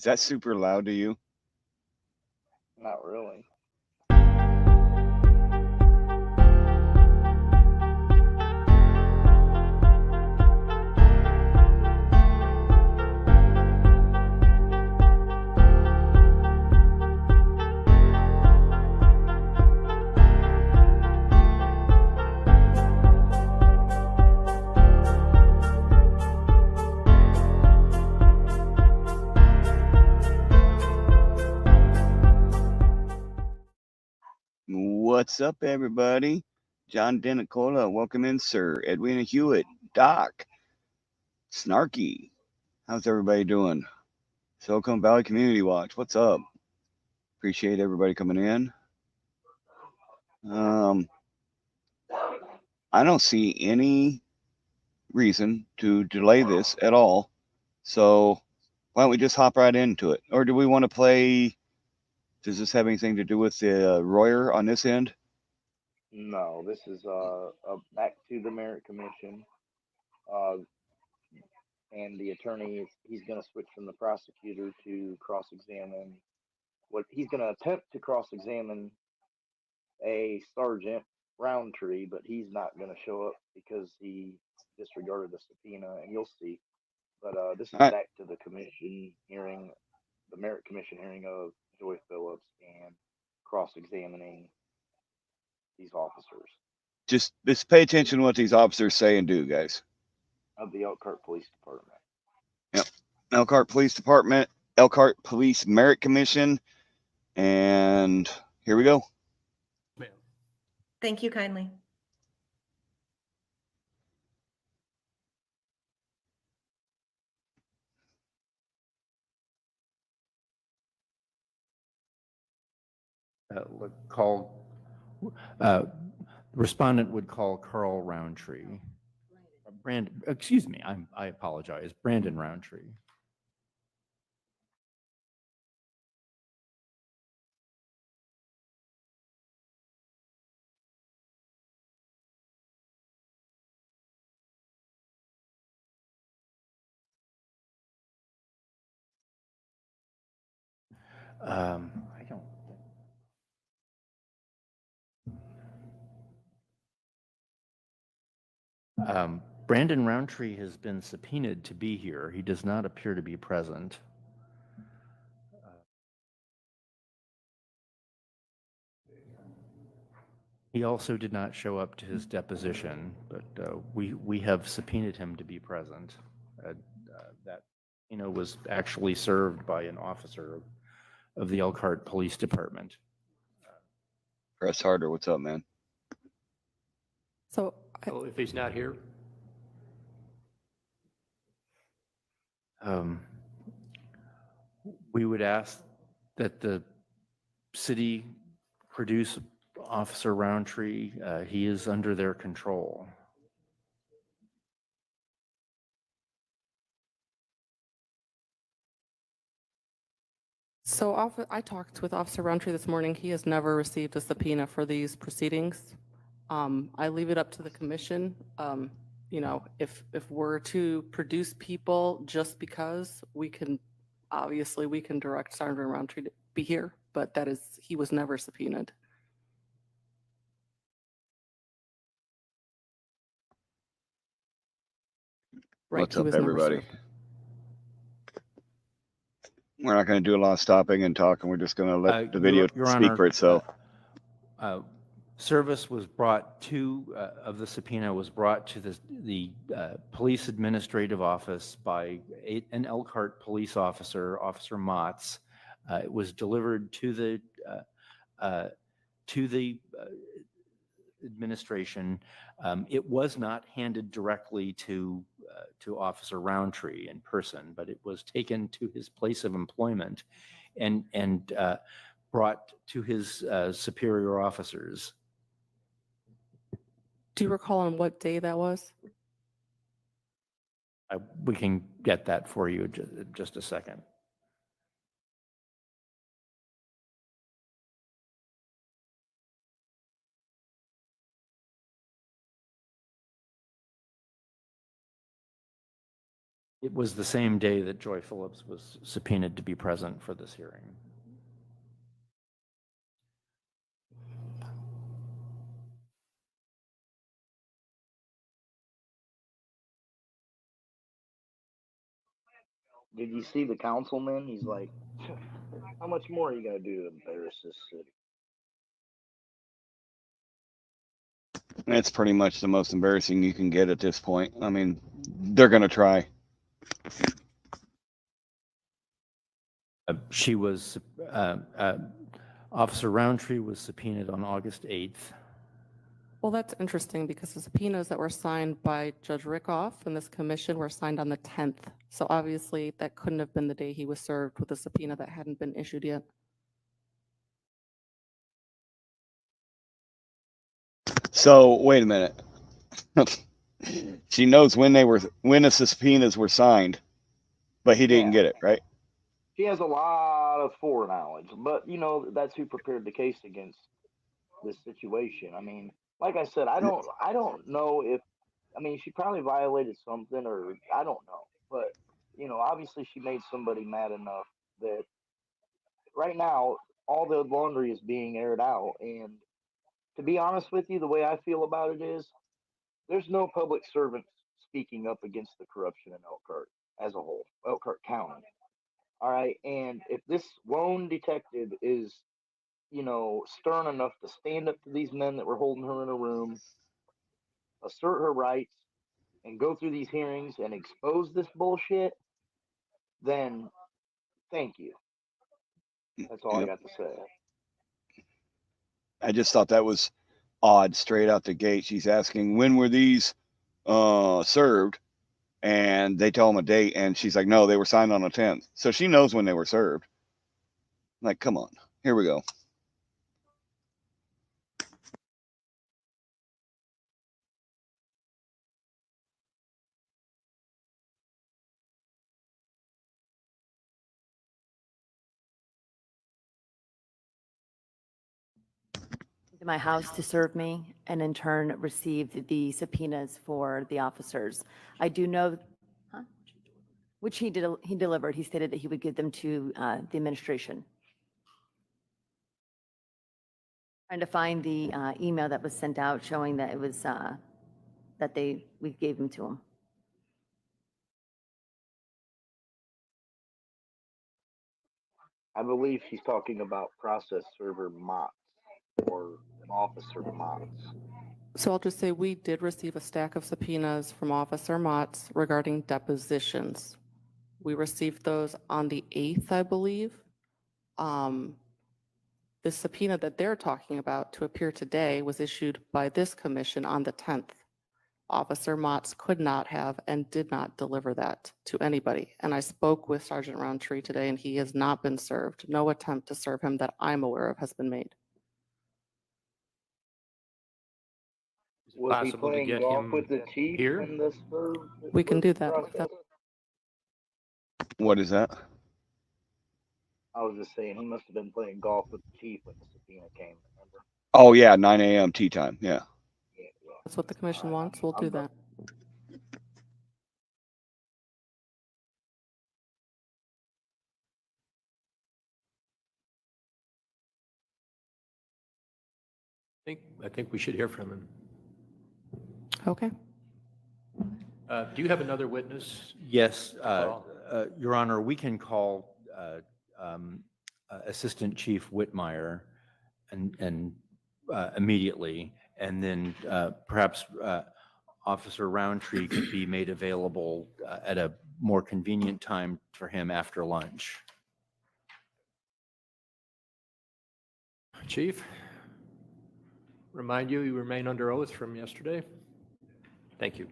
Is that super loud to you? Not really. What's up, everybody? John Denicola, welcome in, sir. Edwina Hewitt, Doc, Snarky. How's everybody doing? Silicon Valley Community Watch, what's up? Appreciate everybody coming in. I don't see any reason to delay this at all. So why don't we just hop right into it? Or do we want to play? Does this have anything to do with the Royer on this end? No, this is back to the Merit Commission, uh, and the attorney he's going to switch from the prosecutor to cross-examine. What he's going to attempt to cross-examine a Sergeant Roundtree, but he's not going to show up because he disregarded the subpoena, and you'll see. But this is All right. back to the commission hearing, the Merit Commission hearing of Joy Phillips and cross-examining these officers Just pay attention to what these officers say and do, guys. of the Elkhart Police Department. Yep. Elkhart Police Department, Elkhart Police Merit Commission, and here we go. Thank you kindly. Respondent would call Carl Roundtree. Excuse me, I apologize, Brandon Roundtree. I don't. Brandon Roundtree has been subpoenaed to be here. He does not appear to be present. He also did not show up to his deposition, but we have subpoenaed him to be present. That was actually served by an officer of the Elkhart Police Department. Press harder. What's up, man? So if he's not here, we would ask that the city produce Officer Roundtree. He is under their control. So I talked with Officer Roundtree this morning. He has never received a subpoena for these proceedings. I leave it up to the commission. If we're to produce people just because, we can direct Sergeant Roundtree to be here, but he was never subpoenaed. Right, What's up, everybody? We're not going to do a lot of stopping and talking. We're just going to let the video Your speak Honor, for itself. Service was brought to, of the subpoena was brought to the police administrative office by an Elkhart police officer, Officer Motz. It was delivered to the administration. It was not handed directly to Officer Roundtree in person, but it was taken to his place of employment and brought to his superior officers. Do you recall on what day that was? We can get that for you just a second. It was the same day that Joy Phillips was subpoenaed to be present for this hearing. Did you see the councilman? He's like, how much more are you gonna do to embarrass this city? It's pretty much the most embarrassing you can get at this point. I mean, they're going to try. She was, Officer Roundtree was subpoenaed on August 8th. Well, that's interesting because the subpoenas that were signed by Judge Rickoff and this commission were signed on the 10th. So obviously that couldn't have been the day he was served with a subpoena that hadn't been issued yet. So wait a minute. She knows when the subpoenas were signed, but he didn't get it, right? She has a lot of foreknowledge, but you know that's who prepared the case against this situation. I mean, like I said, I don't know if, I mean, she probably violated something, or I don't know, but you know, obviously she made somebody mad enough that right now all the laundry is being aired out. And to be honest with you, the way I feel about it is there's no public servants speaking up against the corruption in Elkhart as a whole, Elkhart County. All right. And if this lone detective is, you know, stern enough to stand up to these men that were holding her in a room, assert her rights, and go through these hearings and expose this bullshit, then thank you. That's all I got to say. I just thought that was odd straight out the gate. She's asking, when were these served? And they tell him a date, and she's like, no, they were signed on the 10th. So she knows when they were served. Like, come on. Here we go. To my house to serve me, and in turn received the subpoenas for the officers. I do know, huh? Which he did. He delivered. He stated that he would give them to the administration. Trying to find the email that was sent out showing that it was that we gave them to him. I believe she's talking about process server Motts or an officer Motts. So I'll just say we did receive a stack of subpoenas from Officer Motts regarding depositions. We received those on the 8th, I believe. The subpoena that they're talking about to appear today was issued by this commission on the 10th. Officer Motts could not have and did not deliver that to anybody. And I spoke with Sergeant Roundtree today, and he has not been served. No attempt to serve him that I'm aware of has been made. Was he playing golf with the chief here? when this We can do that. What is that? I was just saying he must have been playing golf with the chief when the subpoena came, remember? Oh, yeah, 9 a.m. tea time. Yeah. That's what the commission wants. We'll do that. I think we should hear from him. Okay. Do you have another witness? Yes, Your Honor, we can call Assistant Chief Whitmire and immediately, and then perhaps Officer Roundtree could be made available at a more convenient time for him after lunch. Chief, remind you remain under oath from yesterday. Thank you.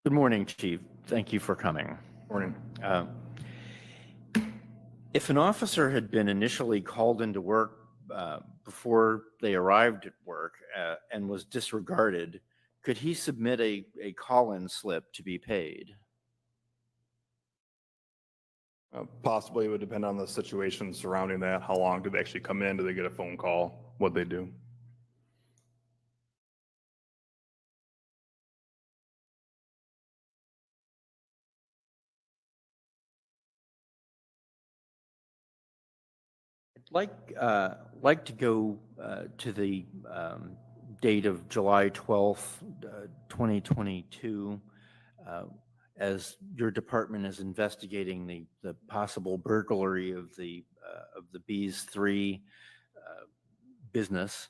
Good morning, Chief. Thank you for coming. Morning. If an officer had been initially called into work before they arrived at work and was disregarded, could he submit a call-in slip to be paid? Possibly, it would depend on the situation surrounding that. How long do they actually come in? Do they get a phone call? What they do? I'd like to go to the date of July 12th, 2022, as your department is investigating the possible burglary of the Bees 3 business.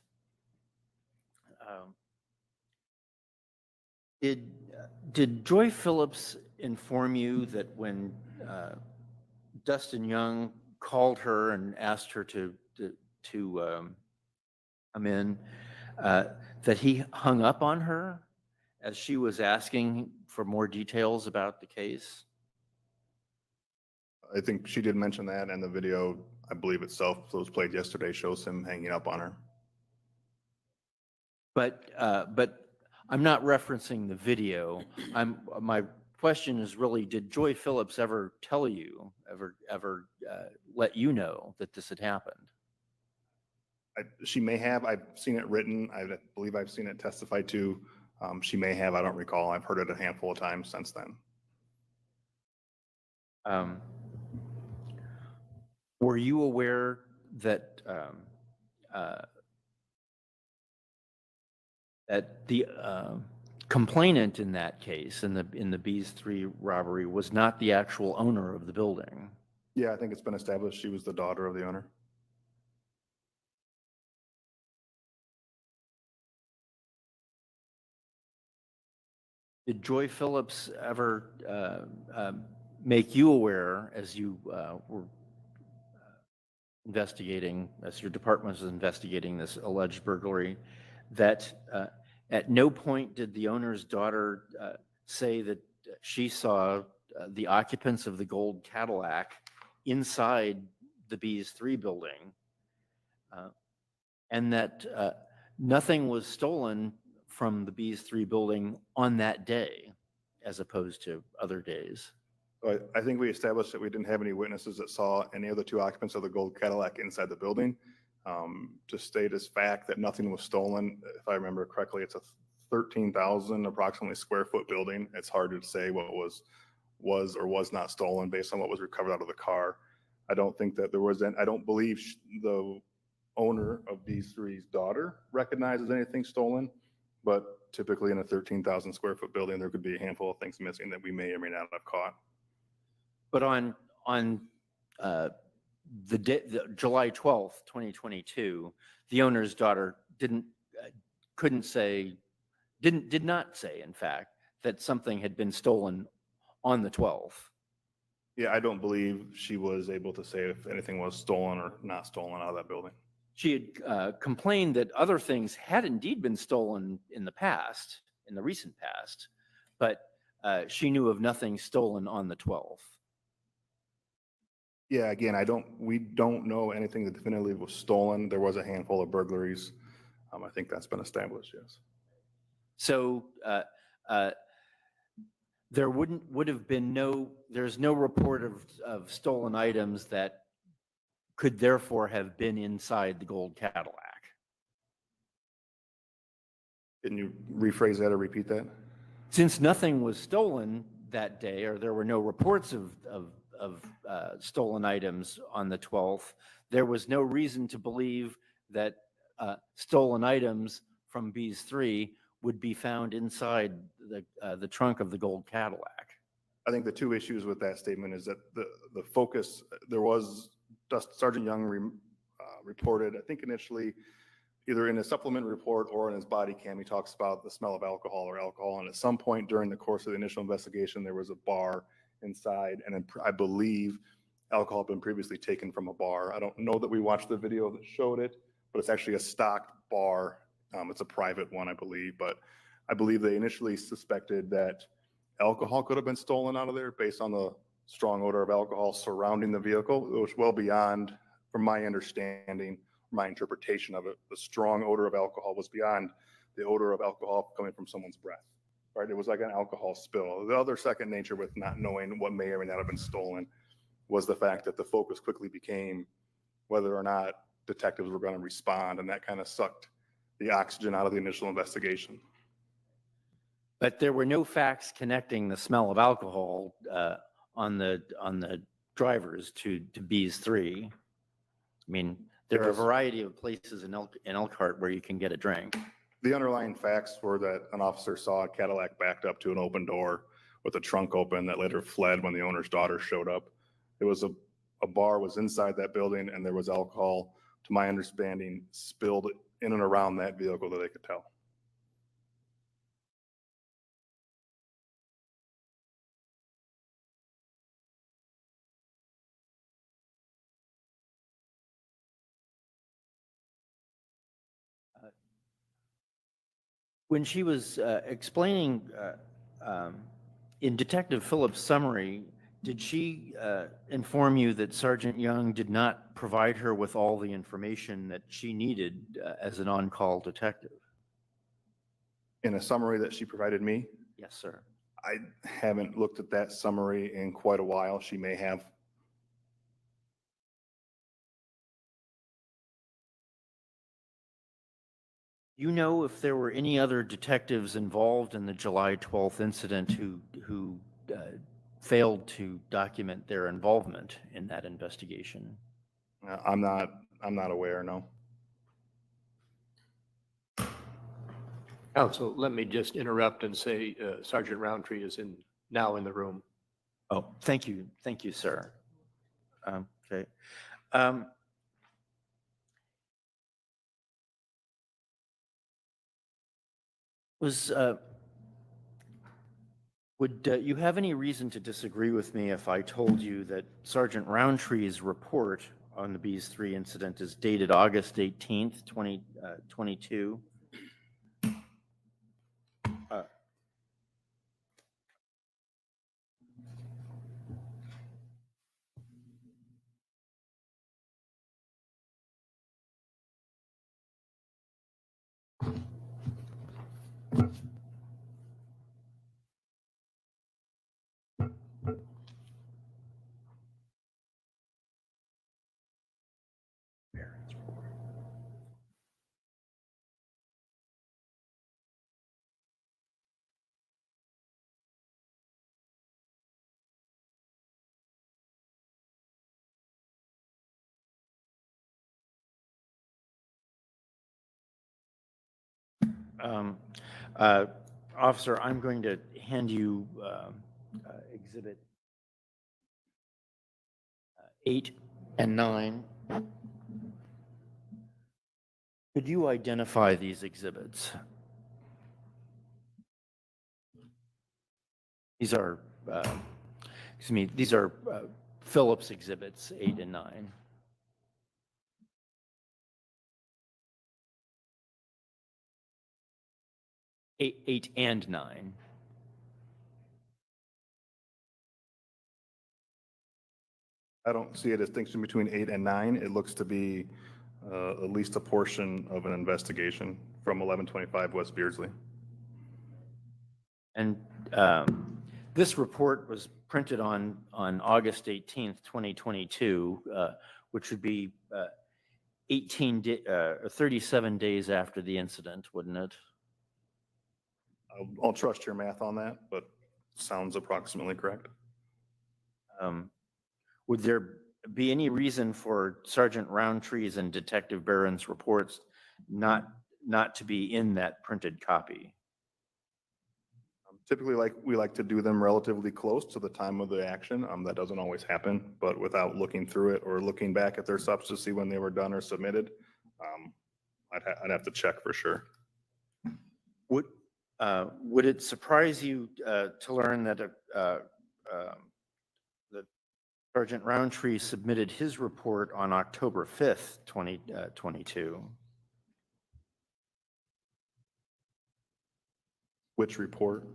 Did Joy Phillips inform you that when Dustin Young called her and asked her to come in, that he hung up on her as she was asking for more details about the case? I think she did mention that, and the video, I believe itself, that was played yesterday, shows him hanging up on her. But I'm not referencing the video. My question is really, did Joy Phillips ever tell you, ever let you know that this had happened? She may have. I've seen it written. I believe I've seen it testified to. She may have. I don't recall. I've heard it a handful of times since then. Were you aware that that the complainant in that case, in the Bees 3 robbery, was not the actual owner of the building? Yeah, I think it's been established she was the daughter of the owner. Did Joy Phillips ever make you aware, as you were investigating, as your department was investigating this alleged burglary, that at no point did the owner's daughter say that she saw the occupants of the gold Cadillac inside the Bees 3 building, and that nothing was stolen from the Bees 3 building on that day, as opposed to other days? So I think we established that we didn't have any witnesses that saw any of the two occupants of the gold Cadillac inside the building. To state as fact that nothing was stolen, if I remember correctly, it's a 13,000 approximately square foot building. It's hard to say what was or was not stolen based on what was recovered out of the car. I don't think that there was I don't believe the owner of Bees 3's daughter recognizes anything stolen, but typically in a 13,000 square foot building, there could be a handful of things missing that we may or may not have caught. But on the July 12th, 2022, the owner's daughter did not say, in fact, that something had been stolen on the 12th. Yeah, I don't believe she was able to say if anything was stolen or not stolen out of that building. She had complained that other things had indeed been stolen in the past, in the recent past, but she knew of nothing stolen on the 12th. Yeah, again, we don't know anything that definitively was stolen. There was a handful of burglaries. I think that's been established, yes. So there would have been there's no report of stolen items that could therefore have been inside the gold Cadillac. Can you rephrase that or repeat that? Since nothing was stolen that day, or there were no reports of stolen items on the 12th, there was no reason to believe that stolen items from Bees 3 would be found inside the trunk of the gold Cadillac. I think the two issues with that statement is that the focus, there was Sergeant Young reported, I think initially, either in a supplement report or in his body cam, he talks about the smell of alcohol. And at some point during the course of the initial investigation, there was a bar inside, and I believe alcohol had been previously taken from a bar. I don't know that we watched the video that showed it, but it's actually a stocked bar. It's a private one, I believe, but I believe they initially suspected that alcohol could have been stolen out of there based on the strong odor of alcohol surrounding the vehicle. It was well beyond, from my understanding, my interpretation of it, the strong odor of alcohol was beyond the odor of alcohol coming from someone's breath, right? It was like an alcohol spill. The other second nature with not knowing what may or may not have been stolen was the fact that the focus quickly became whether or not detectives were going to respond, and that kind of sucked the oxygen out of the initial investigation. But there were no facts connecting the smell of alcohol on the drivers to B's 3. I mean, there are a variety of places in Elkhart where you can get a drink. The underlying facts were that an officer saw a Cadillac backed up to an open door with the trunk open that later fled when the owner's daughter showed up. It was a bar was inside that building, and there was alcohol, to my understanding, spilled in and around that vehicle that they could tell. When she was explaining in Detective Phillips' summary, did she inform you that Sergeant Young did not provide her with all the information that she needed as an on-call detective? In a summary that she provided me, Yes, sir. I haven't looked at that summary in quite a while. She may have. You know if there were any other detectives involved in the July 12th incident who failed to document their involvement in that investigation? I'm not aware, no. Counsel, let me just interrupt and say Sergeant Roundtree is now in the room. Oh, thank you, sir. Okay. Would you have any reason to disagree with me if I told you that Sergeant Roundtree's report on the B's 3 incident is dated August 18th, 2022? Officer, I'm going to hand you Exhibit 8 and 9. Could you identify these exhibits? These are, these are Phillips exhibits 8 and 9. Eight and 9. I don't see a distinction between 8 and 9. It looks to be at least a portion of an investigation from 1125 West Beardsley. And this report was printed on August 18th, 2022, which would be 37 days after the incident, wouldn't it? I'll trust your math on that, but sounds approximately correct. Would there be any reason for Sergeant Roundtree's and Detective Barron's reports not to be in that printed copy? Typically, we like to do them relatively close to the time of the action. That doesn't always happen, but without looking through it or looking back at their subs to see when they were done or submitted, I'd have to check for sure. Would it surprise you to learn that that Sergeant Roundtree submitted his report on October 5th, 2022? Which report?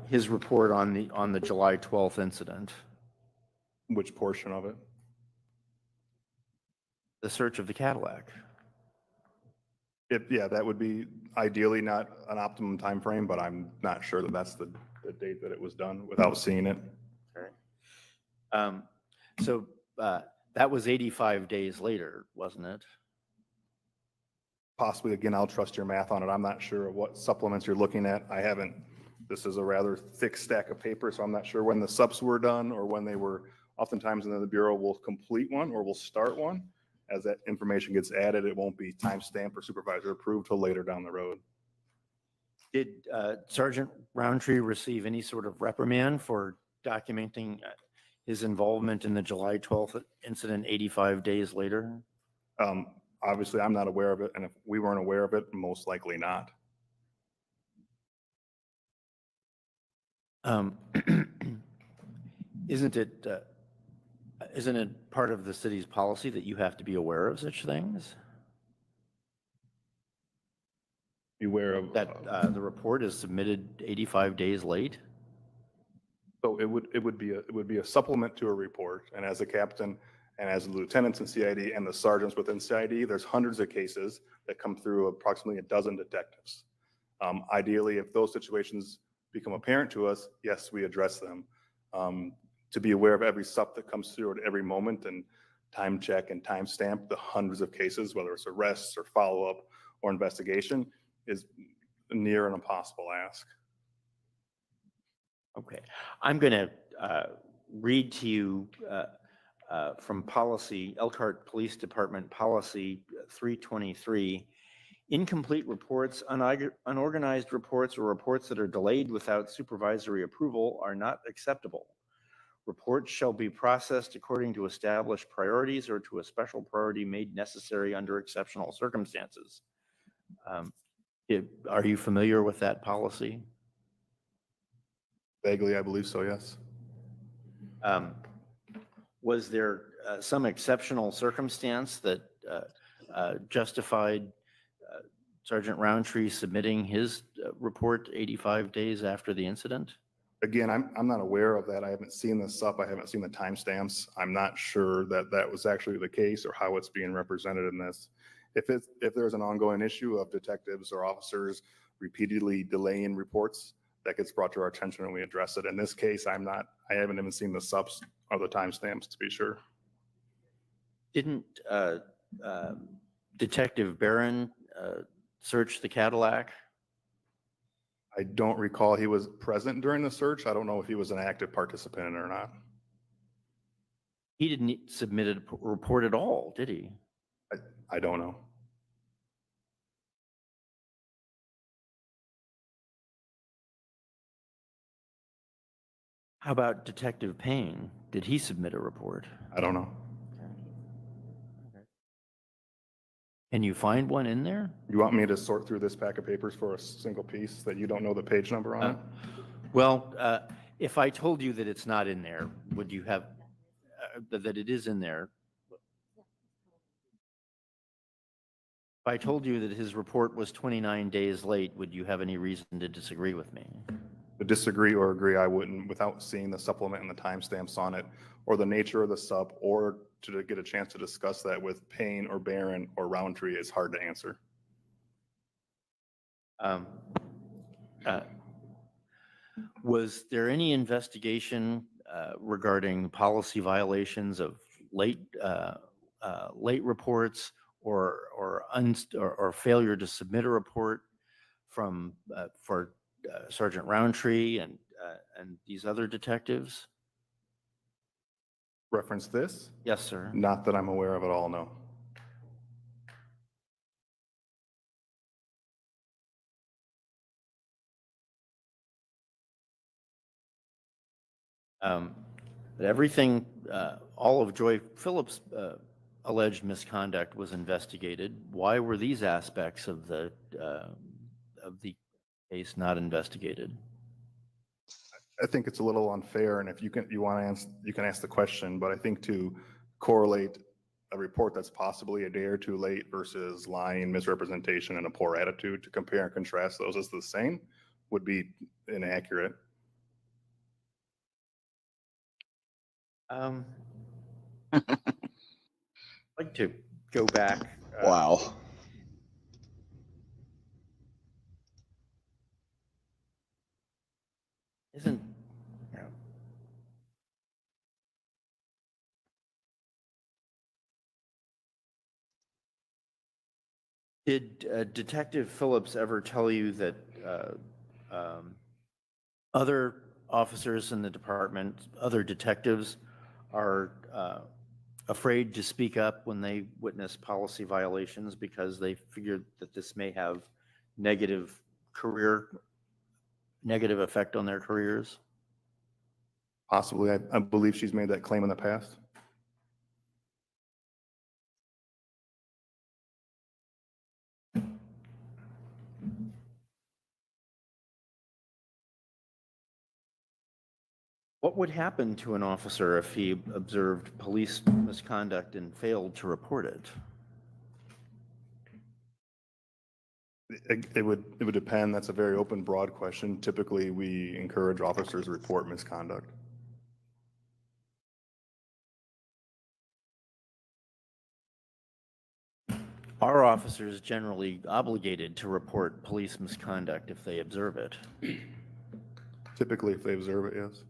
his report on the July 12th incident, Which portion of it? the search of the Cadillac. Yeah, that would be ideally not an optimum time frame, but I'm not sure that that's the date that it was done without seeing it. So that was 85 days later, wasn't it? Possibly, again, I'll trust your math on it. I'm not sure what supplements you're looking at. I haven't, this is a rather thick stack of paper, so I'm not sure when the subs were done or when they were. Oftentimes in the Bureau will complete one or will start one. As that information gets added, it won't be timestamped or supervisor approved till later down the road. Did Sergeant Roundtree receive any sort of reprimand for documenting his involvement in the July 12th incident 85 days later? Obviously, I'm not aware of it, and if we weren't aware of it, most likely not. Isn't it part of the city's policy that you have to be aware of such things? Beware of That the report is submitted 85 days late? So it would be a supplement to a report, and as a captain and as the lieutenants in CID and the sergeants within CID, there's hundreds of cases that come through approximately a dozen detectives. Ideally, if those situations become apparent to us, yes, we address them. To be aware of every sup that comes through at every moment and time check and time stamp the hundreds of cases, whether it's arrests or follow-up or investigation, is near an impossible ask. Okay, I'm going to read to you from policy, Elkhart Police Department Policy 323. Incomplete reports, unorganized reports, or reports that are delayed without supervisory approval are not acceptable. Reports shall be processed according to established priorities or to a special priority made necessary under exceptional circumstances. Are you familiar with that policy? Vaguely, I believe so, yes. Was there some exceptional circumstance that justified Sergeant Roundtree submitting his report 85 days after the incident? Again, I'm not aware of that. I haven't seen the sup. I haven't seen the timestamps. I'm not sure that that was actually the case or how it's being represented in this. If there's an ongoing issue of detectives or officers repeatedly delaying reports, that gets brought to our attention and we address it. In this case, I haven't even seen the subs or the timestamps to be sure. Didn't Detective Barron search the Cadillac? I don't recall he was present during the search. I don't know if he was an active participant or not. He didn't submit a report at all, did he? I don't know. How about Detective Payne? Did he submit a report? I don't know. Can you find one in there? You want me to sort through this pack of papers for a single piece that you don't know the page number on it? Well, if I told you that it's not in there, would you have, that it is in there? If I told you that his report was 29 days late, would you have any reason to disagree with me? To disagree or agree, I wouldn't without seeing the supplement and the timestamps on it, or the nature of the sup, or to get a chance to discuss that with Payne or Barron or Roundtree is hard to answer. Was there any investigation regarding policy violations of late reports or failure to submit a report from for Sergeant Roundtree and these other detectives? Reference this? Yes, sir. Not that I'm aware of at all, no. Everything, all of Joy Phillips' alleged misconduct was investigated. Why were these aspects of the case not investigated? I think it's a little unfair, and if you can ask the question, but I think to correlate a report that's possibly a day or two late versus lying, misrepresentation, and a poor attitude, to compare and contrast those as the same would be inaccurate. I'd like to go back. Wow. Isn't, you know, did Detective Phillips ever tell you that other officers in the department, other detectives, are afraid to speak up when they witness policy violations because they figure that this may have negative effect on their careers? Possibly, I believe she's made that claim in the past. What would happen to an officer if he observed police misconduct and failed to report it? It would depend. That's a very open, broad question. Typically, we encourage officers to report misconduct. Are officers generally obligated to report police misconduct if they observe it? Typically, if they observe it, yes.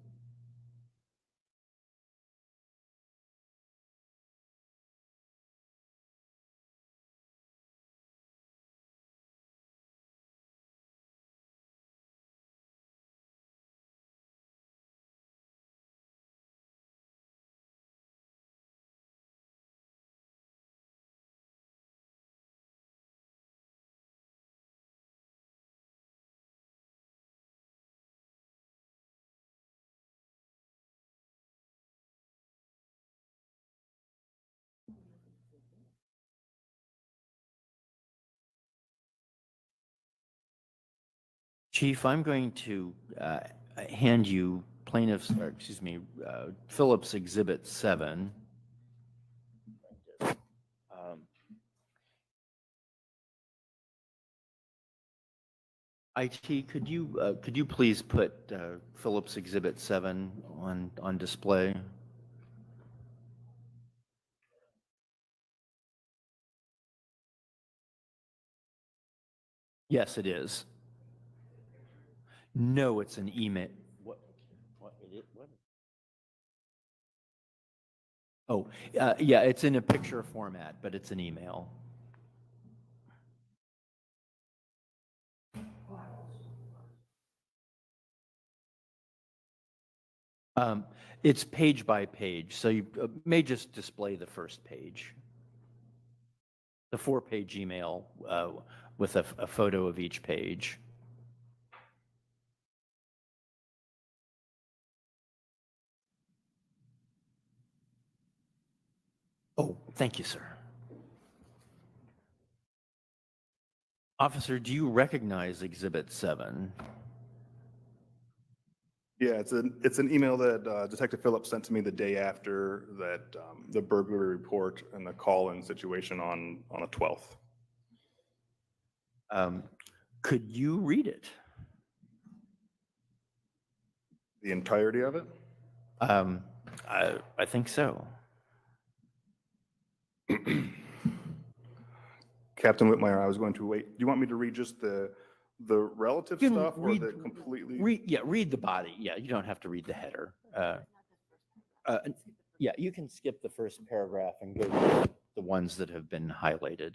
Chief, I'm going to hand you Phillips Exhibit 7. IT, could you please put Phillips Exhibit 7 on display? Yes, it is. No, it's an email. What? Oh, yeah, it's in a picture format, but it's an email. It's page by page, so you may just display the first page. The 4-page email with a photo of each page. Oh, thank you, sir. Officer, do you recognize Exhibit 7? Yeah, it's an email that Detective Phillips sent to me the day after that the burglary report and the call-in situation on a 12th. Could you read it? The entirety of it? I think so. Captain Whitmire, I was going to wait. Do you want me to read just the relative You can stuff or the completely? Read the body. Yeah, you don't have to read the header. Yeah, you can skip the first paragraph and go to the ones that have been highlighted.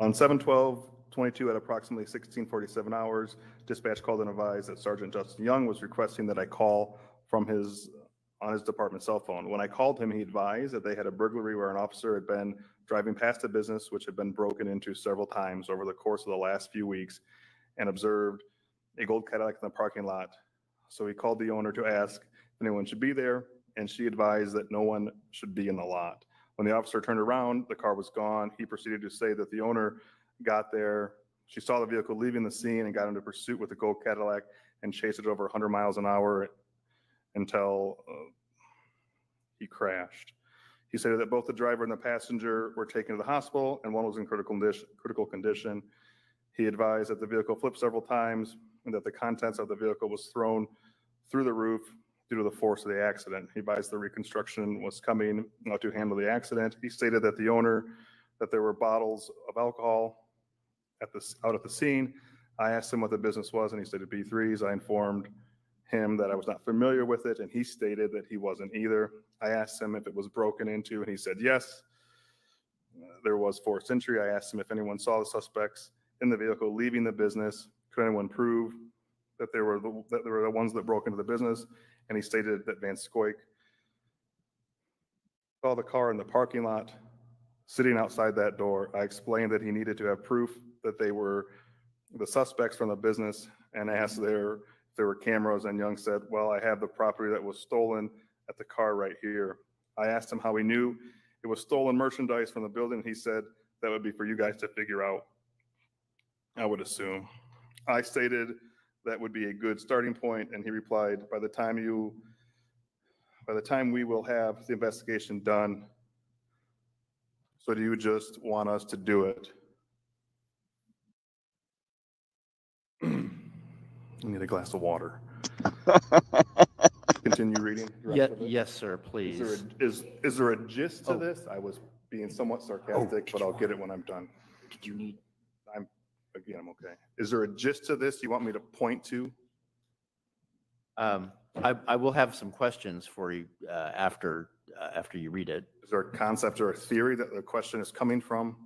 On 7/12/22 at approximately 16:47 hours, dispatch called and advised that Sergeant Justin Young was requesting that I call from on his department cell phone. When I called him, he advised that they had a burglary where an officer had been driving past a business which had been broken into several times over the course of the last few weeks and observed a gold Cadillac in the parking lot. So he called the owner to ask if anyone should be there, and she advised that no one should be in the lot. When the officer turned around, the car was gone. He proceeded to say that the owner got there. She saw the vehicle leaving the scene and got into pursuit with the gold Cadillac and chased it over 100 miles an hour until he crashed. He stated that both the driver and the passenger were taken to the hospital and one was in critical condition. He advised that the vehicle flipped several times and that the contents of the vehicle was thrown through the roof due to the force of the accident. He advised the reconstruction was coming to handle the accident. He stated that the owner, that there were bottles of alcohol out at the scene. I asked him what the business was, and he stated B3s. I informed him that I was not familiar with it, and he stated that he wasn't either. I asked him if it was broken into, and he said yes. There was forced entry. I asked him if anyone saw the suspects in the vehicle leaving the business. Could anyone prove that they were the ones that broke into the business? And he stated that Van Scoik saw the car in the parking lot sitting outside that door. I explained that he needed to have proof that they were the suspects from the business and asked if there were cameras, and Young said, well, I have the property that was stolen at the car right here. I asked him how he knew it was stolen merchandise from the building. He said that would be for you guys to figure out, I would assume. I stated that would be a good starting point, and he replied, by the time we will have the investigation done, so do you just want us to do it? I need a glass of water. Continue reading. Yes, sir, please. Is there a gist to this? I was being somewhat sarcastic, but I'll get it when I'm done. Did you need? I'm okay. Is there a gist to this you want me to point to? I will have some questions for you after you read it. Is there a concept or a theory that the question is coming from?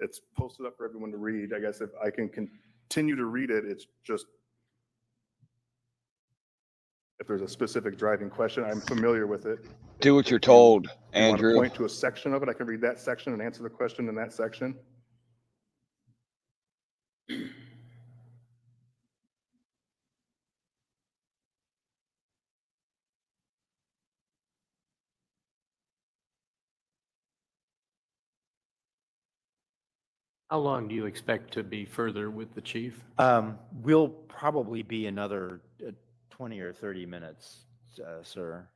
It's posted up for everyone to read. I guess if I can continue to read it, it's just, if there's a specific driving question, I'm familiar with it. Do what you're told, You Andrew. want to point to a section of it? I can read that section and answer the question in that section. How long do you expect to be further with the chief? We'll probably be another 20 or 30 minutes, sir.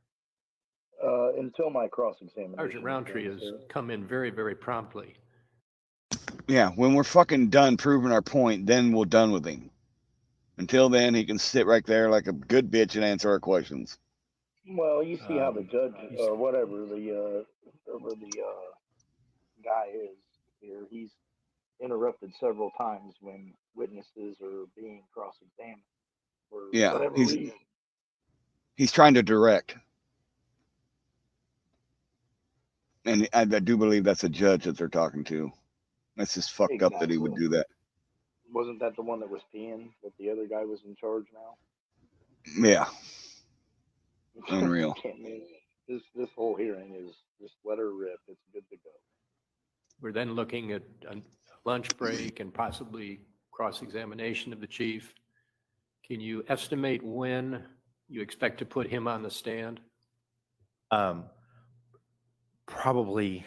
Until my cross-examination. Sergeant Roundtree has come in very, very promptly. Yeah, when we're fucking done proving our point, then we're done with him. Until then, he can sit right there like a good bitch and answer our questions. Well, you see how the judge or whatever the guy is here. He's interrupted several times when witnesses are being cross-examined for whatever reason. He's trying to direct. And I do believe that's a judge that they're talking to. That's just fucked up that he would do that. Wasn't that the one that was peeing, that the other guy was in charge now? Yeah. Unreal. This whole hearing is just let her rip. It's good to go. We're then looking at a lunch break and possibly cross-examination of the chief. Can you estimate when you expect to put him on the stand? Probably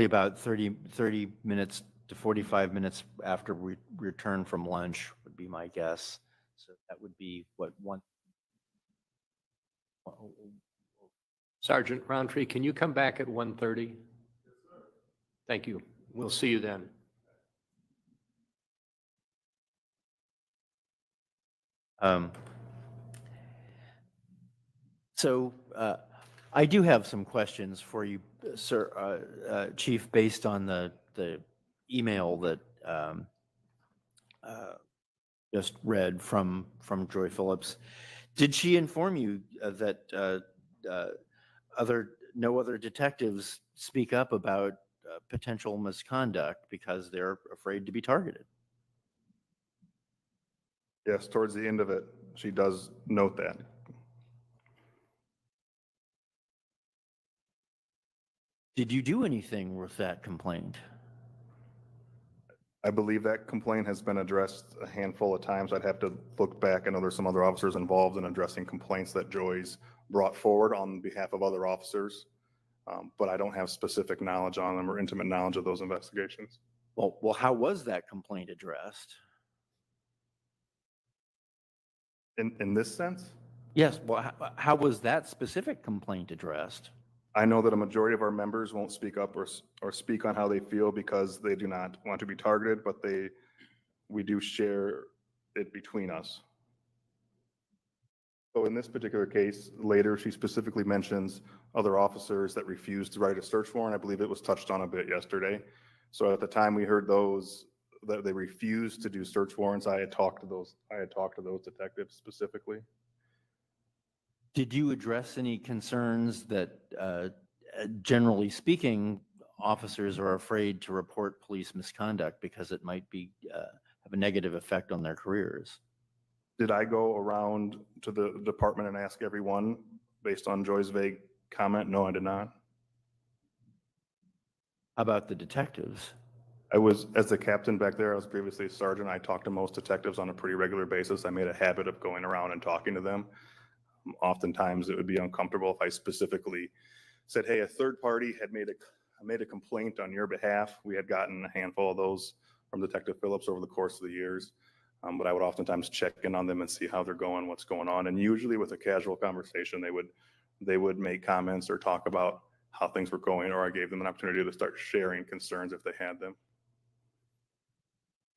about 30 minutes to 45 minutes after we return from lunch would be my guess. So that would be what one. Sergeant Roundtree, can you come back at 1:30? Yes, sir. Thank you. We'll see you then. So I do have some questions for you, sir, Chief, based on the email that just read from Joy Phillips. Did she inform you that no other detectives speak up about potential misconduct because they're afraid to be targeted? Yes, towards the end of it, she does note that. Did you do anything with that complaint? I believe that complaint has been addressed a handful of times. I'd have to look back. I know there's some other officers involved in addressing complaints that Joy's brought forward on behalf of other officers, but I don't have specific knowledge on them or intimate knowledge of those investigations. Well, how was that complaint addressed? In this sense? Yes. Well, how was that specific complaint addressed? I know that a majority of our members won't speak up or speak on how they feel because they do not want to be targeted, but we do share it between us. So in this particular case, later she specifically mentions other officers that refused to write a search warrant. I believe it was touched on a bit yesterday. So at the time we heard those, that they refused to do search warrants, I had talked to those detectives specifically. Did you address any concerns that, generally speaking, officers are afraid to report police misconduct because it might be, have a negative effect on their careers? Did I go around to the department and ask everyone based on Joy's vague comment? No, I did not. How about the detectives? I was, as the captain back there, I was previously a sergeant. I talked to most detectives on a pretty regular basis. I made a habit of going around and talking to them. Oftentimes it would be uncomfortable if I specifically said, hey, a third party had made a complaint on your behalf. We had gotten a handful of those from Detective Phillips over the course of the years. But I would oftentimes check in on them and see how they're going, what's going on. And usually with a casual conversation, they would make comments or talk about how things were going, or I gave them an opportunity to start sharing concerns if they had them.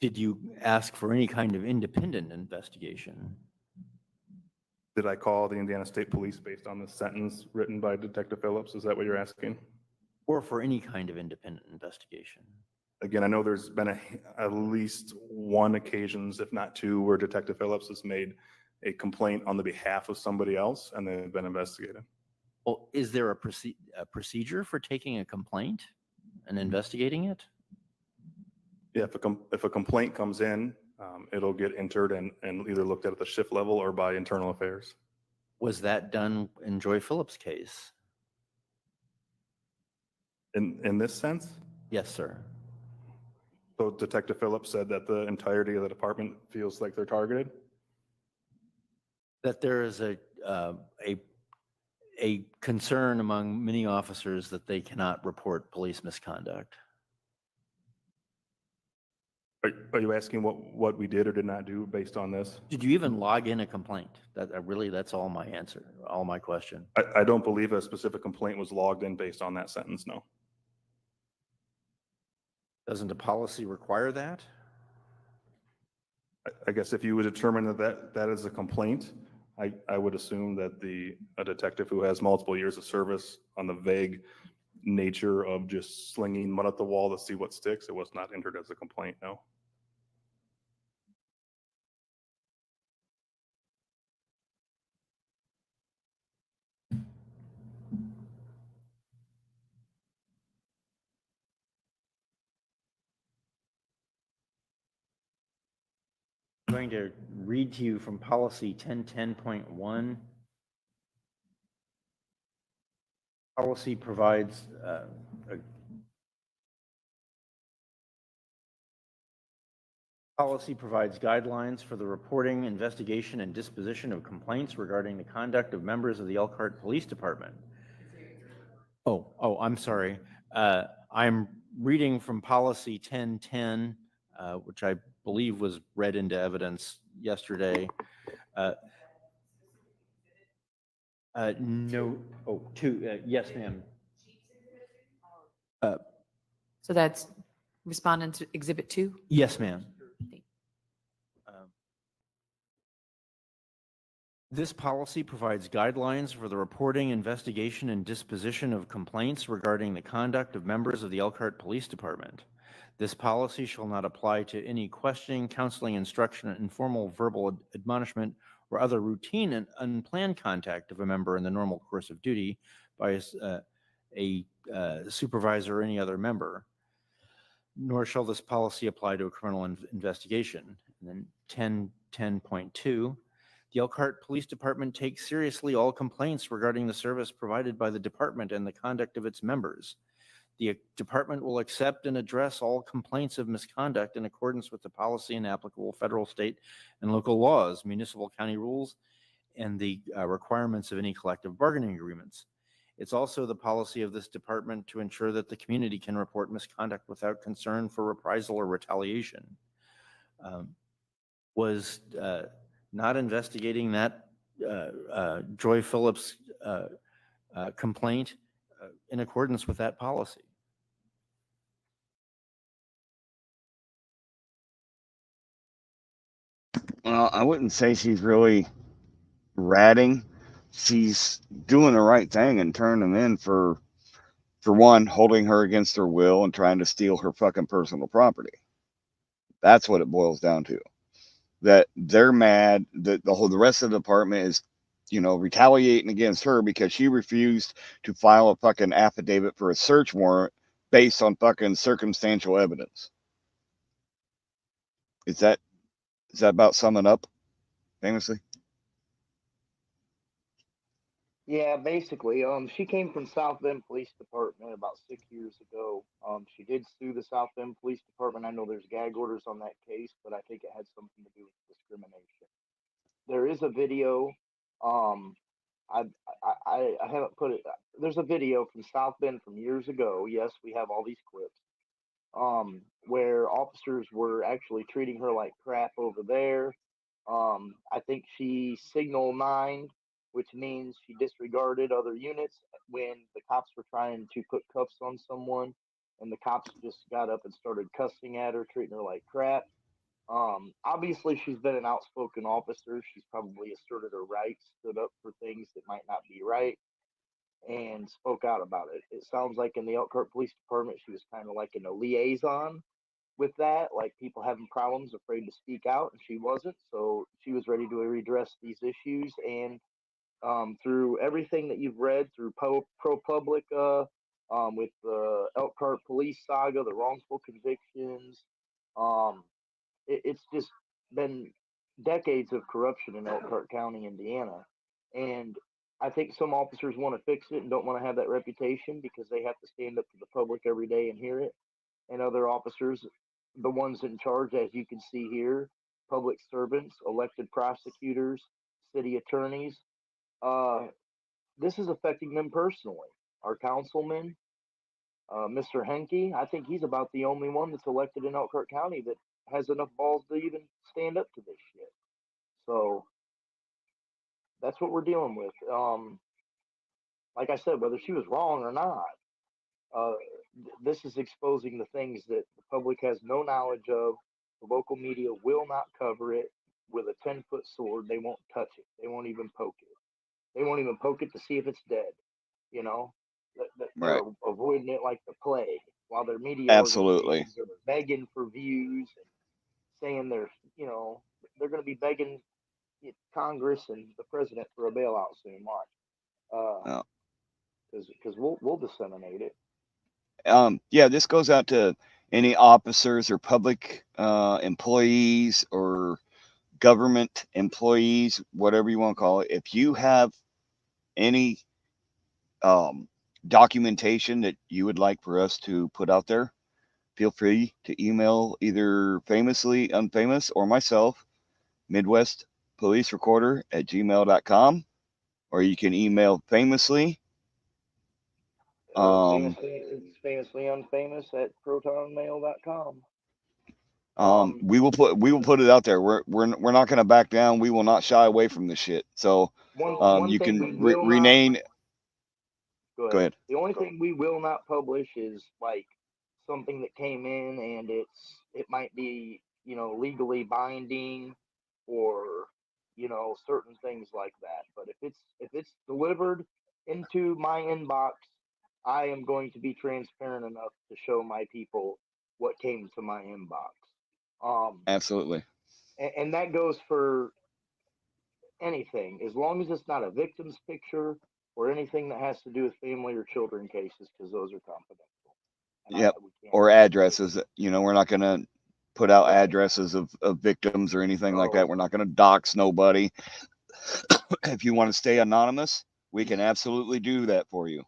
Did you ask for any kind of independent investigation? Did I call the Indiana State Police based on the sentence written by Detective Phillips? Is that what you're asking? Or for any kind of independent investigation? Again, I know there's been at least one occasions, if not two, where Detective Phillips has made a complaint on the behalf of somebody else and they've been investigated. Well, is there a procedure for taking a complaint and investigating it? Yeah, if a complaint comes in, it'll get entered and either looked at the shift level or by internal affairs. Was that done in Joy Phillips' case? In this sense? Yes, sir. So Detective Phillips said that the entirety of the department feels like they're targeted? That there is a concern among many officers that they cannot report police misconduct. Are you asking what we did or did not do based on this? Did you even log in a complaint? That's all my answer, all my question. I don't believe a specific complaint was logged in based on that sentence, no. Doesn't the policy require that? I guess if you would determine that is a complaint, I would assume that a detective who has multiple years of service on the vague nature of just slinging mud at the wall to see what sticks, it was not entered as a complaint, no. I'm going to read to you from policy 1010.1. Policy provides guidelines for the reporting, investigation, and disposition of complaints regarding the conduct of members of the Elkhart Police Department. I'm sorry. I'm reading from policy 1010, which I believe was read into evidence yesterday. Yes, ma'am. So that's respondent exhibit 2? Yes, ma'am. This policy provides guidelines for the reporting, investigation, and disposition of complaints regarding the conduct of members of the Elkhart Police Department. This policy shall not apply to any questioning, counseling, instruction, informal verbal admonishment, or other routine and unplanned contact of a member in the normal course of duty by a supervisor or any other member. Nor shall this policy apply to a criminal investigation. And then 1010.2, the Elkhart Police Department takes seriously all complaints regarding the service provided by the department and the conduct of its members. The department will accept and address all complaints of misconduct in accordance with the policy and applicable federal, state, and local laws, municipal county rules, and the requirements of any collective bargaining agreements. It's also the policy of this department to ensure that the community can report misconduct without concern for reprisal or retaliation. Was not investigating that Joy Phillips complaint in accordance with that policy. Well, I wouldn't say she's really ratting. She's doing the right thing and turning them in for one, holding her against her will and trying to steal her fucking personal property. That's what it boils down to. That they're mad that the rest of the department is, retaliating against her because she refused to file a fucking affidavit for a search warrant based on fucking circumstantial evidence. Is that about summing up famously? Yeah, basically, she came from South Bend Police Department about 6 years ago. She did sue the South Bend Police Department. I know there's gag orders on that case, but I think it had something to do with discrimination. There is a video. Um, I haven't put it. There's a video from South Bend from years ago. Yes, we have all these clips. Where officers were actually treating her like crap over there. I think she signal mined, which means she disregarded other units when the cops were trying to put cuffs on someone, and the cops just got up and started cussing at her, treating her like crap. Obviously, she's been an outspoken officer. She's probably asserted her rights, stood up for things that might not be right, and spoke out about it. It sounds like in the Elkhart Police Department, she was kind of like in a liaison with that, like people having problems, afraid to speak out, and she wasn't. So she was ready to redress these issues. And through everything that you've read through ProPublica, with the Elkhart Police saga, the wrongful convictions, um, it's just been decades of corruption in Elkhart County, Indiana. And I think some officers want to fix it and don't want to have that reputation because they have to stand up to the public every day and hear it. And other officers, the ones in charge, as you can see here, public servants, elected prosecutors, city attorneys, uh, this is affecting them personally. Our councilman, Mr. Henke, I think he's about the only one that's elected in Elkhart County that has enough balls to even stand up to this shit. So that's what we're dealing with. Like I said, whether she was wrong or not, uh, this is exposing the things that the public has no knowledge of. The local media will not cover it with a 10-foot sword. They won't touch it. They won't even poke it. They won't even poke it to see if it's dead. You know, they're Right. avoiding it like the plague, while their media Absolutely. organizations are begging for views and saying they're going to be begging Congress and the president for a bailout soon. Watch, Oh. because we'll disseminate it. Yeah, this goes out to any officers or public employees or government employees, whatever you want to call it. If you have any documentation that you would like for us to put out there, feel free to email either Famously Unfamous or myself, Midwest Police Recorder at gmail.com, or you can email Famously. It's famously unfamous at protonmail.com. We will put it out there. We're not going to back down. We will not shy away from this shit. So one you thing can we will rename. not. Go Go ahead. ahead. The only thing we will not publish is like something that came in and it might be legally binding or certain things like that. But if it's delivered into my inbox, I am going to be transparent enough to show my people what came to my inbox. Absolutely. And that goes for anything, as long as it's not a victim's picture or anything that has to do with family or children cases, because those are confidential. And Yep. we can't Or addresses. We're not going to put out Right. addresses of victims or anything like that. Oh, We're not going to dox nobody. If you want to stay anonymous, we can absolutely do that for you.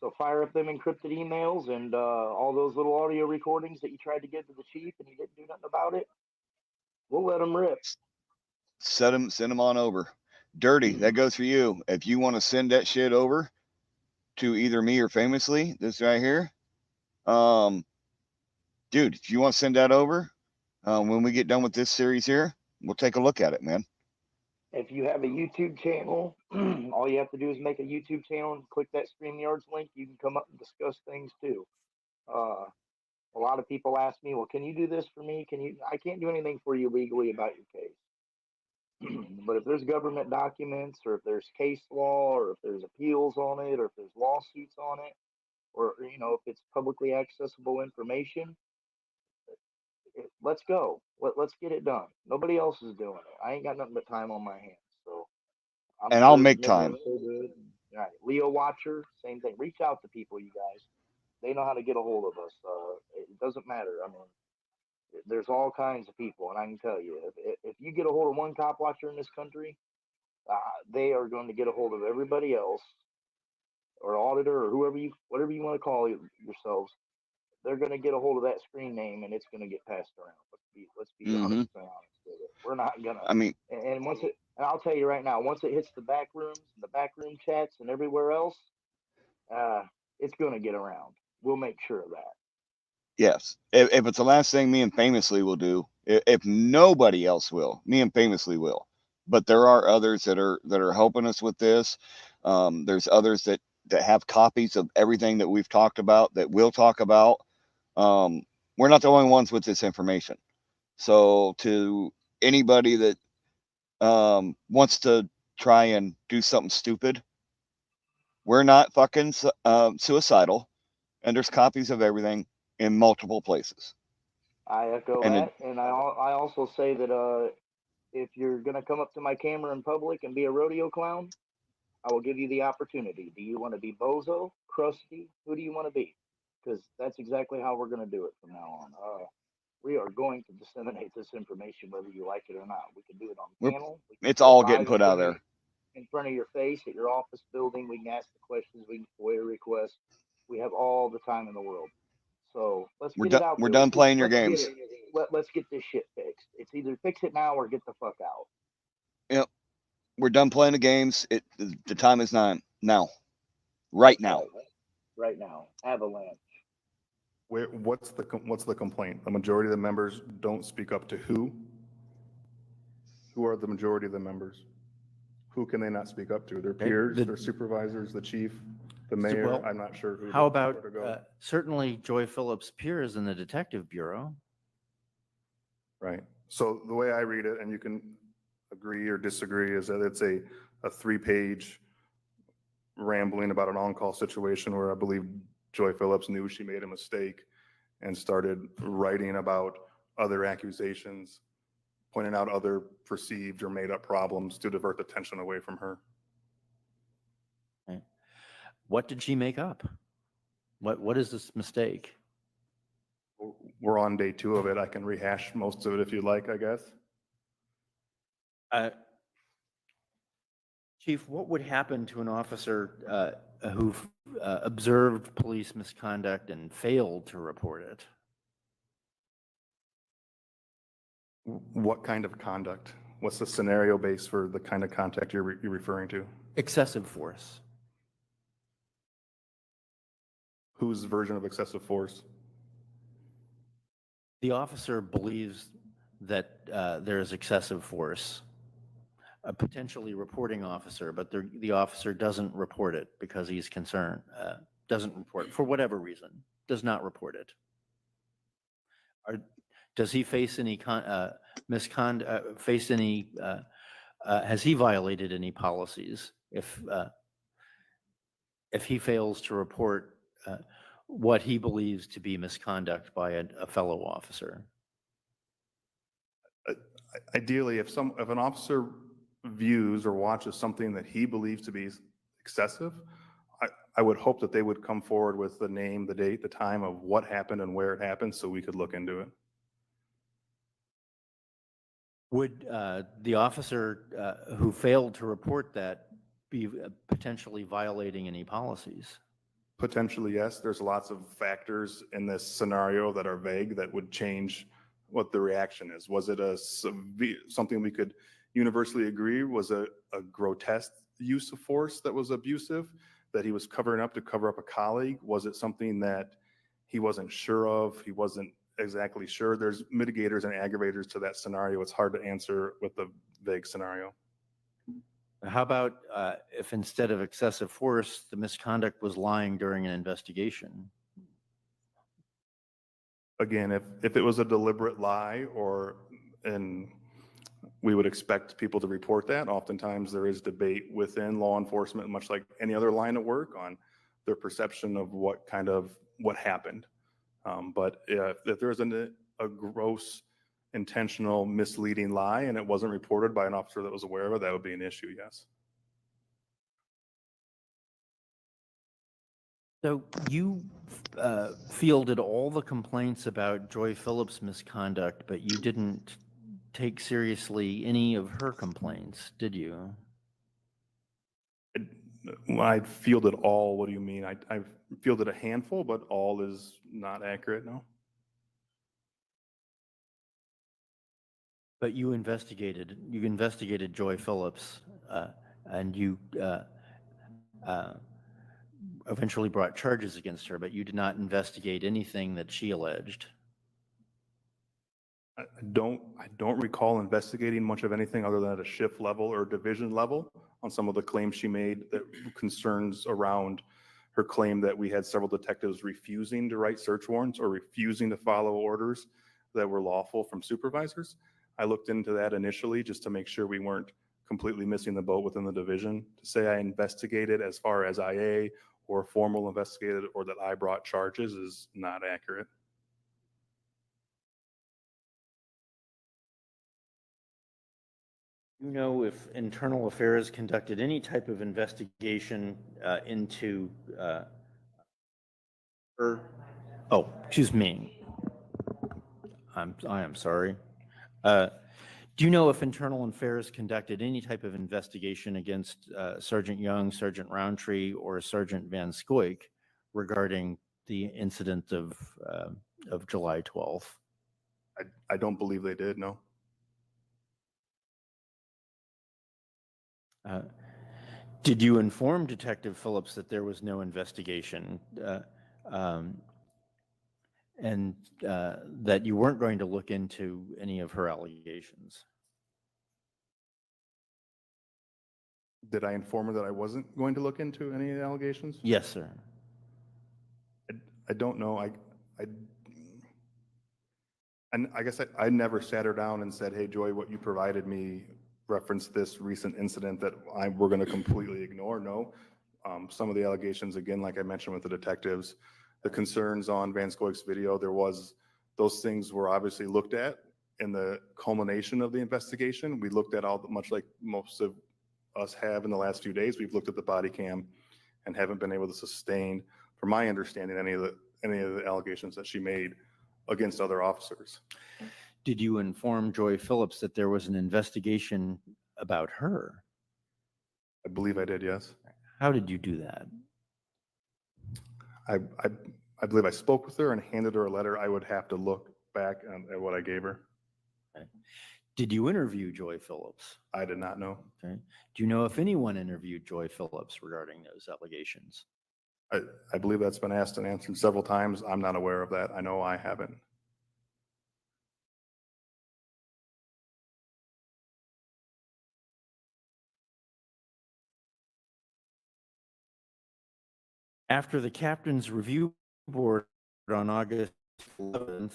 so fire up them encrypted emails and all those little audio recordings that you tried to give to the chief and he didn't do nothing about it. We'll let them rip. Send them on over. Dirty, that goes for you. If you want to send that shit over to either me or Famously, this right here, dude, if you want to send that over, when we get done with this series here, we'll take a look at it, man. If you have a YouTube channel, all you have to do is make a YouTube channel and click that StreamYards link. You can come up and discuss things too. A lot of people ask me, well, can you do this for me? I can't do anything for you legally about your case. But if there's government documents, or if there's case law, or if there's appeals on it, or if there's lawsuits on it, or, if it's publicly accessible information, let's go. Let's get it done. Nobody else is doing it. I ain't got nothing but time on my hands. So I'm And sure I'll make maybe I'm time. so good. All right, Leo Watcher, same thing. Reach out to people, you guys. They know how to get a hold of us. It doesn't matter. I mean, there's all kinds of people, and I can tell you, if you get a hold of one cop watcher in this country, they are going to get a hold of everybody else, or auditor, or whatever you want to call yourselves. They're going to get a hold of that screen name, and it's going to get passed around. Let's be 100% Hmm. honest with it. We're not gonna. I mean, And I'll tell you right now, once it hits the back rooms, and the backroom chats, and everywhere else, it's going to get around. We'll make sure of that. yes. If it's the last thing me and Famously will do, if nobody else will, me and Famously will. But there are others that are helping us with this. There's others that have copies of everything that we've talked about, that we'll talk about. We're not the only ones with this information. So to anybody that wants to try and do something stupid, we're not fucking suicidal, and there's copies of everything in multiple places. I echo And that, and I also say that if you're going to come up to my camera in public and be a rodeo clown, I will give you the opportunity. Do you want to be Bozo, Krusty? Who do you want to be? Because that's exactly how we're going to do it from now on. We are going to disseminate this information whether you like it or not. We can do it on panel. We can it's do it all live getting put out there. in front of your face at your office building. We can ask the questions. We can FOIA request. We have all the time in the world. So let's get it out We're there. done playing your Let's games. let's get this shit fixed. It's either fix it now or get the fuck out. Yep. We're done playing the games. The time is now. Right now. Right now. Avalanche. What's the complaint? The majority of the members don't speak up to who? Who are the majority of the members? Who can they not speak up to? Their peers, their supervisors, the chief, the mayor? Well, I'm not sure who. How about certainly Joy Phillips peers in the detective bureau? Right. So the way I read it, and you can agree or disagree, is that it's a 3-page rambling about an on-call situation where I believe Joy Phillips knew she made a mistake and started writing about other accusations, pointing out other perceived or made up problems to divert attention away from her. Okay. What did she make up? What is this mistake? We're on day 2 of it. I can rehash most of it if you'd like, I guess. Chief, what would happen to an officer who observed police misconduct and failed to report it? What kind of conduct? What's the scenario base for the kind of contact you're referring to? Excessive force. Whose version of excessive force? The officer believes that there is excessive force, a potentially reporting officer, but the officer doesn't report it because he's concerned, doesn't report for whatever reason, does not report it. Does he face any misconduct, has he violated any policies if he fails to report what he believes to be misconduct by a fellow officer? Ideally, if an officer views or watches something that he believes to be excessive, I would hope that they would come forward with the name, the date, the time of what happened and where it happened so we could look into it. Would the officer who failed to report that be potentially violating any policies? Potentially, yes. There's lots of factors in this scenario that are vague that would change what the reaction is. Was it something we could universally agree was a grotesque use of force that was abusive, that he was covering up to cover up a colleague? Was it something that he wasn't sure of? He wasn't exactly sure. There's mitigators and aggravators to that scenario. It's hard to answer with the vague scenario. How about if instead of excessive force, the misconduct was lying during an investigation? Again, if it was a deliberate lie and we would expect people to report that. Oftentimes there is debate within law enforcement, much like any other line of work, on their perception of what happened. But if there's a gross, intentional, misleading lie and it wasn't reported by an officer that was aware of it, that would be an issue, yes. So you fielded all the complaints about Joy Phillips' misconduct, but you didn't take seriously any of her complaints, did you? I fielded all, what do you mean? I fielded a handful, but all is not accurate, no? But you investigated Joy Phillips, and you eventually brought charges against her, but you did not investigate anything that she alleged. I don't recall investigating much of anything other than at a shift level or division level on some of the claims she made, that concerns around her claim that we had several detectives refusing to write search warrants or refusing to follow orders that were lawful from supervisors. I looked into that initially just to make sure we weren't completely missing the boat within the division. To say I investigated as far as IA or formal investigated or that I brought charges is not accurate. You know if Internal Affairs conducted any type of investigation into her? Oh, excuse me. I am sorry. Do you know if Internal Affairs conducted any type of investigation against Sergeant Young, Sergeant Roundtree, or Sergeant Van Scoik regarding the incident of July 12th? I don't believe they did, no. Did you inform Detective Phillips that there was no investigation and that you weren't going to look into any of her allegations? Did I inform her that I wasn't going to look into any of the allegations? Yes, sir. I don't know. And I guess I never sat her down and said, hey, Joy, what you provided me referenced this recent incident that we're going to completely ignore. No. Some of the allegations, again, like I mentioned with the detectives, the concerns on Van Scoik's video, those things were obviously looked at in the culmination of the investigation. We looked at much like most of us have in the last few days. We've looked at the body cam and haven't been able to sustain, from my understanding, any of the allegations that she made against other officers. Did you inform Joy Phillips that there was an investigation about her? I believe I did, yes. How did you do that? I believe I spoke with her and handed her a letter. I would have to look back at what I gave her. Okay. Did you interview Joy Phillips? I did not know. Okay. Do you know if anyone interviewed Joy Phillips regarding those allegations? I believe that's been asked and answered several times. I'm not aware of that. I know I haven't. After the captain's review board on August 11th,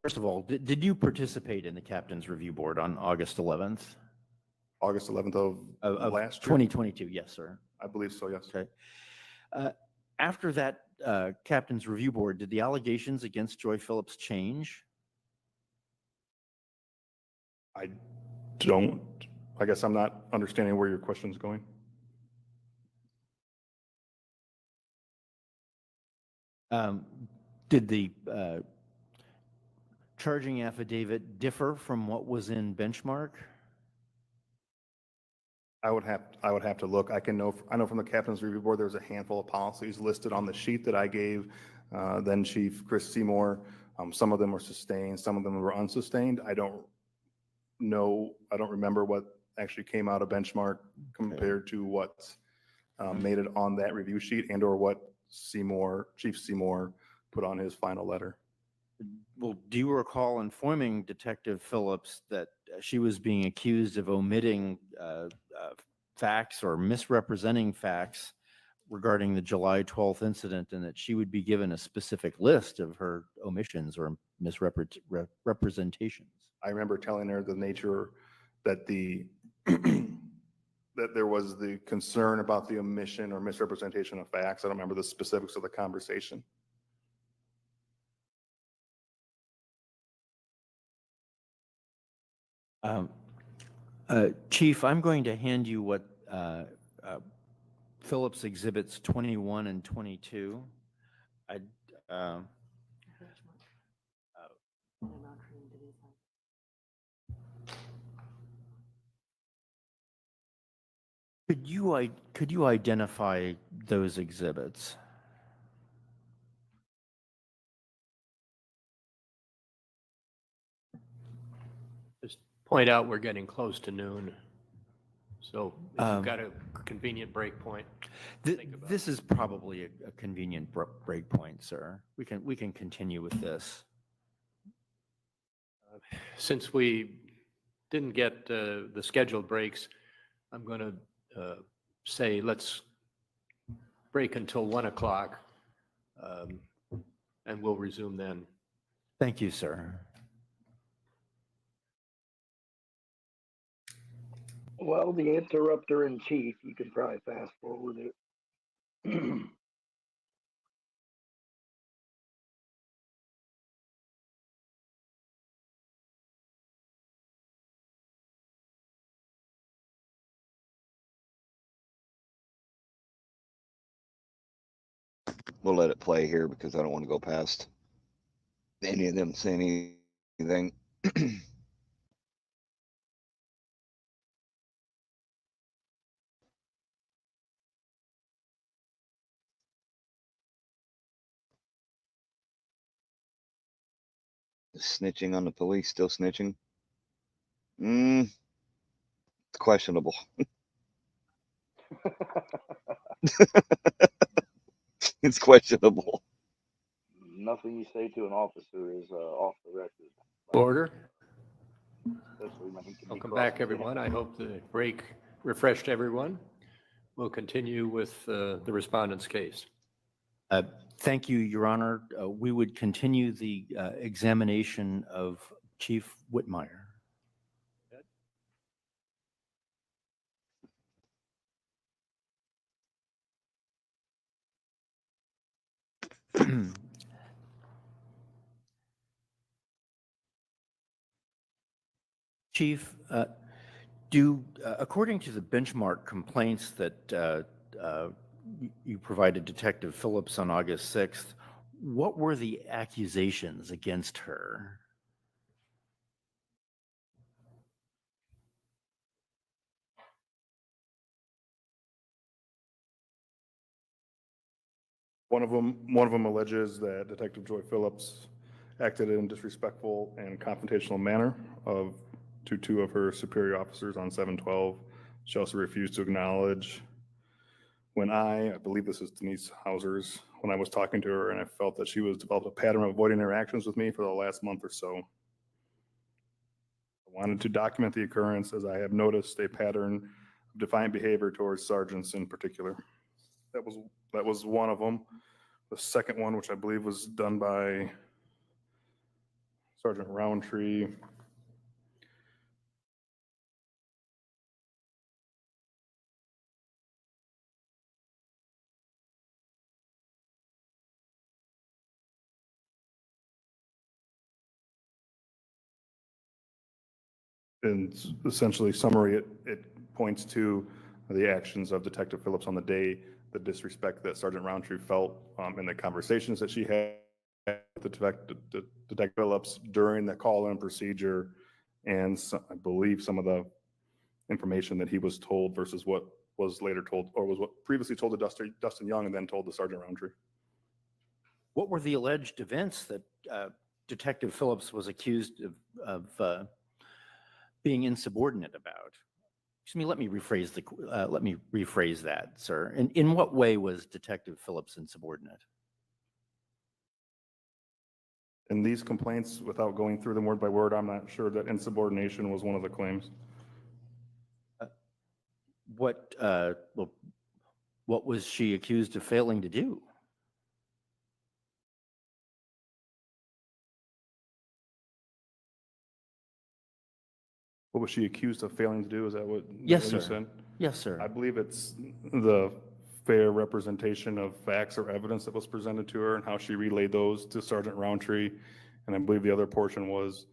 first of all, did you participate in the captain's review board on August 11th? August 11th of last year? 2022, yes, sir. I believe so, yes. Okay. After that captain's review board, did the allegations against Joy Phillips change? I guess I'm not understanding where your question's going. Did the charging affidavit differ from what was in benchmark? I would have to look. I know from the captain's review board, there's a handful of policies listed on the sheet that I gave then Chief Chris Seymour. Some of them were sustained, some of them were unsustained. I don't remember what actually came out of benchmark compared to what made it on that review sheet and or what Chief Seymour put on his final letter. Well, do you recall informing Detective Phillips that she was being accused of omitting facts or misrepresenting facts regarding the July 12th incident, and that she would be given a specific list of her omissions or misrepresentations? I remember telling her the nature that that there was the concern about the omission or misrepresentation of facts. I don't remember the specifics of the conversation. Chief, I'm going to hand you what Phillips exhibits 21 and 22. I, could you identify those exhibits? Just point out we're getting close to noon. So if Um, you've got a convenient break point. This is probably a convenient break point, sir. We can continue with this. Since we didn't get the scheduled breaks, I'm going to say let's break until 1 o'clock, and we'll resume then. Thank you, sir. Well, the interrupter in chief, you can probably fast forward it. We'll let it play here because I don't want to go past any of them saying anything. Snitching on the police, still snitching? It's questionable. It's questionable. Nothing you say to an officer is off the record. Order. Especially when he can be Welcome back, cross-examined. everyone. I hope the break refreshed everyone. We'll continue with the respondent's case. Thank you, Your Honor. We would continue the examination of Chief Whitmire. Chief, according to the benchmark complaints that you provided Detective Phillips on August 6th, what were the accusations against her? One of them alleges that Detective Joy Phillips acted in disrespectful and confrontational manner to two of her superior officers on 7/12. She also refused to acknowledge when I believe this is Denise Hauser's, when I was talking to her and I felt that she was developed a pattern of avoiding interactions with me for the last month or so. I wanted to document the occurrence as I have noticed a pattern of defiant behavior towards sergeants in particular. That was one of them. The second one, which I believe was done by Sergeant Roundtree. In essentially summary, it points to the actions of Detective Phillips on the day, the disrespect that Sergeant Roundtree felt in the conversations that she had with Detective Phillips during the call-in procedure, and I believe some of the information that he was told versus what was later told, or was what previously told to Dustin Young and then told to Sergeant Roundtree. What were the alleged events that Detective Phillips was accused of being insubordinate about? Excuse me, let me rephrase that, sir. In what way was Detective Phillips insubordinate? In these complaints, without going through them word by word, I'm not sure that insubordination was one of the claims. Well, what was she accused of failing to do? What was she accused of failing to do? Is that what Yes, what you sir. said? Yes, sir. I believe it's the fair representation of facts or evidence that was presented to her and how she relayed those to Sergeant Roundtree. And I believe the other portion was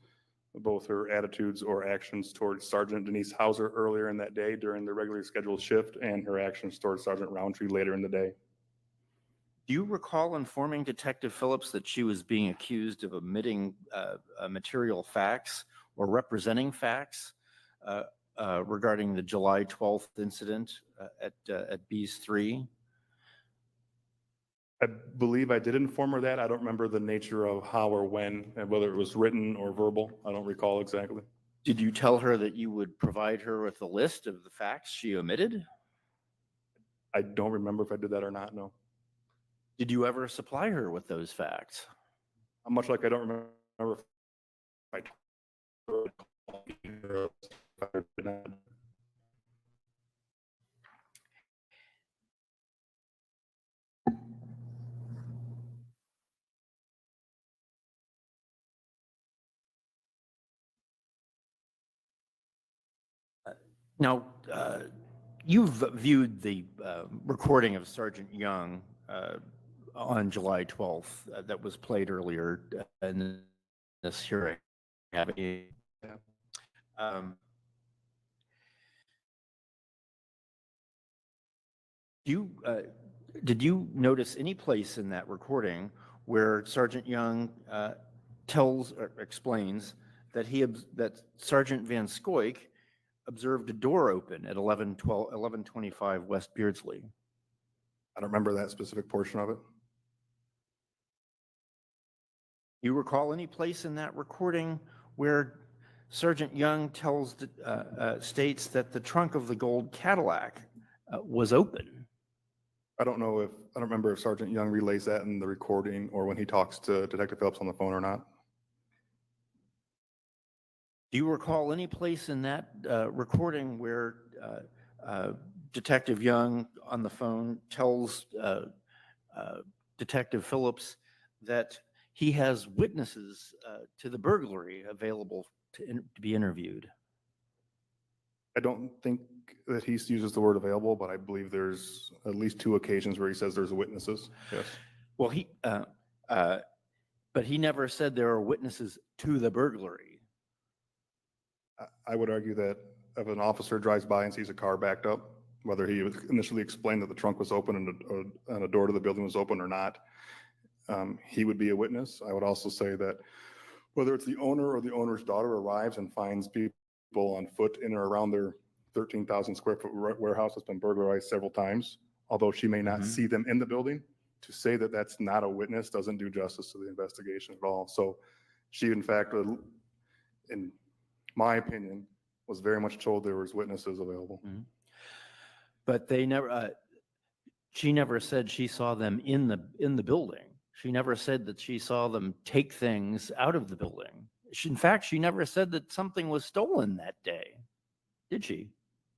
both her attitudes or actions towards Sergeant Denise Hauser earlier in that day during the regularly scheduled shift and her actions towards Sergeant Roundtree later in the day. Do you recall informing Detective Phillips that she was being accused of omitting material facts or representing facts regarding the July 12th incident at B's 3? I believe I did inform her that. I don't remember the nature of how or when, and whether it was written or verbal. I don't recall exactly. Did you tell her that you would provide her with a list of the facts she omitted? I don't remember if I did that or not, no. Did you ever supply her with those facts? Much like I don't remember if I told her or not. Now, you've viewed the recording of Sergeant Young on July 12th that was played earlier in this hearing. Um, did you notice any place in that recording where Sergeant Young tells or explains that that Sergeant Van Scoik observed a door open at 1125 West Beardsley? I don't remember that specific portion of it. You recall any place in that recording where Sergeant Young states that the trunk of the gold Cadillac was open? I don't remember if Sergeant Young relays that in the recording or when he talks to Detective Phillips on the phone or not. Do you recall any place in that recording where Detective Young on the phone tells Detective Phillips that he has witnesses to the burglary available to be interviewed? I don't think that he uses the word available, but I believe there's at least 2 occasions where he says there's witnesses. Yes. Well, but he never said there are witnesses to the burglary. I would argue that if an officer drives by and sees a car backed up, whether he initially explained that the trunk was open and a door to the building was open or not, he would be a witness. I would also say that whether it's the owner or the owner's daughter arrives and finds people on foot in or around their 13,000 square foot warehouse that's been burglarized several times, although she may not see them in the building, to say that that's not a witness doesn't do justice to the investigation at all. So she, in fact, in my opinion, was very much told there was witnesses available. But she never said she saw them in the building. She never said that she saw them take things out of the building. In fact, she never said that something was stolen that day, did she?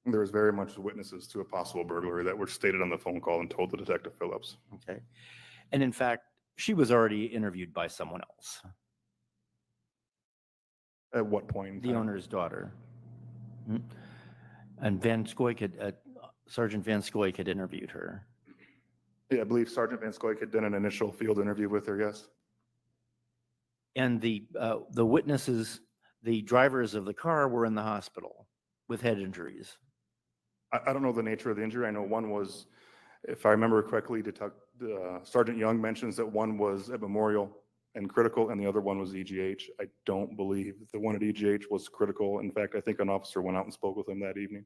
There was very much witnesses to a possible burglary that were stated on the phone call and told to Detective Phillips. Okay. And in fact, she was already interviewed by someone else. At what point? The owner's daughter. And Sergeant Van Scoik had interviewed her. Yeah, I believe Sergeant Van Scoik had done an initial field interview with her, yes. And the witnesses, the drivers of the car, were in the hospital with head injuries. I don't know the nature of the injury. I know one was, if I remember correctly, Sergeant Young mentions that one was at Memorial and critical, and the other one was EGH. I don't believe the one at EGH was critical. In fact, I think an officer went out and spoke with him that evening.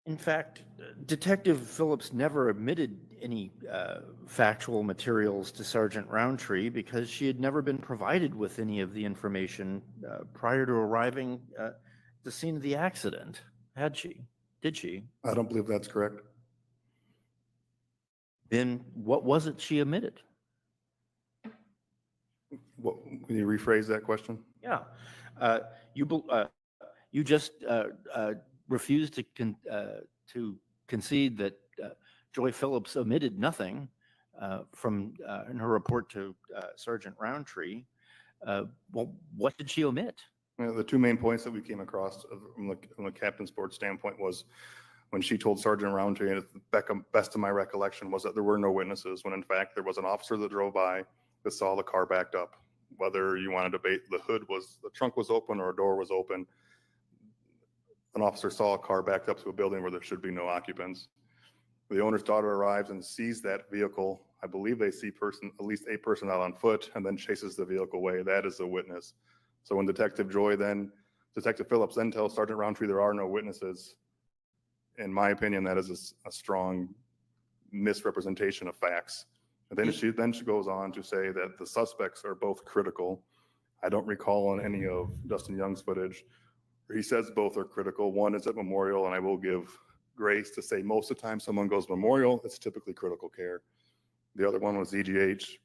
In fact, Detective Phillips never admitted any factual materials to Sergeant Roundtree because she had never been provided with any of the information prior to arriving at the scene of the accident, had she? Did she? I don't believe that's correct. Then what was it she omitted? What, can you rephrase that question? Yeah. Uh, you just refused to concede that Joy Phillips omitted nothing from in her report to Sergeant Roundtree. Well, what did she omit? The two main points that we came across from the captain's board standpoint was when she told Sergeant Roundtree, and the best of my recollection was that there were no witnesses, when in fact there was an officer that drove by that saw the car backed up. Whether you want to debate the trunk was open or a door was open, an officer saw a car backed up to a building where there should be no occupants. The owner's daughter arrives and sees that vehicle. I believe they see at least a person out on foot, and then chases the vehicle away. That is a witness. So when Detective Phillips then tells Sergeant Roundtree there are no witnesses, in my opinion, that is a strong misrepresentation of facts. And then she goes on to say that the suspects are both critical. I don't recall on any of Dustin Young's footage where he says both are critical. One is at Memorial, and I will give grace to say most of the time someone goes Memorial, it's typically critical care. The other one was EGH.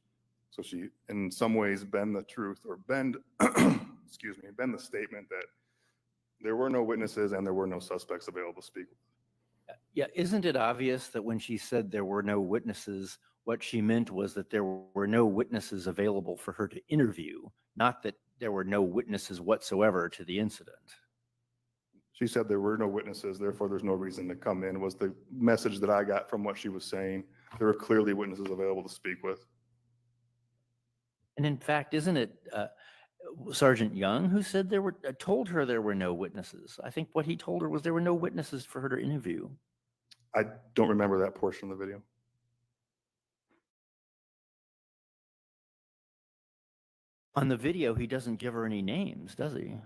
So she, in some ways, bend the truth or bend, excuse me, bend the statement that there were no witnesses and there were no suspects available to speak. Yeah, isn't it obvious that when she said there were no witnesses, what she meant was that there were no witnesses available for her to interview, not that there were no witnesses whatsoever to the incident? She said there were no witnesses, therefore there's no reason to come in, was the message that I got from what she was saying. There were clearly witnesses available to speak with. And in fact, isn't it Sergeant Young who said told her there were no witnesses? I think what he told her was there were no witnesses for her to interview. I don't remember that portion of the video. On the video, he doesn't give her any names, does he?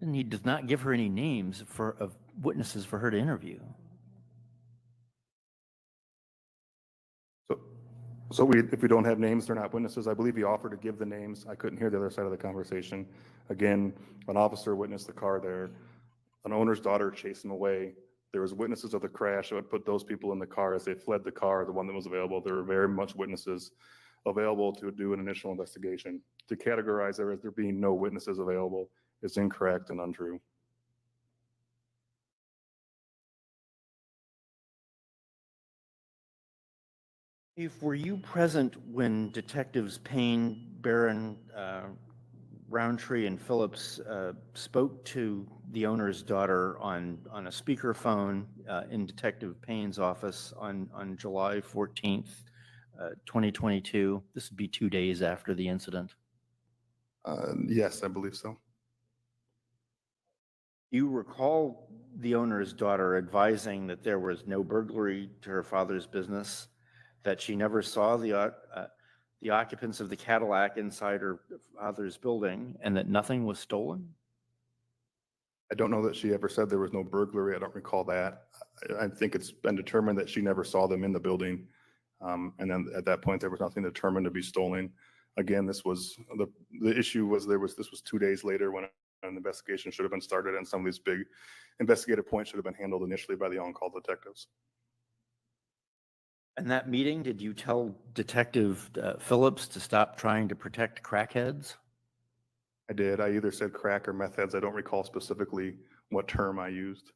And he does not give her any names of witnesses for her to interview. So if we don't have names, they're not witnesses. I believe he offered to give the names. I couldn't hear the other side of the conversation. Again, an officer witnessed the car there. An owner's daughter chased him away. There was witnesses of the crash that would put those people in the car as they fled the car, the one that was available. There were very much witnesses available to do an initial investigation. To categorize there as there being no witnesses available is incorrect and untrue. Were you present when Detectives Payne, Barron, Roundtree, and Phillips spoke to the owner's daughter on a speakerphone in Detective Payne's office on July 14th, 2022? This would be 2 days after the incident. Yes, I believe so. You recall the owner's daughter advising that there was no burglary to her father's business, that she never saw the occupants of the Cadillac inside her father's building, and that nothing was stolen? I don't know that she ever said there was no burglary. I don't recall that. I think it's been determined that she never saw them in the building. And then at that point, there was nothing determined to be stolen. Again, this was the issue was this was 2 days later when an investigation should have been started, and some of these big investigative points should have been handled initially by the on-call detectives. In that meeting, did you tell Detective Phillips to stop trying to protect crackheads? I did. I either said crack or meth heads. I don't recall specifically what term I used.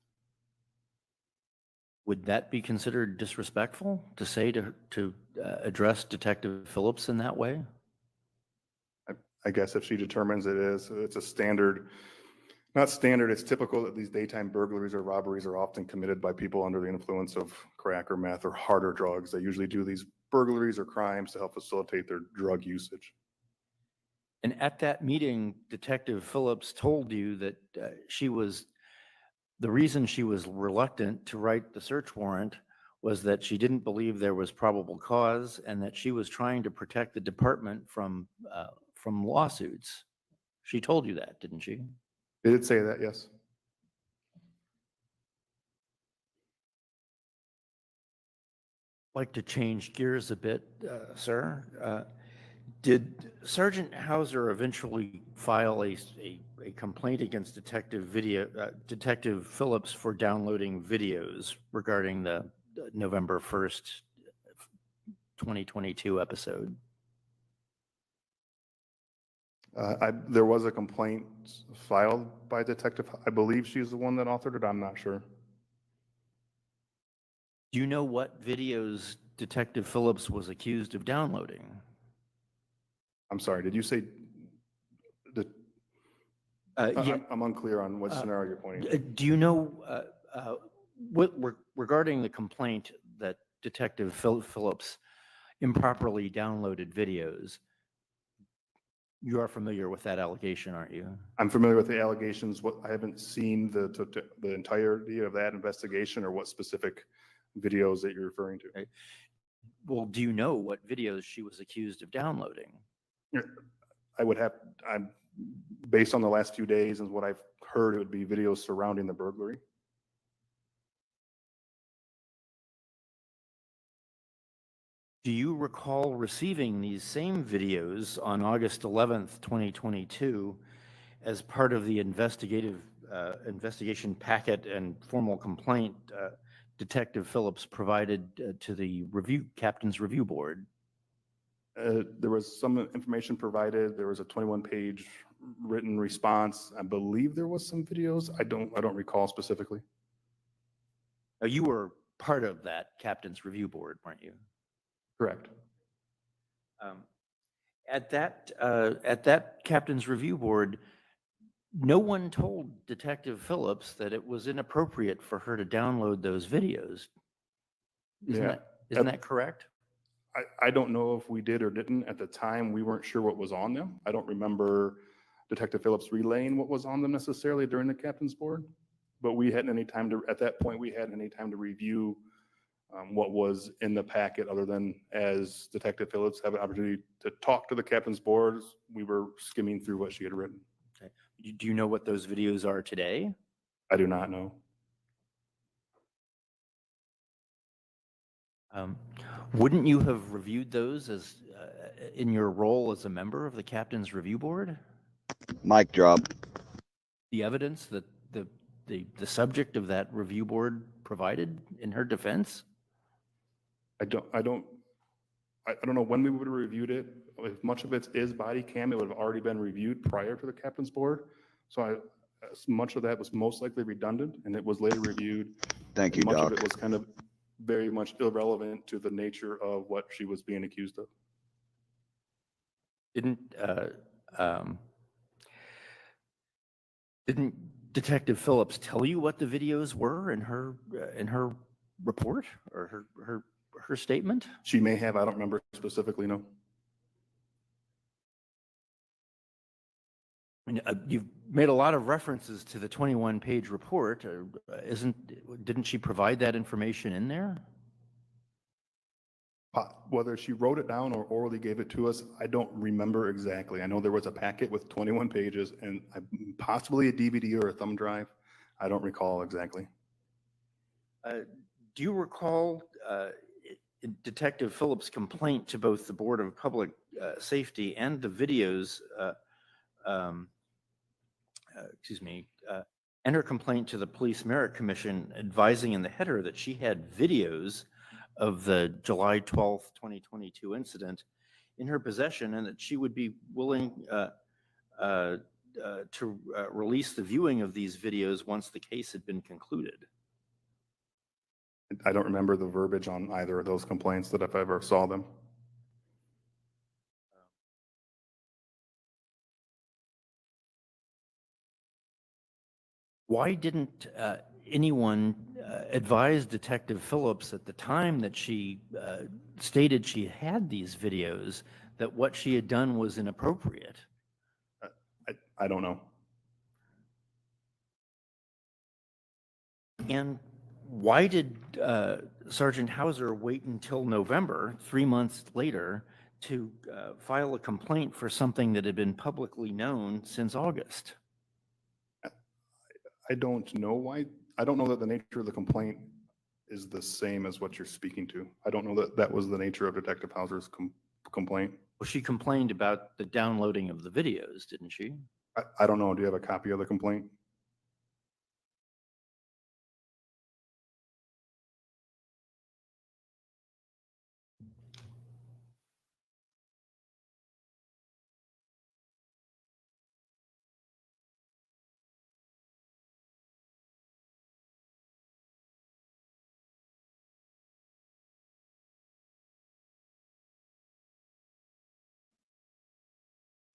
Would that be considered disrespectful to say to address Detective Phillips in that way? I guess if she determines it is, it's a standard, not standard, it's typical that these daytime burglaries or robberies are often committed by people under the influence of crack or meth or harder drugs. They usually do these burglaries or crimes to help facilitate their drug usage. And at that meeting, Detective Phillips told you that the reason she was reluctant to write the search warrant was that she didn't believe there was probable cause, and that she was trying to protect the department from lawsuits. She told you that, didn't she? They did say that, yes. I'd like to change gears a bit, sir. Did Sergeant Hauser eventually file a complaint against Detective Phillips for downloading videos regarding the November 1st 2022 episode? There was a complaint filed by Detective. I believe she's the one that authored it. I'm not sure. Do you know what videos Detective Phillips was accused of downloading? I'm sorry. Did you say? Yeah. I'm unclear on what scenario you're pointing to. Do you know regarding the complaint that Detective Phillips improperly downloaded videos? You are familiar with that allegation, aren't you? I'm familiar with the allegations. I haven't seen the entirety of that investigation or what specific videos that you're referring to. Okay. Well, do you know what videos she was accused of downloading? I'm based on the last few days and what I've heard, it would be videos surrounding the burglary. Do you recall receiving these same videos on August 11th, 2022, as part of the investigation packet and formal complaint Detective Phillips provided to the captain's review board? There was some information provided. There was a 21-page written response. I believe there was some videos. I don't recall specifically. You were part of that captain's review board, weren't you? Correct. At that captain's review board, no one told Detective Phillips that it was inappropriate for her to download those videos. Isn't that correct? I don't know if we did or didn't. At the time, we weren't sure what was on them. I don't remember Detective Phillips relaying what was on them necessarily during the captain's board, but we hadn't any time to, at that point, we hadn't any time to review what was in the packet other than as Detective Phillips had an opportunity to talk to the captain's board. We were skimming through what she had written. Okay. Do you know what those videos are today? I do not know. Wouldn't you have reviewed those as in your role as a member of the captain's review board? Mic drop. The evidence that the subject of that review board provided in her defense? I don't know when we would have reviewed it. If much of it is body cam, it would have already been reviewed prior to the captain's board. So much of that was most likely redundant, and it was later reviewed. Thank you, much Doc. of it was kind of very much irrelevant to the nature of what she was being accused of. Didn't Detective Phillips tell you what the videos were in her report or her statement? She may have. I don't remember specifically. No. You've made a lot of references to the 21-page report. Didn't she provide that information in there? Whether she wrote it down or orally gave it to us, I don't remember exactly. I know there was a packet with 21 pages and possibly a DVD or a thumb drive. I don't recall exactly. Do you recall Detective Phillips' complaint to both the Board of Public Safety and the videos, and her complaint to the Police Merit Commission advising in the header that she had videos of the July 12th, 2022 incident in her possession and that she would be willing to release the viewing of these videos once the case had been concluded? I don't remember the verbiage on either of those complaints that if I ever saw them. Why didn't anyone advise Detective Phillips at the time that she stated she had these videos that what she had done was inappropriate? I don't know. And why did Sergeant Hauser wait until November, 3 months later, to file a complaint for something that had been publicly known since August? I don't know why. I don't know that the nature of the complaint is the same as what you're speaking to. I don't know that that was the nature of Detective Hauser's complaint. Well, she complained about the downloading of the videos, didn't she? I don't know. Do you have a copy of the complaint?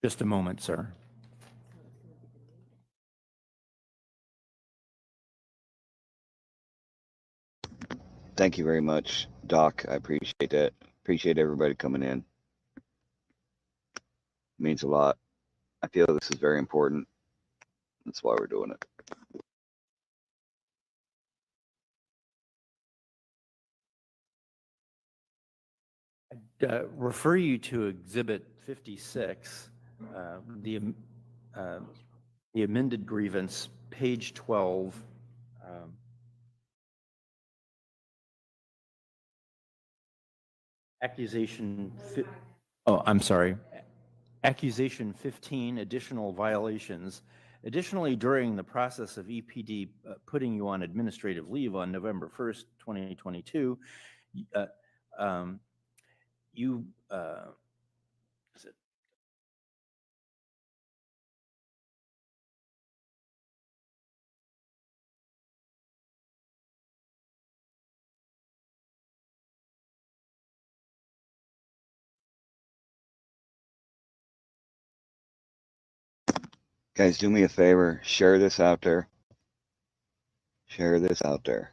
Just a moment, sir. Thank you very much, Doc. I appreciate that. Appreciate everybody coming in. It means a lot. I feel this is very important. That's why we're doing it. Refer you to Exhibit 56, the amended grievance, page 12. Accusation, oh, I'm sorry. Accusation 15, additional violations. Additionally, during the process of EPD putting you on administrative leave on November 1st, 2022, you, is it? Guys, do me a favor. Share this out there. Share this out there.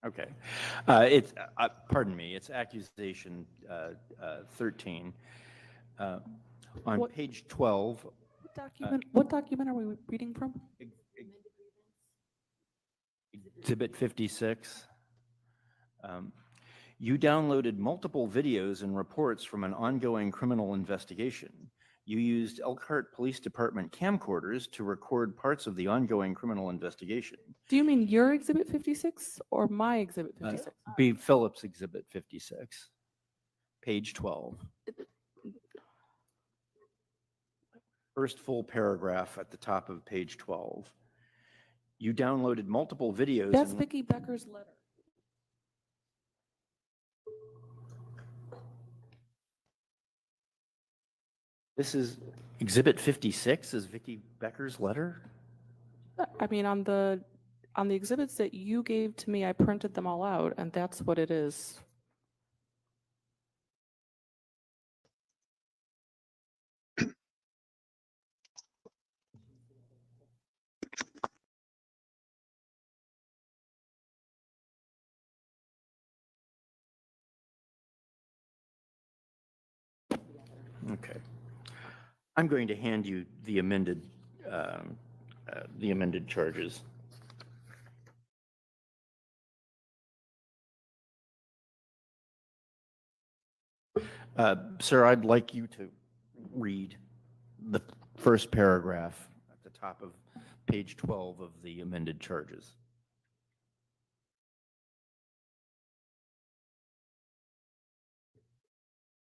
Okay. It's, pardon me, it's accusation 13. On What- page 12. What document are we reading from? Exhibit 56. You downloaded multiple videos and reports from an ongoing criminal investigation. You used Elkhart Police Department camcorders to record parts of the ongoing criminal investigation. Do you mean your Exhibit 56 or my Exhibit 56? B. Phillips Exhibit 56, page 12. First full paragraph at the top of page 12. You downloaded multiple videos. That's Vicki Becker's letter. This is Exhibit 56 is Vicki Becker's letter? I mean, on the exhibits that you gave to me, I printed them all out, and that's what it is. Okay. I'm going to hand you the amended charges. Sir, I'd like you to read the first paragraph at the top of page 12 of the amended charges.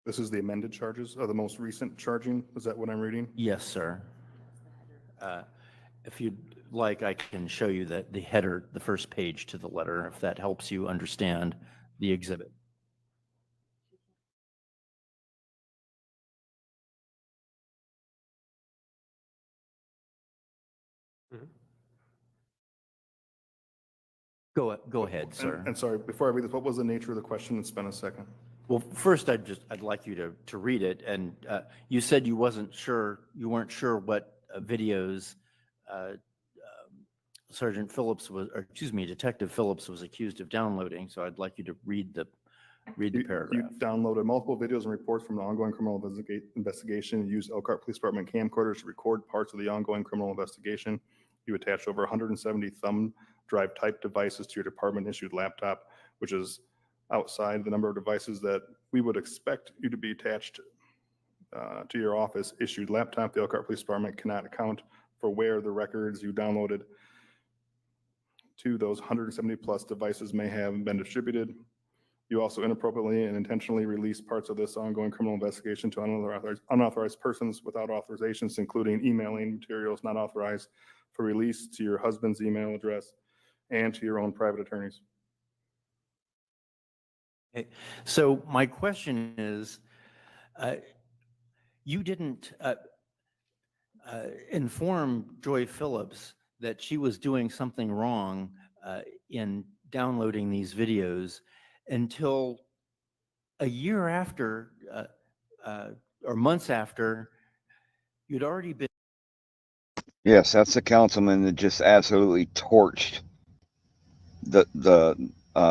This is the amended charges, or the most recent charging? Is that what I'm reading? Yes, sir. If you'd like, I can show you the header, the first page to the letter, if that helps you understand the exhibit. Go ahead, sir. And sorry, before I read this, what was the nature of the question? It's been a second. Well, first, I'd like you to read it. And you said you weren't sure what videos Sergeant Phillips was, or excuse me, Detective Phillips was accused of downloading. So I'd like you to read the paragraph. You downloaded multiple videos and reports from the ongoing criminal investigation. You used Elkhart Police Department camcorders to record parts of the ongoing criminal investigation. You attached over 170 thumb drive type devices to your department issued laptop, which is outside the number of devices that we would expect you to be attached to your office issued laptop. The Elkhart Police Department cannot account for where the records you downloaded to those 170 plus devices may have been distributed. You also inappropriately and intentionally released parts of this ongoing criminal investigation to unauthorized persons without authorizations, including emailing materials not authorized for release to your husband's email address and to your own private attorneys. Okay. So my question is, you didn't inform Joy Phillips that she was doing something wrong in downloading these videos until a year after, or months after, you'd already been. Yes, that's the councilman that just absolutely torched the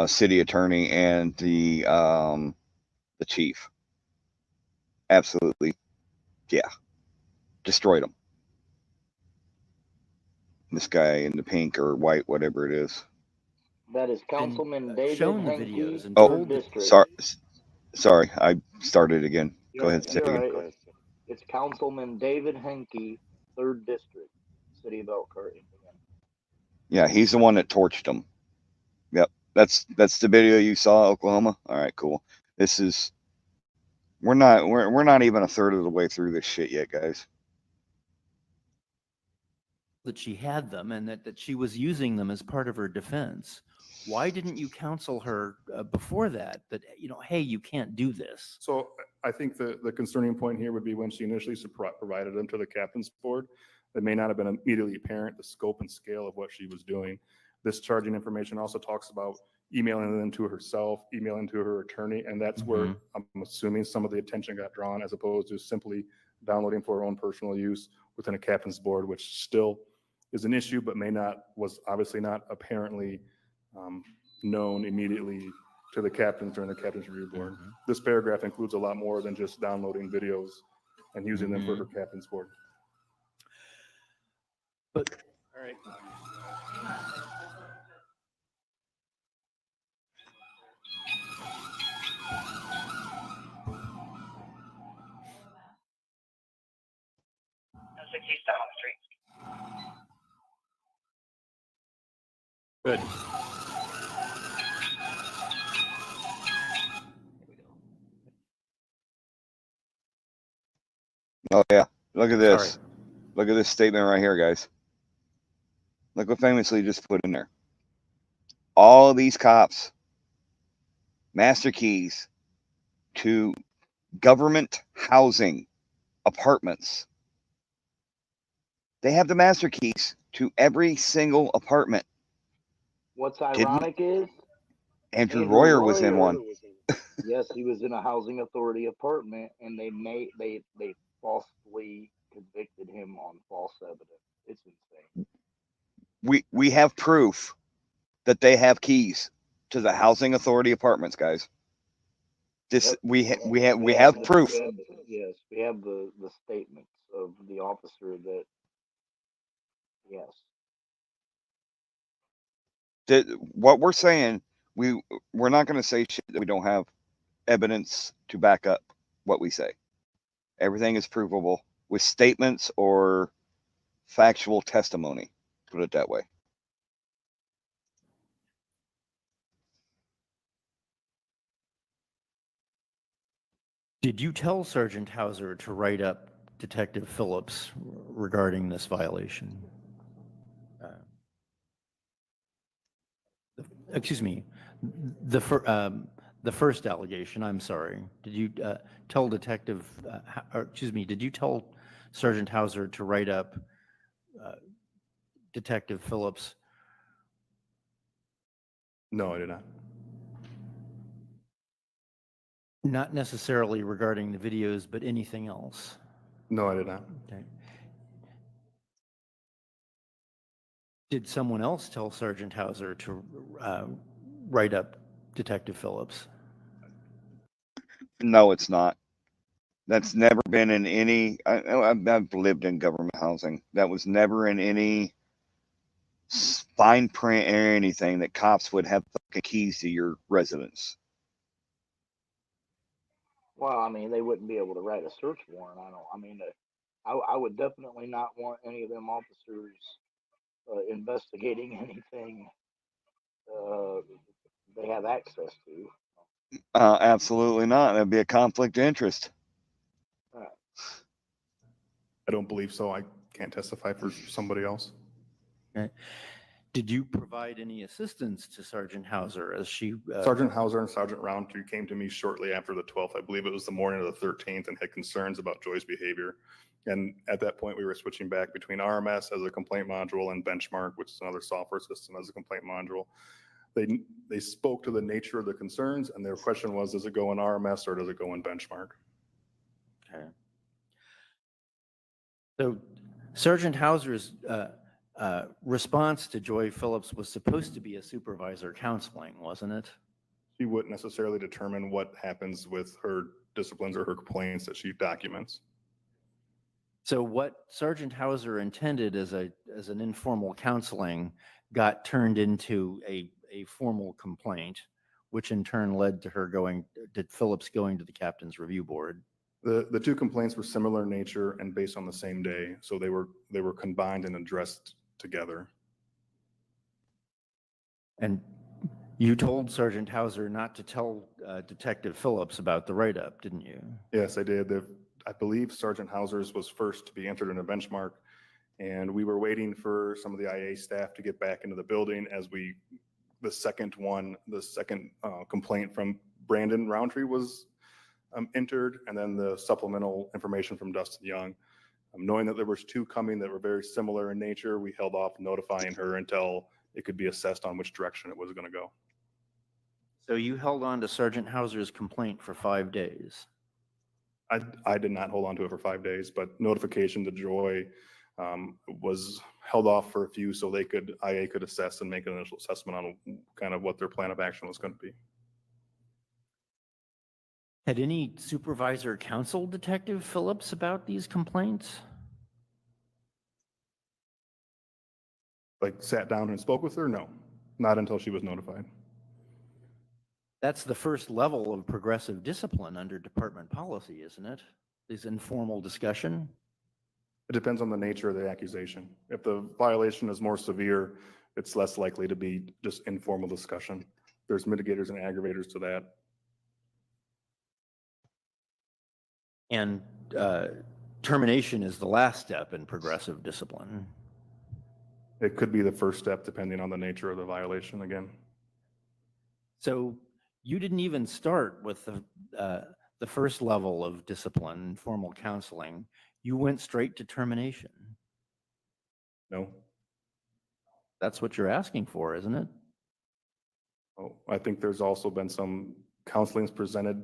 city attorney and the chief. Absolutely, yeah, destroyed them. This guy in the pink or white, whatever it is. That is been, Councilman David shown the Henke, videos and Oh, third told the district. sorry, I started again. Go ahead, say it You're again. right. It's Councilman David Henke, third district, city of Elkhart, Indiana. Yeah, he's the one that torched them. Yep, that's the video you saw, Oklahoma. All right, cool. This is we're not even a third of the way through this shit yet, guys. that she had them and that she was using them as part of her defense. Why didn't you counsel her before that, hey, you can't do this? So I think the concerning point here would be when she initially provided them to the captain's board, it may not have been immediately apparent the scope and scale of what she was doing. This charging information also talks about emailing them to herself, emailing to her attorney, and that's where I'm assuming some of the attention got drawn, as opposed to simply downloading for her own personal use within a captain's board, which still is an issue, but was obviously not apparently known immediately to the captains during the captain's review board. This paragraph includes a lot more than just downloading videos and using them for her captain's board. But all right. Good. Oh yeah, look at this. Sorry. Look at this statement right here, guys. Look what famously just put in there. All of these cops, master keys to government housing apartments. They have the master keys to every single apartment. What's ironic is Andrew Royer was in one. Yes, he was in a housing authority apartment, and they falsely convicted him on false evidence. It's insane. We have proof that they have keys to the housing authority apartments, guys. This Yep. we have proof. Yes, we have the statements of the officer that. Yes. That what we're saying, we're not going to say shit that we don't have evidence to back up what we say. Everything is provable with statements or factual testimony. Put it that way. Did you tell Sergeant Hauser to write up Detective Phillips regarding this violation? Excuse me, the first allegation, I'm sorry. Did you tell did you tell Sergeant Hauser to write up Detective Phillips? No, I did not. Not necessarily regarding the videos, but anything else? No, I did not. Okay. Did someone else tell Sergeant Hauser to write up Detective Phillips? No, it's not. That's never been in any. I've lived in government housing. That was never in any fine print or anything that cops would have fucking keys to your residence. Well, I mean, they wouldn't be able to write a search warrant. I would definitely not want any of them officers investigating anything they have access to. Absolutely not. That'd be a conflict of interest. I don't believe so. I can't testify for somebody else. Okay. Did you provide any assistance to Sergeant Hauser as she? Sergeant Hauser and Sergeant Roundtree came to me shortly after the 12th. I believe it was the morning of the 13th, and had concerns about Joy's behavior. And at that point, we were switching back between RMS as a complaint module and Benchmark, which is another software system, as a complaint module. They spoke to the nature of the concerns, and their question was, does it go in RMS or does it go in Benchmark? Okay. So Sergeant Hauser's response to Joy Phillips was supposed to be a supervisor counseling, wasn't it? She wouldn't necessarily determine what happens with her disciplines or her complaints that she documents. So what Sergeant Hauser intended as an informal counseling got turned into a formal complaint, which in turn led to Phillips going to the captain's review board. The two complaints were similar in nature and based on the same day, so they were combined and addressed together. And you told Sergeant Hauser not to tell Detective Phillips about the write-up, didn't you? Yes, I did. I believe Sergeant Hauser's was first to be entered in a benchmark, and we were waiting for some of the IA staff to get back into the building as the second complaint from Brandon Roundtree was entered, and then the supplemental information from Dustin Young. Knowing that there was two coming that were very similar in nature, we held off notifying her until it could be assessed on which direction it was going to go. So you held on to Sergeant Hauser's complaint for 5 days. I did not hold on to it for 5 days, but notification to Joy was held off for a few so IA could assess and make an initial assessment on kind of what their plan of action was going to be. Had any supervisor counseled Detective Phillips about these complaints? Like sat down and spoke with her? No, not until she was notified. That's the first level of progressive discipline under department policy, isn't it? Is informal discussion? It depends on the nature of the accusation. If the violation is more severe, it's less likely to be just informal discussion. There's mitigators and aggravators to that. And termination is the last step in progressive discipline. It could be the first step depending on the nature of the violation again. So you didn't even start with the first level of discipline, formal counseling. You went straight to termination. No. That's what you're asking for, isn't it? Oh, I think there's also been some counselings presented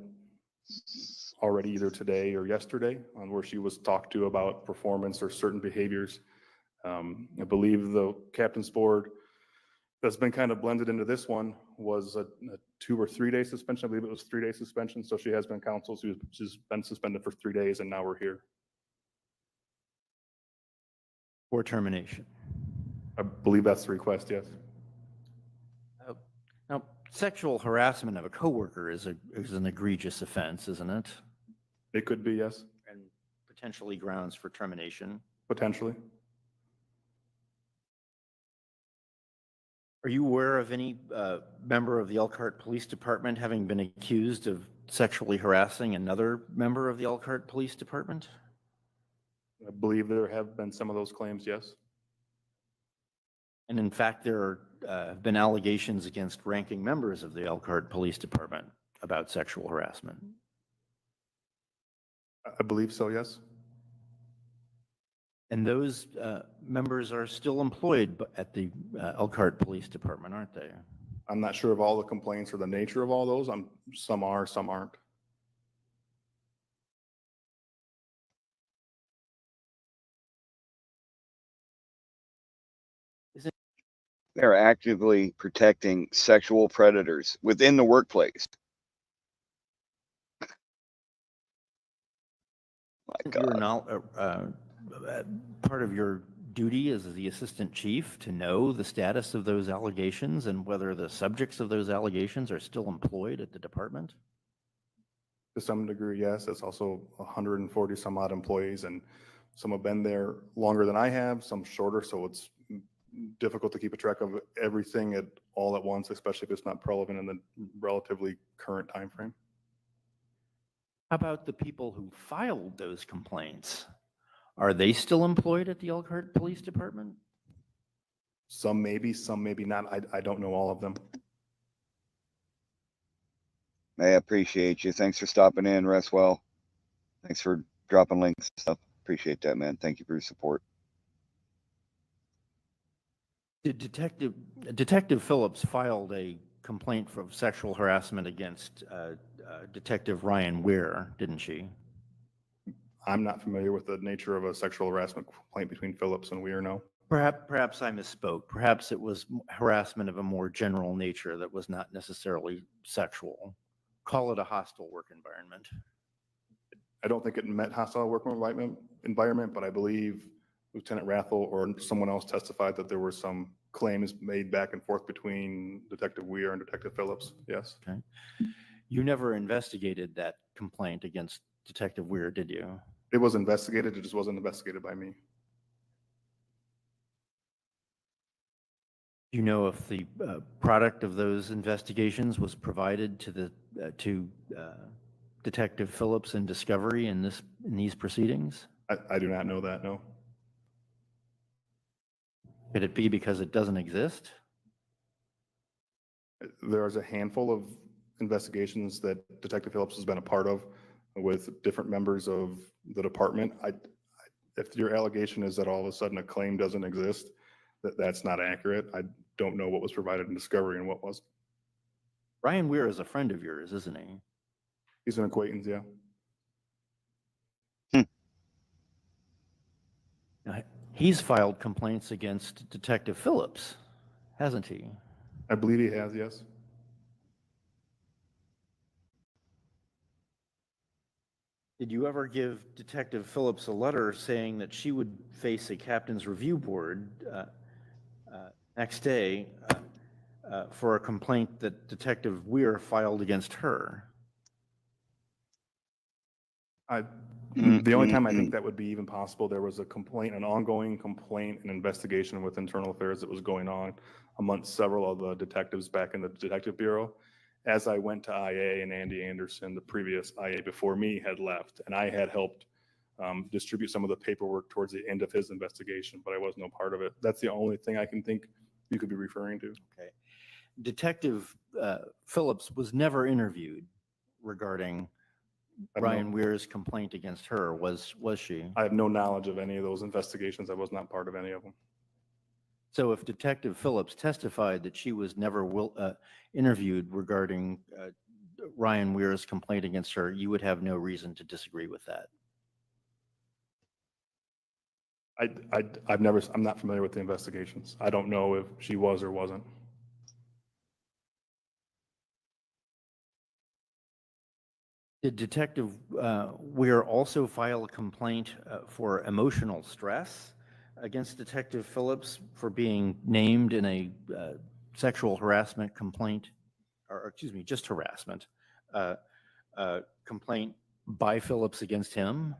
already either today or yesterday on where she was talked to about performance or certain behaviors. I believe the captain's board that's been kind of blended into this one was a 2 or 3 day suspension. I believe it was 3 day suspension. So she has been counseled. She's been suspended for 3 days and now we're here. For termination. I believe that's the request, yes. Now, sexual harassment of a coworker is an egregious offense, isn't it? It could be, yes. And potentially grounds for termination. Potentially. Are you aware of any member of the Elkhart Police Department having been accused of sexually harassing another member of the Elkhart Police Department? I believe there have been some of those claims, yes. And in fact, there have been allegations against ranking members of the Elkhart Police Department about sexual harassment. I believe so, yes. And those members are still employed at the Elkhart Police Department, aren't they? I'm not sure of all the complaints or the nature of all those. Some are, some aren't. They're actively protecting sexual predators within the workplace. My God. Part of your duty as the assistant chief to know the status of those allegations and whether the subjects of those allegations are still employed at the department? To some degree, yes. It's also 140 some odd employees, and some have been there longer than I have, some shorter, so it's difficult to keep a track of everything all at once, especially if it's not relevant in the relatively current time frame. How about the people who filed those complaints? Are they still employed at the Elkhart Police Department? Some maybe not. I don't know all of them. I appreciate you. Thanks for stopping in, rest well. Thanks for dropping links and stuff. Appreciate that, man. Thank you for your support. Did Detective Phillips filed a complaint for sexual harassment against Detective Ryan Weir, didn't she? I'm not familiar with the nature of a sexual harassment complaint between Phillips and Weir, no. Perhaps I misspoke. Perhaps it was harassment of a more general nature that was not necessarily sexual. Call it a hostile work environment. I don't think it met hostile work environment, but I believe Lieutenant Rathel or someone else testified that there were some claims made back and forth between Detective Weir and Detective Phillips. Yes. Okay. You never investigated that complaint against Detective Weir, did you? It was investigated. It just wasn't investigated by me. Do you know if the product of those investigations was provided to the to Detective Phillips in discovery in these proceedings? I do not know that, no. Could it be because it doesn't exist? There's a handful of investigations that Detective Phillips has been a part of with different members of the department. If your allegation is that all of a sudden a claim doesn't exist, that's not accurate. I don't know what was provided in discovery and what was. Ryan Weir is a friend of yours, isn't he? He's an acquaintance, yeah. Now, he's filed complaints against Detective Phillips, hasn't he? I believe he has, yes. Did you ever give Detective Phillips a letter saying that she would face a captain's review board next day for a complaint that Detective Weir filed against her? The only time I think that would be even possible, there was a complaint, an ongoing complaint, an investigation with Internal Affairs that was going on amongst several of the detectives back in the Detective Bureau. As I went to IA, and Andy Anderson, the previous IA before me, had left, and I had helped distribute some of the paperwork towards the end of his investigation, but I was no part of it. That's the only thing I can think you could be referring to. Okay. Detective Phillips was never interviewed regarding Ryan Weir's complaint against her, was she? I have no knowledge of any of those investigations. I was not part of any of them. So if Detective Phillips testified that she was never interviewed regarding Ryan Weir's complaint against her, you would have no reason to disagree with that. I'm not familiar with the investigations. I don't know if she was or wasn't. Did Detective Weir also file a complaint for emotional stress against Detective Phillips for being named in a sexual harassment complaint, or excuse me, just harassment complaint by Phillips against him?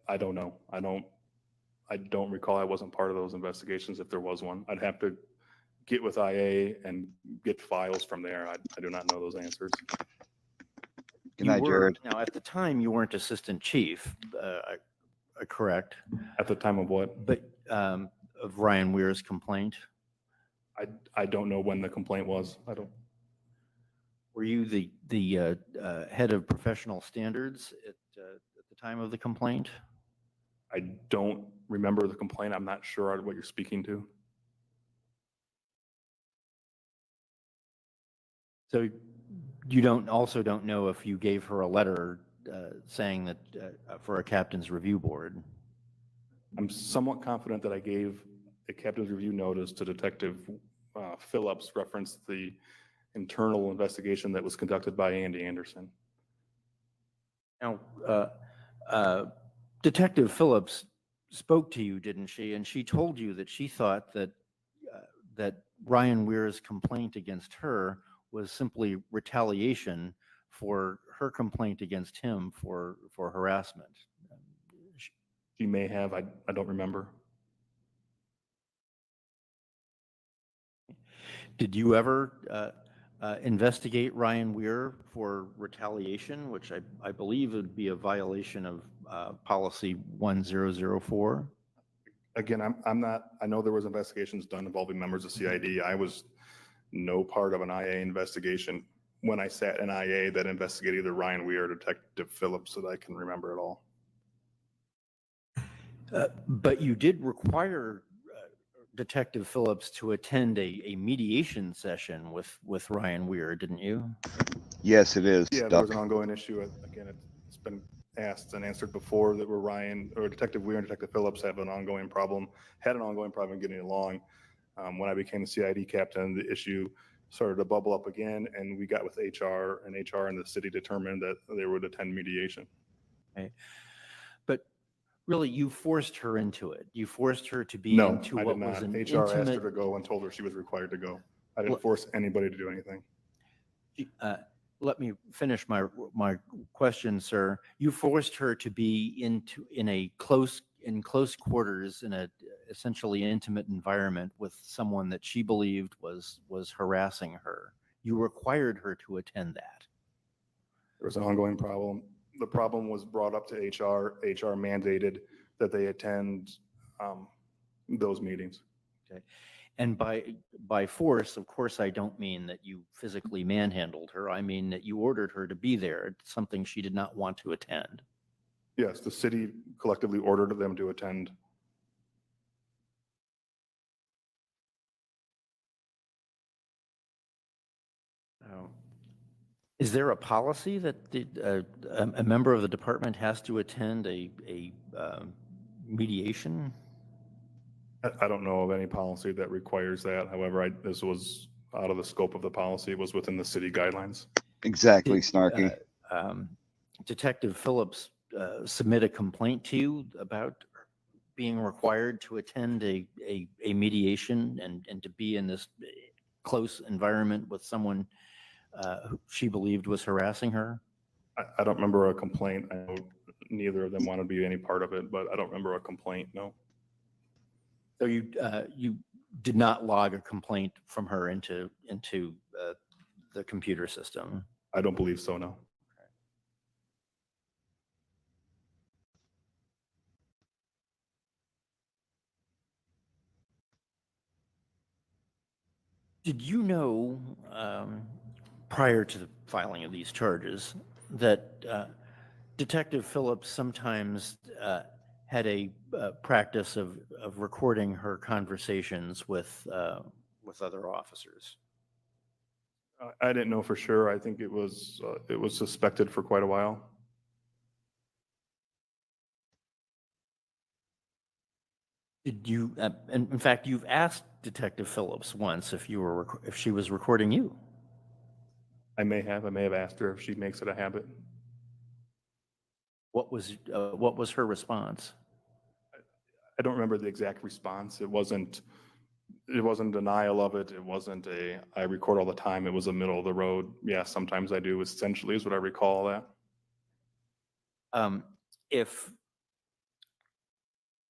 I don't know. I don't recall. I wasn't part of those investigations if there was one. I'd have to get with IA and get files from there. I do not know those answers. Good night, Jared. Now, at the time, you weren't assistant chief, correct? At the time of what? But of Ryan Weir's complaint? I don't know when the complaint was. I don't. Were you the head of professional standards at the time of the complaint? I don't remember the complaint. I'm not sure what you're speaking to. So you don't know if you gave her a letter saying that for a captain's review board? I'm somewhat confident that I gave a captain's review notice to Detective Phillips, referenced the internal investigation that was conducted by Andy Anderson. Now, Detective Phillips spoke to you, didn't she? And she told you that she thought that that Ryan Weir's complaint against her was simply retaliation for her complaint against him for harassment. She may have. I don't remember. Did you ever investigate Ryan Weir for retaliation, which I believe would be a violation of policy 1004? Again, I'm not. I know there was investigations done involving members of CID. I was no part of an IA investigation when I sat in IA that investigated either Ryan Weir or Detective Phillips that I can remember at all. But you did require Detective Phillips to attend a mediation session with Ryan Weir, didn't you? Yes, it is. Yeah, there was an ongoing issue. Again, it's been asked and answered before that were Ryan or Detective Weir and Detective Phillips had an ongoing problem getting along. When I became the CID captain, the issue started to bubble up again, and we got with HR, and HR and the city determined that they would attend mediation. Okay. But really, you forced her into it. You forced her to be No, into I what did not. was an HR asked her intimate. to go and told her she was required to go. I didn't Well- force anybody to do anything. Let me finish my question, sir. You forced her to be in close quarters in a essentially intimate environment with someone that she believed was harassing her. You required her to attend that. There was an ongoing problem. The problem was brought up to HR. HR mandated that they attend those meetings. Okay. And by force, of course, I don't mean that you physically manhandled her. I mean that you ordered her to be there, something she did not want to attend. Yes, the city collectively ordered them to attend. Is there a policy that a member of the department has to attend a mediation? I don't know of any policy that requires that. However, this was out of the scope of the policy. It was within the city guidelines. Exactly, Did, Snarky. Detective Phillips submit a complaint to you about being required to attend a mediation and to be in this close environment with someone who she believed was harassing her? I don't remember a complaint. I know neither of them wanted to be any part of it, but I don't remember a complaint, no. So you did not log a complaint from her into the computer system? I don't believe so, no. Did you know, prior to the filing of these charges, that Detective Phillips sometimes had a practice of recording her conversations with other officers? I didn't know for sure. I think it was suspected for quite a while. Did you, in fact, you've asked Detective Phillips once if she was recording you? I may have asked her if she makes it a habit. What was her response? I don't remember the exact response. It wasn't denial of it. It wasn't I record all the time. It was a middle of the road. Yeah, sometimes I do, essentially is what I recall that. If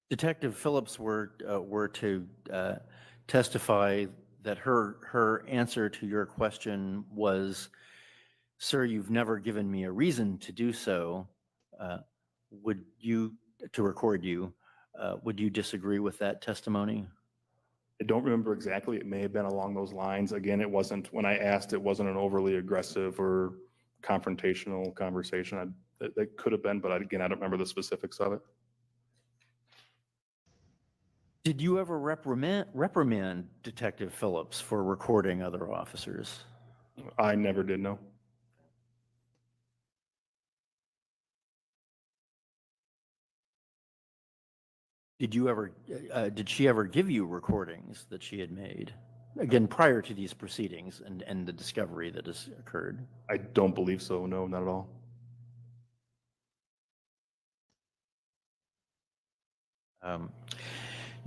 Detective Phillips were to testify that her answer to your question was, "Sir, you've never given me a reason to do so," would you disagree with that testimony? I don't remember exactly. It may have been along those lines. Again, it wasn't, when I asked, it wasn't an overly aggressive or confrontational conversation. It could have been, but again, I don't remember the specifics of it. Did you ever reprimand Detective Phillips for recording other officers? I never did know. Did she ever give you recordings that she had made? Again, prior to these proceedings and the discovery that has occurred? I don't believe so. No, not at all.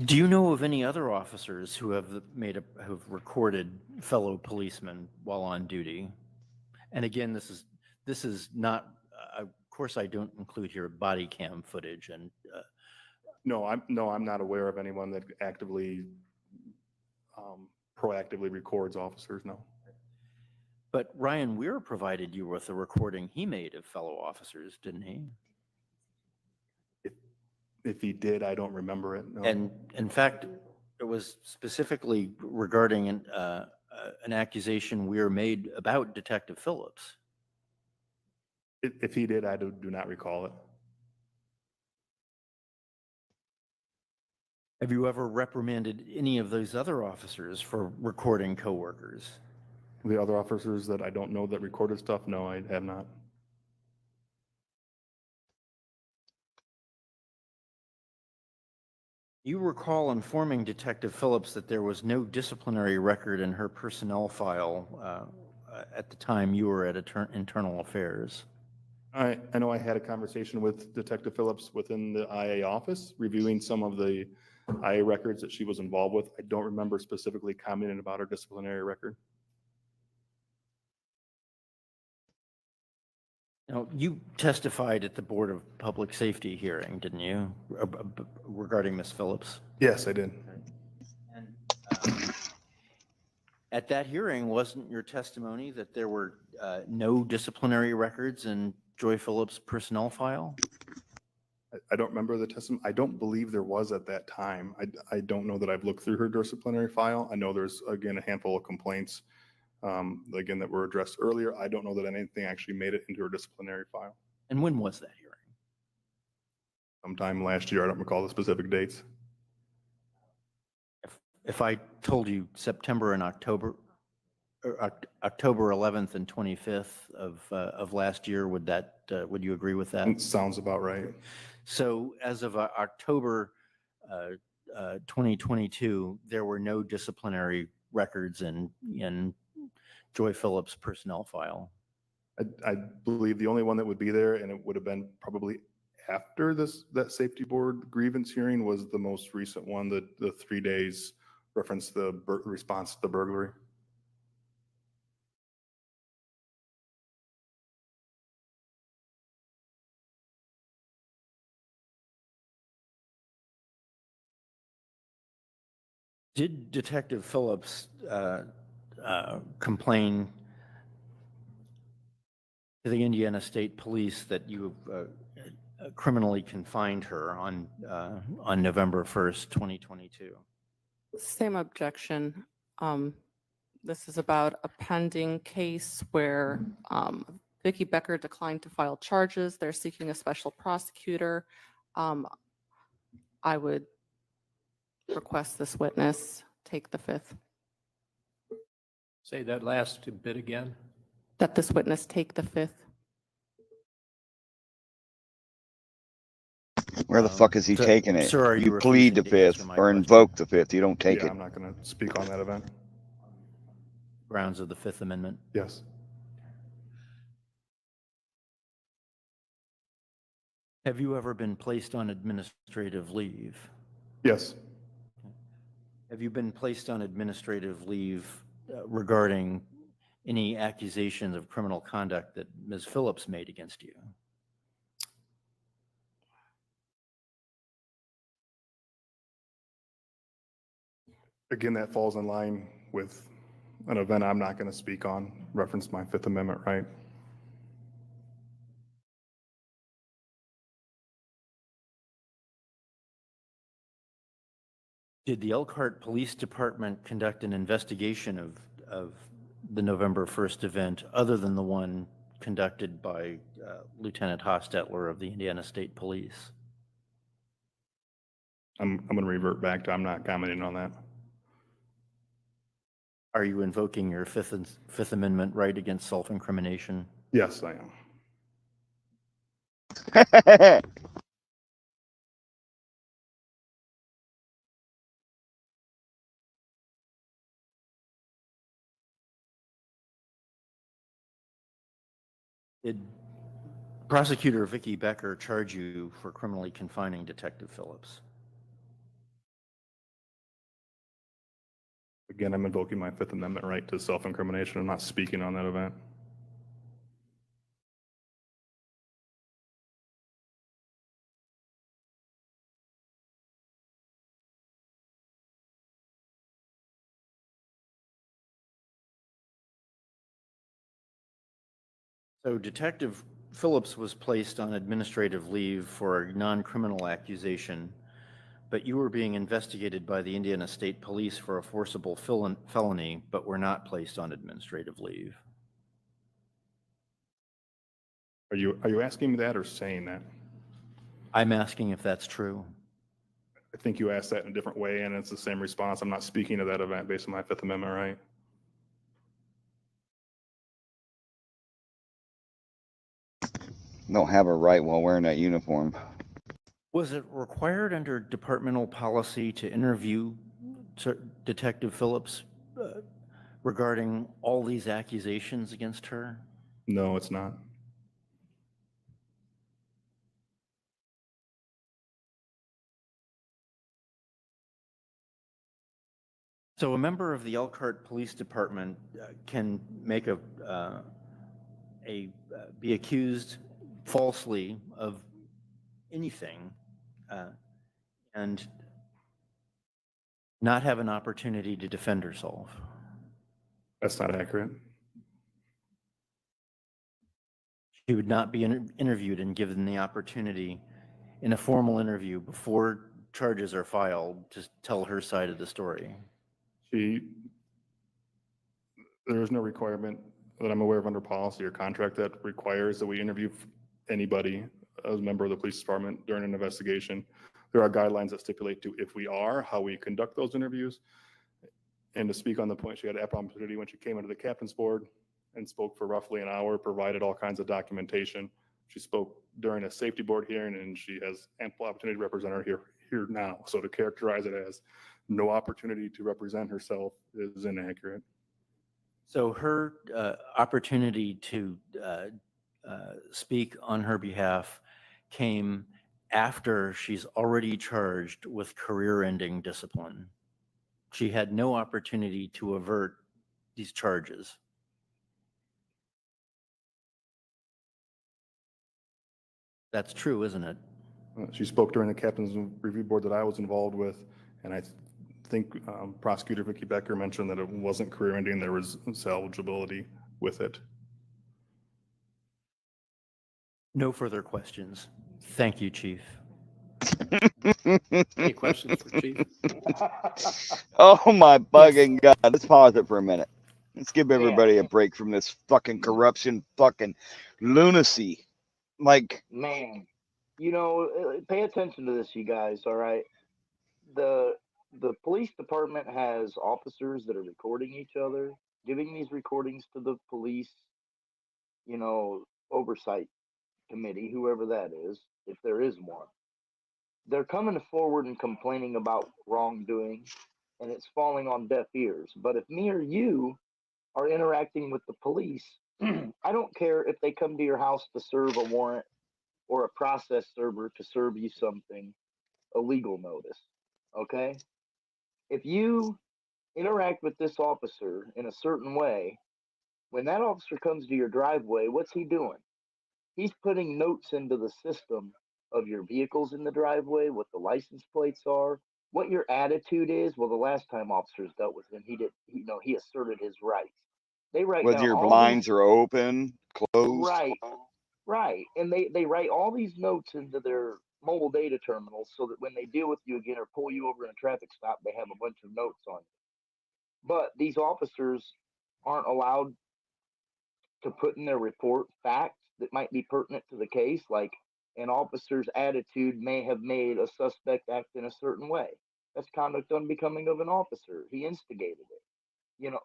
Do you know of any other officers who have who've recorded fellow policemen while on duty? And again, this is not, of course, I don't include here body cam footage and. No, I'm not aware of anyone that actively, proactively records officers. No. But Ryan Weir provided you with a recording he made of fellow officers, didn't he? If he did, I don't remember it. No. And in fact, it was specifically regarding an accusation Weir made about Detective Phillips. If he did, I do not recall it. Have you ever reprimanded any of those other officers for recording coworkers? The other officers that I don't know that recorded stuff, no, I have not. You recall informing Detective Phillips that there was no disciplinary record in her personnel file at the time you were at Internal Affairs. I know I had a conversation with Detective Phillips within the IA office, reviewing some of the IA records that she was involved with. I don't remember specifically commenting about her disciplinary record. Now, you testified at the Board of Public Safety hearing, didn't you, regarding Ms. Phillips? Yes, I did. And at that hearing, wasn't your testimony that there were no disciplinary records in Joy Phillips' personnel file? I don't remember the testimony. I don't believe there was at that time. I don't know that I've looked through her disciplinary file. I know there's, again, a handful of complaints, again, that were addressed earlier. I don't know that anything actually made it into her disciplinary file. And when was that hearing? Sometime last year. I don't recall the specific dates. If I told you September and October, or October 11th and 25th of last year, would you agree with that? It sounds about right. So as of October 2022, there were no disciplinary records in Joy Phillips' personnel file. I believe the only one that would be there, and it would have been probably after that safety board grievance hearing, was the most recent one, the 3 days reference the response to the burglary. Did Detective Phillips complain to the Indiana State Police that you criminally confined her on November 1st, 2022? Same objection. This is about a pending case where Vicki Becker declined to file charges. They're seeking a special prosecutor. I would request this witness take the fifth, Say that last bit again. that this witness take the fifth. Where the fuck is he So, taking it? sir, are you plead the refusing to answer fifth my or question? invoke the fifth. You don't take Yeah, it. I'm not going to speak on that event. Grounds of the Fifth Amendment? Yes. Have you ever been placed on administrative leave? Yes. Have you been placed on administrative leave regarding any accusations of criminal conduct that Ms. Phillips made against you? Again, that falls in line with an event I'm not going to speak on, reference my Fifth Amendment right. Did the Elkhart Police Department conduct an investigation of the November 1st event other than the one conducted by Lieutenant Hostetler of the Indiana State Police? I'm going to revert back to I'm not commenting on that. Are you invoking your Fifth Amendment right against self-incrimination? Yes, I am. Did Prosecutor Vicki Becker charge you for criminally confining Detective Phillips? Again, I'm invoking my Fifth Amendment right to self-incrimination. I'm not speaking on that event. So Detective Phillips was placed on administrative leave for a non-criminal accusation, but you were being investigated by the Indiana State Police for a forcible felony, but were not placed on administrative leave. Are you asking me that or saying that? I'm asking if that's true. I think you asked that in a different way, and it's the same response. I'm not speaking to that event based on my Fifth Amendment right. Don't have a right while wearing that uniform. Was it required under departmental policy to interview Detective Phillips regarding all these accusations against her? No, it's not. So a member of the Elkhart Police Department can make be accused falsely of anything and not have an opportunity to defend herself. That's not accurate. She would not be interviewed and given the opportunity in a formal interview before charges are filed to tell her side of the story. There is no requirement that I'm aware of under policy or contract that requires that we interview anybody as a member of the police department during an investigation. There are guidelines that stipulate to, if we are, how we conduct those interviews. And to speak on the point, she had ample opportunity when she came into the captain's board and spoke for roughly an hour, provided all kinds of documentation. She spoke during a safety board hearing, and she has ample opportunity to represent her here now. So to characterize it as no opportunity to represent herself is inaccurate. So her opportunity to speak on her behalf came after she's already charged with career-ending discipline. She had no opportunity to avert these charges. That's true, isn't it? She spoke during the captain's review board that I was involved with, and I think Prosecutor Vicki Becker mentioned that it wasn't career ending, there was salvageability with it. No further questions. Thank you, Chief. Any questions for Chief? Oh my bugging God. Let's pause it for a minute. Let's give everybody a break from this fucking corruption, fucking lunacy. Like, Man, pay attention to this, you guys. All right, the police department has officers that are recording each other, giving these recordings to the police, oversight committee, whoever that is, if there is one. They're coming forward and complaining about wrongdoing, and it's falling on deaf ears. But if me or you are interacting with the police, I don't care if they come to your house to serve a warrant or a process server to serve you something, a legal notice. Okay? If you interact with this officer in a certain way, when that officer comes to your driveway, what's he doing? He's putting notes into the system of your vehicles in the driveway, what the license plates are, what your attitude is. Well, the last time officers dealt with him, he asserted his rights. They write whether down your all blinds these, are open, closed. right, and they write all these notes into their mobile data terminals so that when they deal with you again or pull you over in a traffic stop, they have a bunch of notes on you. But these officers aren't allowed to put in their report facts that might be pertinent to the case, like an officer's attitude may have made a suspect act in a certain way. That's conduct unbecoming of an officer. He instigated it.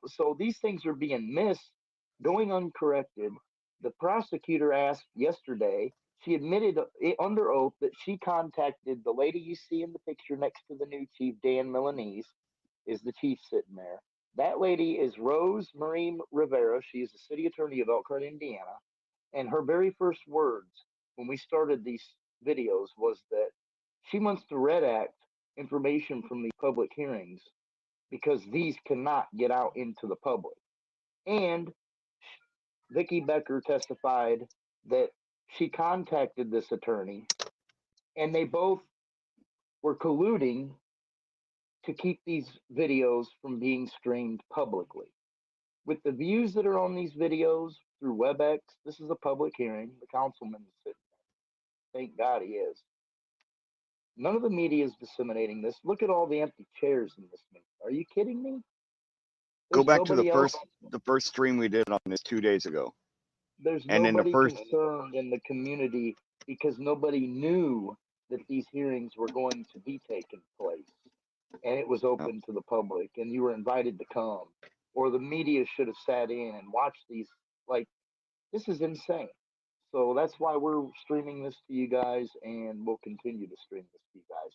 So these things are being missed, going uncorrected. The prosecutor asked yesterday, she admitted under oath that she contacted the lady you see in the picture next to the new chief, Dan Milanese, is the chief sitting there. That lady is Rose Marie Rivera. She is the city attorney of Elkhart, Indiana. And her very first words when we started these videos was that she wants to redact information from these public hearings because these cannot get out into the public. And Vicki Becker testified that she contacted this attorney and they both were colluding to keep these videos from being streamed publicly. With the views that are on these videos through WebEx, this is a public hearing. The councilman is sitting there. Thank God he is. None of the media is disseminating this. Look at all the empty chairs in this meeting. Are you kidding me? Go There's back to nobody else. the first stream we did on this 2 days ago. There's And in the nobody first, concerned in the community because nobody knew that these hearings were going to be taking place. And it was open to the public and you were invited to come. Or the media should have sat in and watched these. Like, this is insane. So that's why we're streaming this to you guys, and we'll continue to stream this to you guys.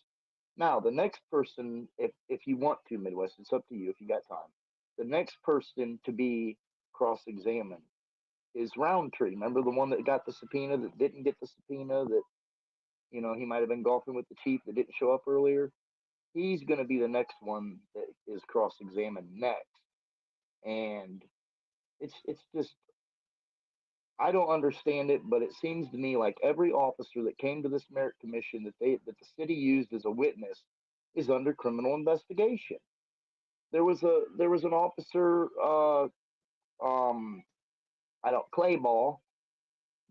Now, the next person, if you want to, Midwest, it's up to you if you got time. The next person to be cross-examined is Roundtree. Remember the one that got the subpoena, that didn't get the subpoena, that, you know, he might have been golfing with the chief that didn't show up earlier? He's going to be the next one that is cross-examined next. And it's just, I don't understand it, but it seems to me like every officer that came to this merit commission that the city used as a witness is under criminal investigation. There was an officer, Clayball,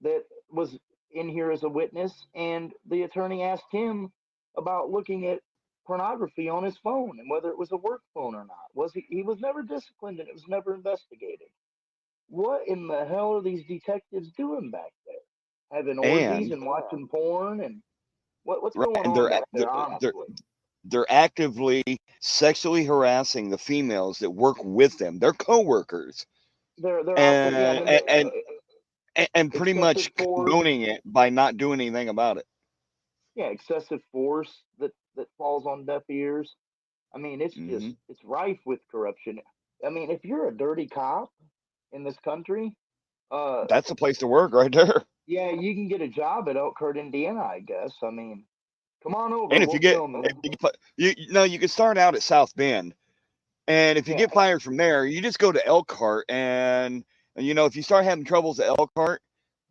that was in here as a witness, and the attorney asked him about looking at pornography on his phone and whether it was a work phone or not. He was never disciplined, and it was never investigated. What in the hell are these detectives doing back there? Having orgies and watching porn, and what's going and on back there, honestly? they're actively sexually harassing the females that work with them. They're coworkers, They're out there, and pretty much condoning it by not doing anything about it. Yeah, excessive force that falls on deaf ears. I mean, it's Mhm. just, it's rife with corruption. I mean, if you're a dirty cop in this country, That's the place to work right there. yeah, you can get a job at Elkhart, Indiana, I guess. I mean, come on over. And if We'll you get, film it. you can start out at South Bend, and if you Yeah. get fired from there, you just go to Elkhart, and you know, if you start having troubles at Elkhart,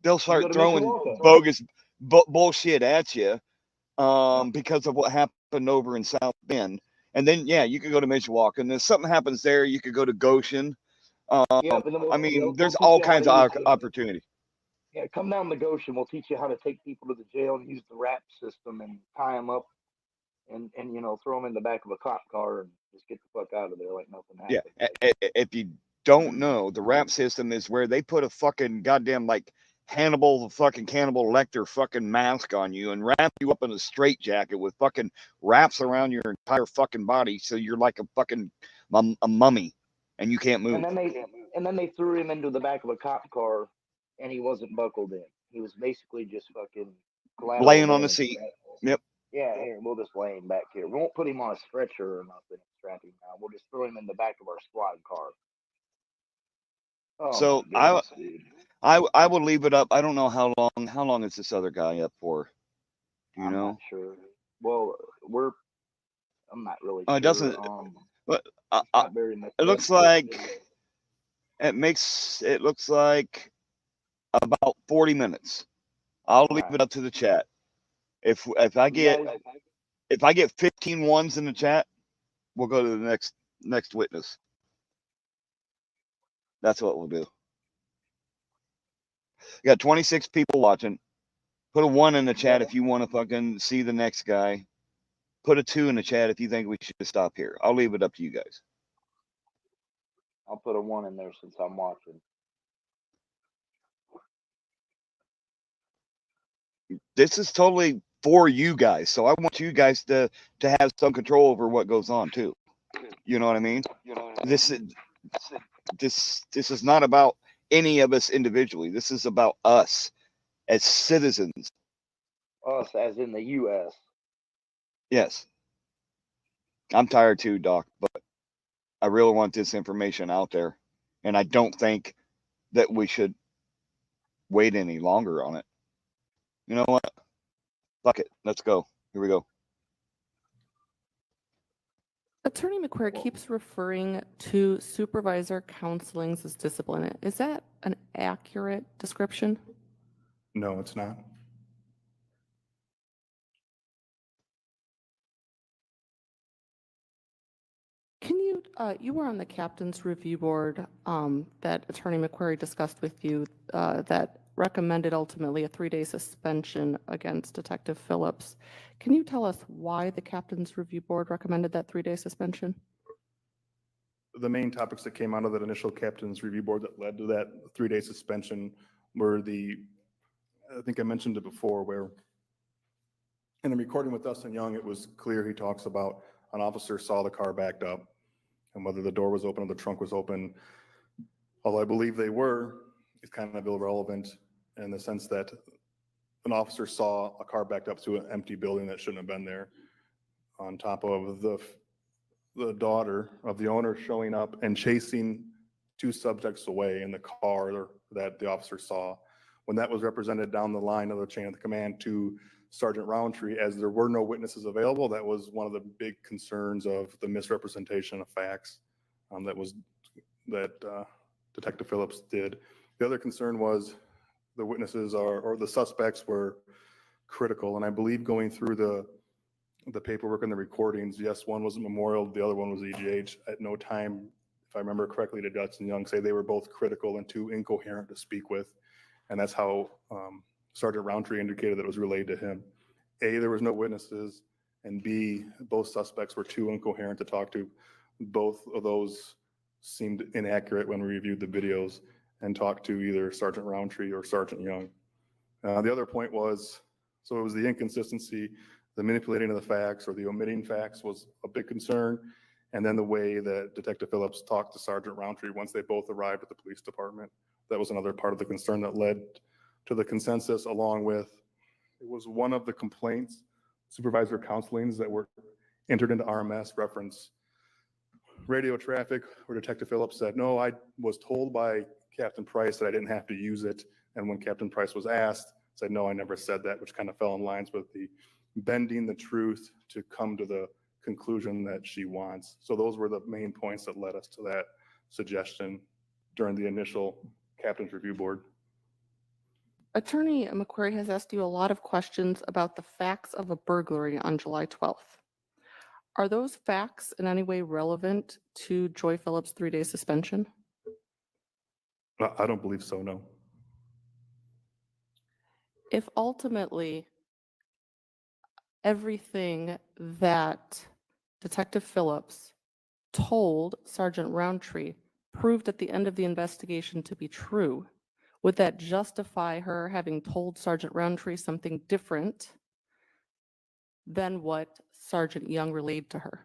they'll go start to throwing Mishawaka. bogus bullshit at you, because of what happened over in South Bend. And then, yeah, you could go to Mishawaka, and if something happens there, you could go to Goshen. Yeah, and then I mean, we'll there's teach all you how kinds to of use opportunity. Yeah, come down to Goshen. We'll teach you how to take people to the jail and use the rap system and tie them up and you know, throw them in the back of a cop car and just get the fuck out of there like nothing Yeah, happened. if you don't know, the rap system is where they put a fucking goddamn like Hannibal Lecter fucking mask on you and wrap you up in a straitjacket with fucking wraps around your entire fucking body, so you're like a fucking a mummy and you can't move. And then they threw him into the back of a cop car, and he wasn't buckled in. He was basically just fucking laying on the seat. Yep. Yeah, here, we'll just lay him back here. We won't put him on a stretcher or nothing, strap him down. We'll just throw him in the back of our squad car. Oh, So my goodness, dude. I will leave it up. I don't know how long is this other guy up for? Do you I'm know? not sure. Well, I'm not really It sure. doesn't. But not very much. it looks like about 40 minutes. I'll leave it up to the chat. If I get 15 ones in the chat, we'll go to the next witness. That's what we'll do. We got 26 people watching. Put a 1 in the chat if you want to fucking see the next guy. Put a 2 in the chat if you think we should stop here. I'll leave it up to you guys. I'll put a 1 in there since I'm watching. This is totally for you guys, so I want you guys to have some control over what goes on too. You know what I mean? This is not about any of us individually. This is about us as citizens. Us, as in the U.S. Yes. I'm tired too, Doc, but I really want this information out there, and I don't think that we should wait any longer on it. You know what? Fuck it. Let's go. Here we go. Attorney McQuarrie keeps referring to supervisor counselings as discipline. Is that an accurate description? No, it's not. Can you, you were on the captain's review board that Attorney McQuarrie discussed with you that recommended ultimately a 3-day suspension against Detective Phillips. Can you tell us why the captain's review board recommended that 3-day suspension? The main topics that came out of that initial captain's review board that led to that 3-day suspension were I think I mentioned it before, where in the recording with Dustin Young, it was clear he talks about an officer saw the car backed up and whether the door was open or the trunk was open. Although I believe they were, is kind of irrelevant in the sense that an officer saw a car backed up to an empty building that shouldn't have been there, on top of the daughter of the owner showing up and chasing two subjects away in the car that the officer saw. When that was represented down the line of the chain of command to Sergeant Roundtree, as there were no witnesses available, that was one of the big concerns of the misrepresentation of facts that Detective Phillips did. The other concern was the witnesses or the suspects were critical, and I believe going through the paperwork and the recordings, yes, one was a Memorial, the other one was EGH. At no time, if I remember correctly, did Dutch and Young say they were both critical and too incoherent to speak with, and that's how Sergeant Roundtree indicated that it was relayed to him. A, there was no witnesses, and B, both suspects were too incoherent to talk to. Both of those seemed inaccurate when we reviewed the videos and talked to either Sergeant Roundtree or Sergeant Young. The other point was, so it was the inconsistency, the manipulating of the facts or the omitting facts was a big concern. And then the way that Detective Phillips talked to Sergeant Roundtree once they both arrived at the police department, that was another part of the concern that led to the consensus, along with, it was one of the complaints, supervisor counselings that were entered into RMS reference radio traffic, where Detective Phillips said, no, I was told by Captain Price that I didn't have to use it. And when Captain Price was asked, said, no, I never said that, which kind of fell in lines with the bending the truth to come to the conclusion that she wants. So those were the main points that led us to that suggestion during the initial Captain's Review Board. Attorney McQuarrie has asked you a lot of questions about the facts of a burglary on July 12th. Are those facts in any way relevant to Joy Phillips' 3-day suspension? I don't believe so, no. If ultimately everything that Detective Phillips told Sergeant Roundtree proved at the end of the investigation to be true, would that justify her having told Sergeant Roundtree something different than what Sergeant Young relayed to her?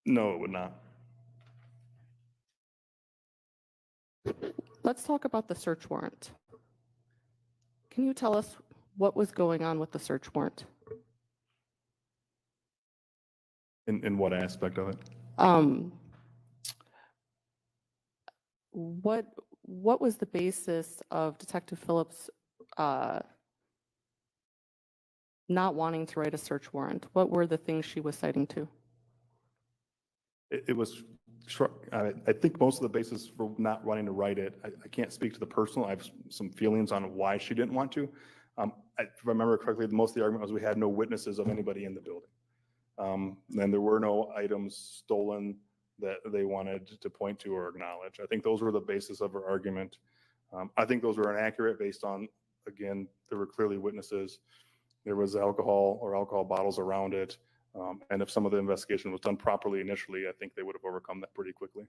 No, it would not. Let's talk about the search warrant. Can you tell us what was going on with the search warrant? In what aspect of it? What was the basis of Detective Phillips not wanting to write a search warrant? What were the things she was citing to? It was, I think most of the basis for not wanting to write it, I can't speak to the personal, I have some feelings on why she didn't want to. If I remember correctly, most of the argument was we had no witnesses of anybody in the building. And there were no items stolen that they wanted to point to or acknowledge. I think those were the basis of her argument. I think those were inaccurate based on, again, there were clearly witnesses. There was alcohol or alcohol bottles around it. And if some of the investigation was done properly initially, I think they would have overcome that pretty quickly.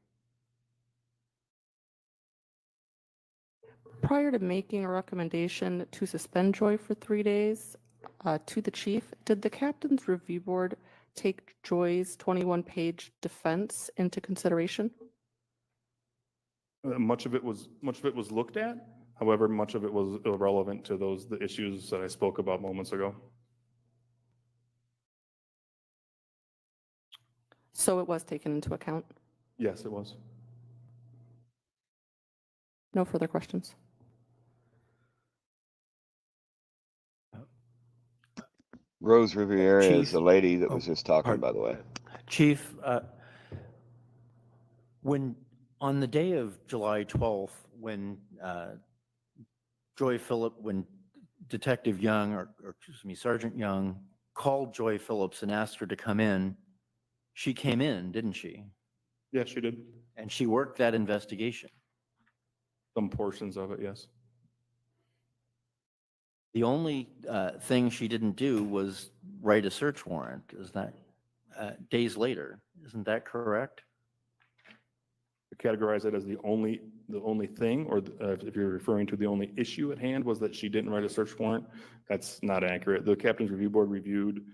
Prior to making a recommendation to suspend Joy for 3 days to the chief, did the Captain's Review Board take Joy's 21-page defense into consideration? Much of it was looked at. However, much of it was irrelevant to the issues that I spoke about moments ago. So it was taken into account? Yes, it was. No further questions. Rose Riviera is Chief. the lady that was Oh, just talking, pardon. by the way. Chief, when on the day of July 12th, when when Detective Young, or excuse me, Sergeant Young called Joy Phillips and asked her to come in, she came in, didn't she? Yes, she did. And she worked that investigation. Some portions of it, yes. The only thing she didn't do was write a search warrant. Is that days later? Isn't that correct? Categorize it as the only thing, or if you're referring to the only issue at hand was that she didn't write a search warrant, that's not accurate. The Captain's Review Board reviewed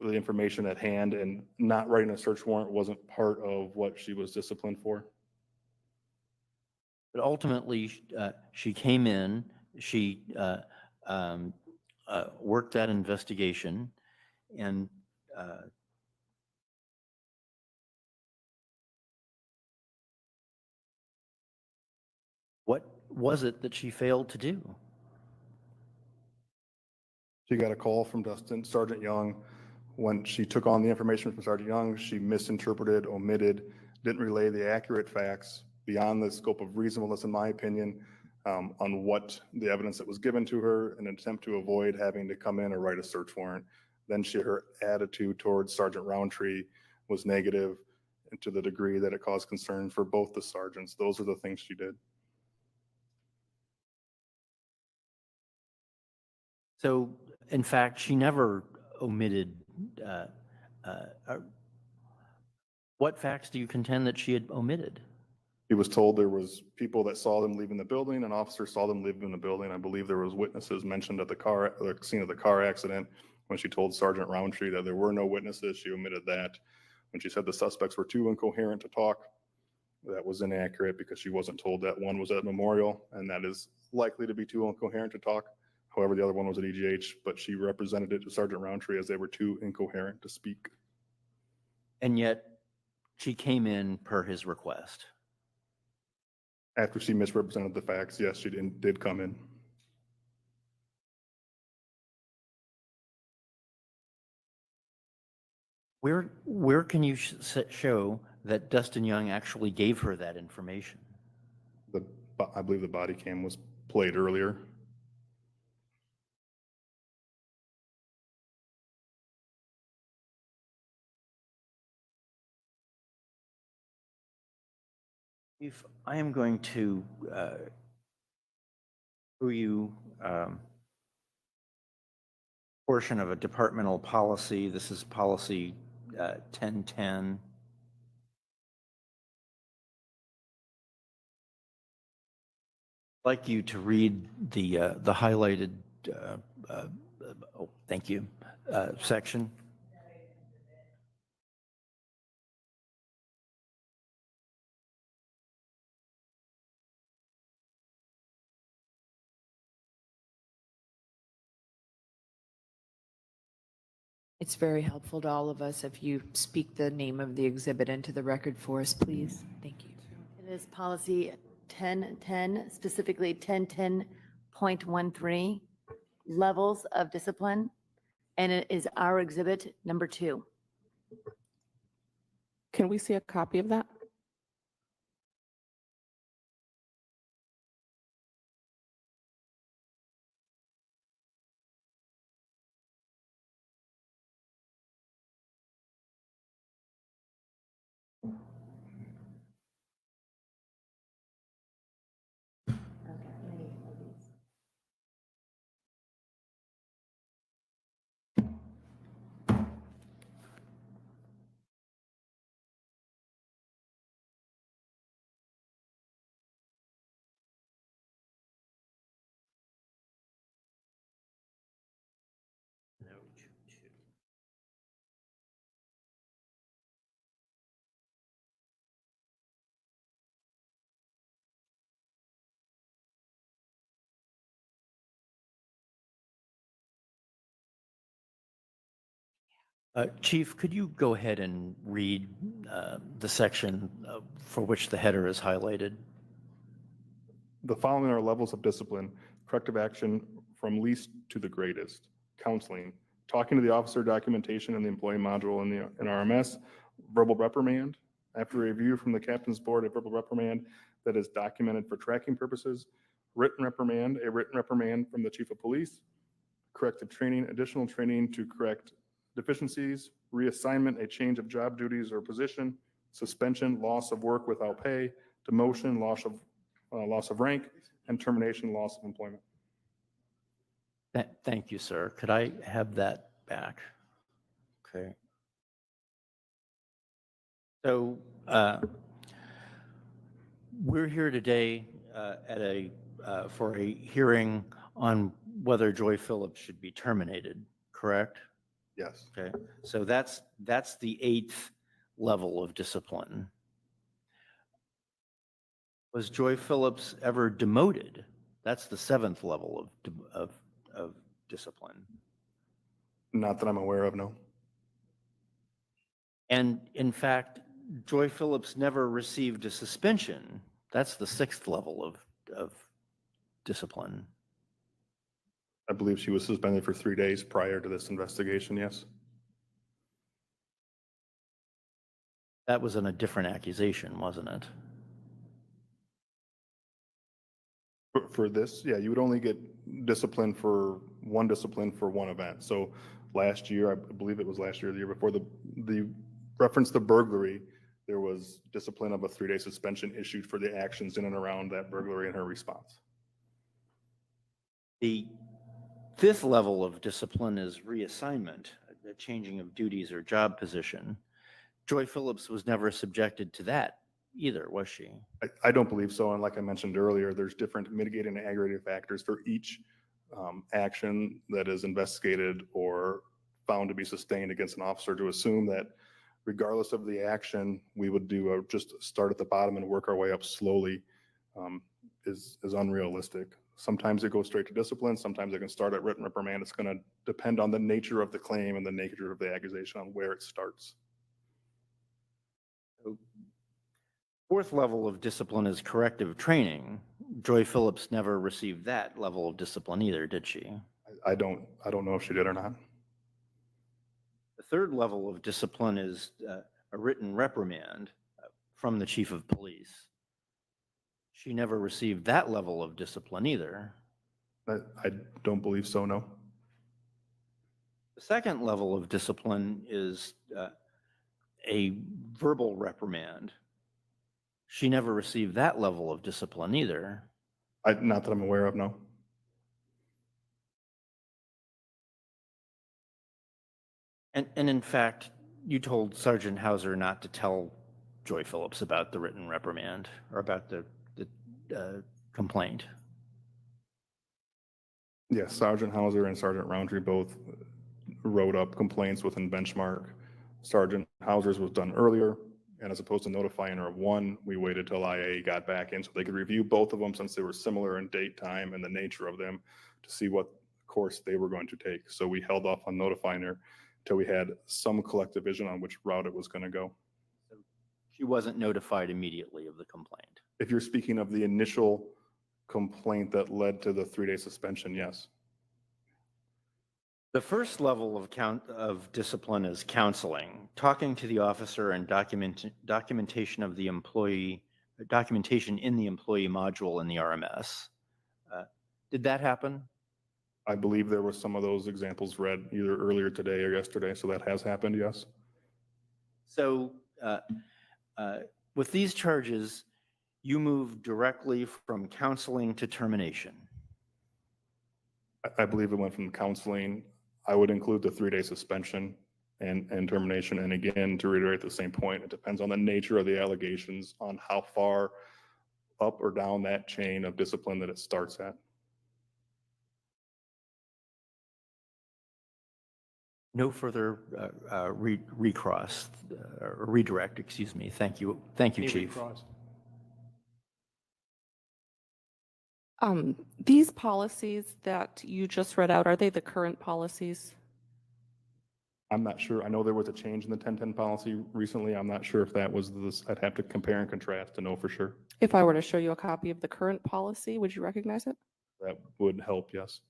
the information at hand, and not writing a search warrant wasn't part of what she was disciplined for. But ultimately, she came in, she worked that investigation, and what was it that she failed to do? She got a call from Sergeant Young. When she took on the information from Sergeant Young, she misinterpreted, omitted, didn't relay the accurate facts beyond the scope of reasonableness, in my opinion, on what the evidence that was given to her in an attempt to avoid having to come in or write a search warrant. Then her attitude towards Sergeant Roundtree was negative, and to the degree that it caused concern for both the sergeants. Those are the things she did. So, in fact, she never omitted. What facts do you contend that she had omitted? He was told there was people that saw them leaving the building. An officer saw them leaving the building. I believe there was witnesses mentioned at the scene of the car accident. When she told Sergeant Roundtree that there were no witnesses, she omitted that. When she said the suspects were too incoherent to talk, that was inaccurate because she wasn't told that one was at Memorial, and that is likely to be too incoherent to talk. However, the other one was at EGH, but she represented it to Sergeant Roundtree as they were too incoherent to speak. And yet, she came in per his request. After she misrepresented the facts, yes, she did come in. Where can you show that Dustin Young actually gave her that information? I believe the body cam was played earlier. If I am going to show you portion of a departmental policy. This is policy 1010. I'd like you to read the highlighted, oh, thank you, section. It's very helpful to all of us if you speak the name of the exhibit into the record for us, please. Thank you. It is policy 1010, specifically 1010.13, levels of discipline, and it is our exhibit number 2. Can we see a copy of that? Chief, could you go ahead and read the section for which the header is highlighted? The following are levels of discipline: corrective action from least to the greatest, counseling, talking to the officer, documentation in the employee module in RMS, verbal reprimand. After review from the captain's board, a verbal reprimand that is documented for tracking purposes, written reprimand, a written reprimand from the chief of police, corrective training, additional training to correct deficiencies, reassignment, a change of job duties or position, suspension, loss of work without pay, demotion, loss of rank, and termination, loss of employment. Thank you, sir. Could I have that back? Okay. So we're here today for a hearing on whether Joy Phillips should be terminated, correct? Yes. Okay. So that's the 8th level of discipline. Was Joy Phillips ever demoted? That's the 7th level of discipline. Not that I'm aware of, no. And in fact, Joy Phillips never received a suspension. That's the 6th level of discipline. I believe she was suspended for 3 days prior to this investigation, yes. That was on a different accusation, wasn't it? For this, yeah, you would only get discipline for one event. So last year, I believe it was last year, or the year before, the reference to burglary, there was discipline of a 3-day suspension issued for the actions in and around that burglary and her response. The 5th level of discipline is reassignment, a changing of duties or job position. Joy Phillips was never subjected to that either, was she? I don't believe so. And like I mentioned earlier, there's different mitigating and aggravating factors for each action that is investigated or found to be sustained against an officer. To assume that regardless of the action, we would do just start at the bottom and work our way up slowly is unrealistic. Sometimes it goes straight to discipline. Sometimes it can start at written reprimand. It's going to depend on the nature of the claim and the nature of the accusation on where it starts. 4th level of discipline is corrective training. Joy Phillips never received that level of discipline either, did she? I don't know if she did or not. The 3rd level of discipline is a written reprimand from the chief of police. She never received that level of discipline either. I don't believe so, no. The 2nd level of discipline is a verbal reprimand. She never received that level of discipline either. Not that I'm aware of, no. And in fact, you told Sergeant Hauser not to tell Joy Phillips about the written reprimand or about the complaint. Yes, Sergeant Hauser and Sergeant Roundtree both wrote up complaints within benchmark. Sergeant Hauser's was done earlier, and as opposed to notifying her of one, we waited till IA got back in so they could review both of them since they were similar in date, time, and the nature of them to see what course they were going to take. So we held off on notifying her till we had some collective vision on which route it was going to go. So she wasn't notified immediately of the complaint. If you're speaking of the initial complaint that led to the 3-day suspension, yes. The 1st level of discipline is counseling, talking to the officer and documentation of the employee, documentation in the employee module in the RMS. Did that happen? I believe there were some of those examples read either earlier today or yesterday, so that has happened, yes. So with these charges, you move directly from counseling to termination. I believe it went from counseling. I would include the 3-day suspension and termination. And again, to reiterate the same point, it depends on the nature of the allegations, on how far up or down that chain of discipline that it starts at. No further recross or redirect, excuse me. Thank you. Thank you, Any Chief. recross? These policies that you just read out, are they the current policies? I'm not sure. I know there was a change in the 1010 policy recently. I'm not sure if that was this. I'd have to compare and contrast to know for sure. If I were to show you a copy of the current policy, would you recognize it? That would help, yes.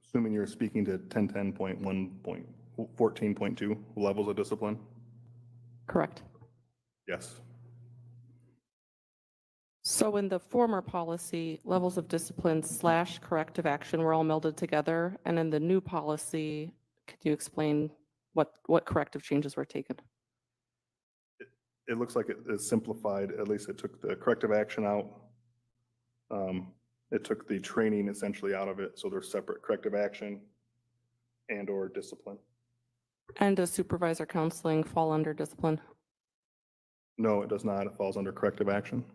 Assuming you're speaking to 1010.1.14.2 levels of discipline? Correct. Yes. So in the former policy, levels of discipline / corrective action were all melded together. And in the new policy, could you explain what corrective changes were taken? It looks like it is simplified. At least it took the corrective action out. It took the training essentially out of it. So there's separate corrective action and or discipline. And does supervisor counseling fall under discipline? No, it does not. It falls under corrective action.